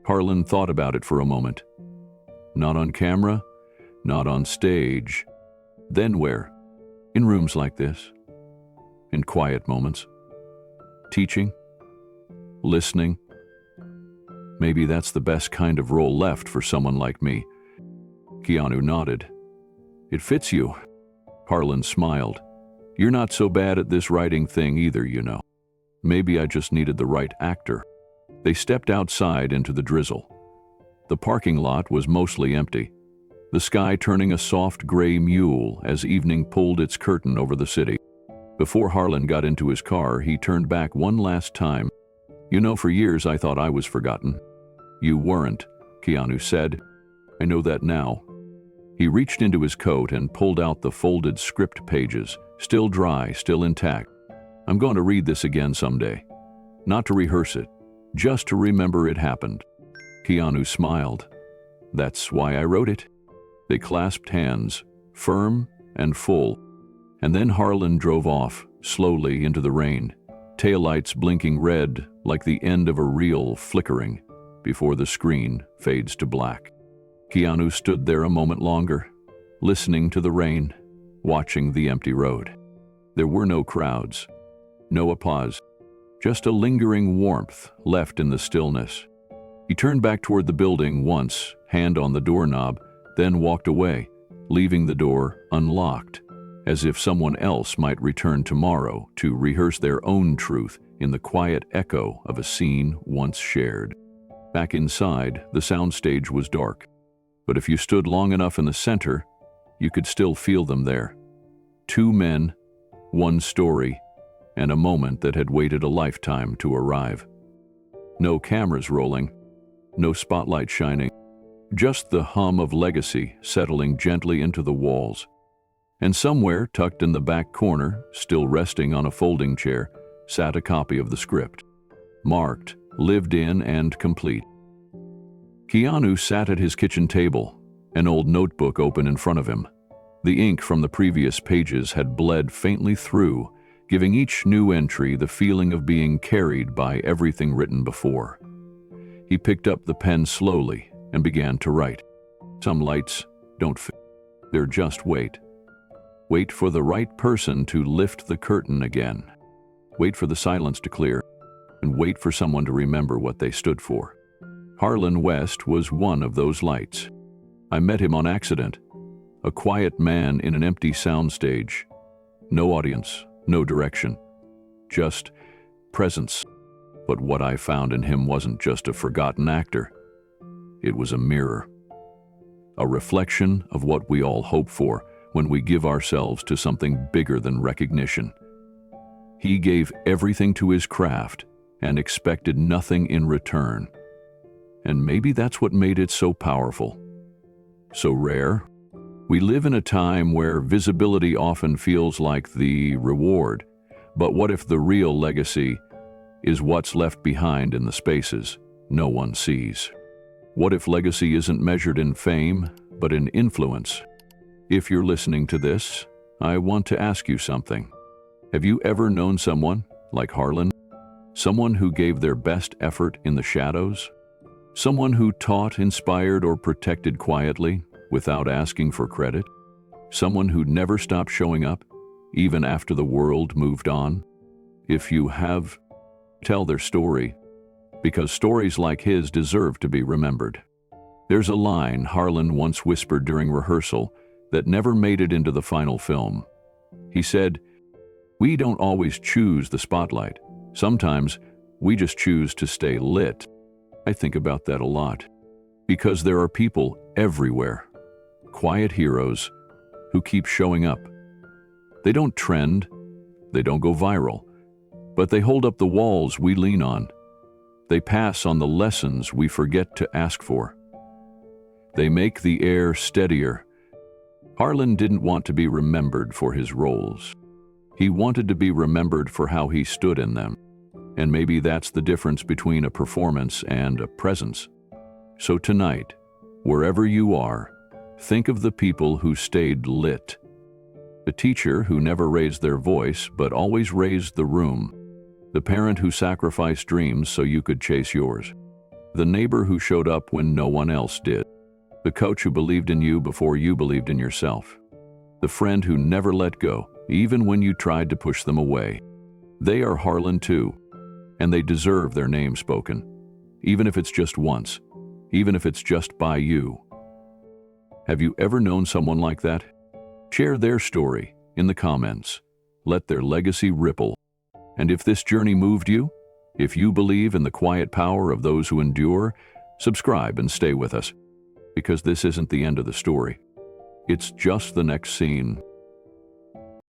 Harlan thought about it for a moment. "Not on camera, not on stage. Then where? In rooms like this? In quiet moments? Teaching? Listening? Maybe that's the best kind of role left for someone like me." Keanu nodded. "It fits you." Harlan smiled. "You're not so bad at this writing thing either, you know. Maybe I just needed the right actor." They stepped outside into the drizzle. The parking lot was mostly empty, the sky turning a soft gray mule as evening pulled its curtain over the city. Before Harlan got into his car, he turned back one last time. "You know, for years I thought I was forgotten." "You weren't," Keanu said. "I know that now." He reached into his coat and pulled out the folded script pages, still dry, still intact. "I'm going to read this again someday. Not to rehearse it, just to remember it happened." Keanu smiled. "That's why I wrote it." They clasped hands, firm and full, and then Harlan drove off, slowly into the rain, taillights blinking red like the end of a reel flickering before the screen fades to black. Keanu stood there a moment longer, listening to the rain, watching the empty road. There were no crowds, no applause, just a lingering warmth left in the stillness. He turned back toward the building once, hand on the doorknob, then walked away, leaving the door unlocked, as if someone else might return tomorrow to rehearse their own truth in the quiet echo of a scene once shared. Back inside, the soundstage was dark, but if you stood long enough in the center, you could still feel them there. 2 men, 1 story, and a moment that had waited a lifetime to arrive. No cameras rolling, no spotlight shining, just the hum of legacy settling gently into the walls. And somewhere, tucked in the back corner, still resting on a folding chair, sat a copy of the script, marked, lived in and complete. Keanu sat at his kitchen table, an old notebook open in front of him. The ink from the previous pages had bled faintly through, giving each new entry the feeling of being carried by everything written before. He picked up the pen slowly and began to write. Some lights don't fit. They're just weight. Wait for the right person to lift the curtain again. Wait for the silence to clear, and wait for someone to remember what they stood for. Harlan West was one of those lights. I met him on accident. A quiet man in an empty soundstage. No audience, no direction. Just presence. But what I found in him wasn't just a forgotten actor. It was a mirror. A reflection of what we all hope for when we give ourselves to something bigger than recognition. He gave everything to his craft and expected nothing in return. And maybe that's what made it so powerful, so rare. We live in a time where visibility often feels like the reward. But what if the real legacy is what's left behind in the spaces no one sees? What if legacy isn't measured in fame, but in influence? If you're listening to this, I want to ask you something. Have you ever known someone like Harlan? Someone who gave their best effort in the shadows? Someone who taught, inspired, or protected quietly without asking for credit? Someone who never stopped showing up, even after the world moved on? If you have, tell their story, because stories like his deserve to be remembered. There's a line Harlan once whispered during rehearsal that never made it into the final film. He said, "We don't always choose the spotlight. Sometimes we just choose to stay lit." I think about that a lot, because there are people everywhere, quiet heroes who keep showing up. They don't trend, they don't go viral, but they hold up the walls we lean on. They pass on the lessons we forget to ask for. They make the air steadier. Harlan didn't want to be remembered for his roles. He wanted to be remembered for how he stood in them. And maybe that's the difference between a performance and a presence. So tonight, wherever you are, think of the people who stayed lit. The teacher who never raised their voice but always raised the room. The parent who sacrificed dreams so you could chase yours. The neighbor who showed up when no one else did. The coach who believed in you before you believed in yourself. The friend who never let go, even when you tried to push them away. They are Harlan too, and they deserve their name spoken, even if it's just once, even if it's just by you. Have you ever known someone like that? Share their story in the comments. Let their legacy ripple. And if this journey moved you, if you believe in the quiet power of those who endure, subscribe and stay with us, because this isn't the end of the story. It's just the next scene.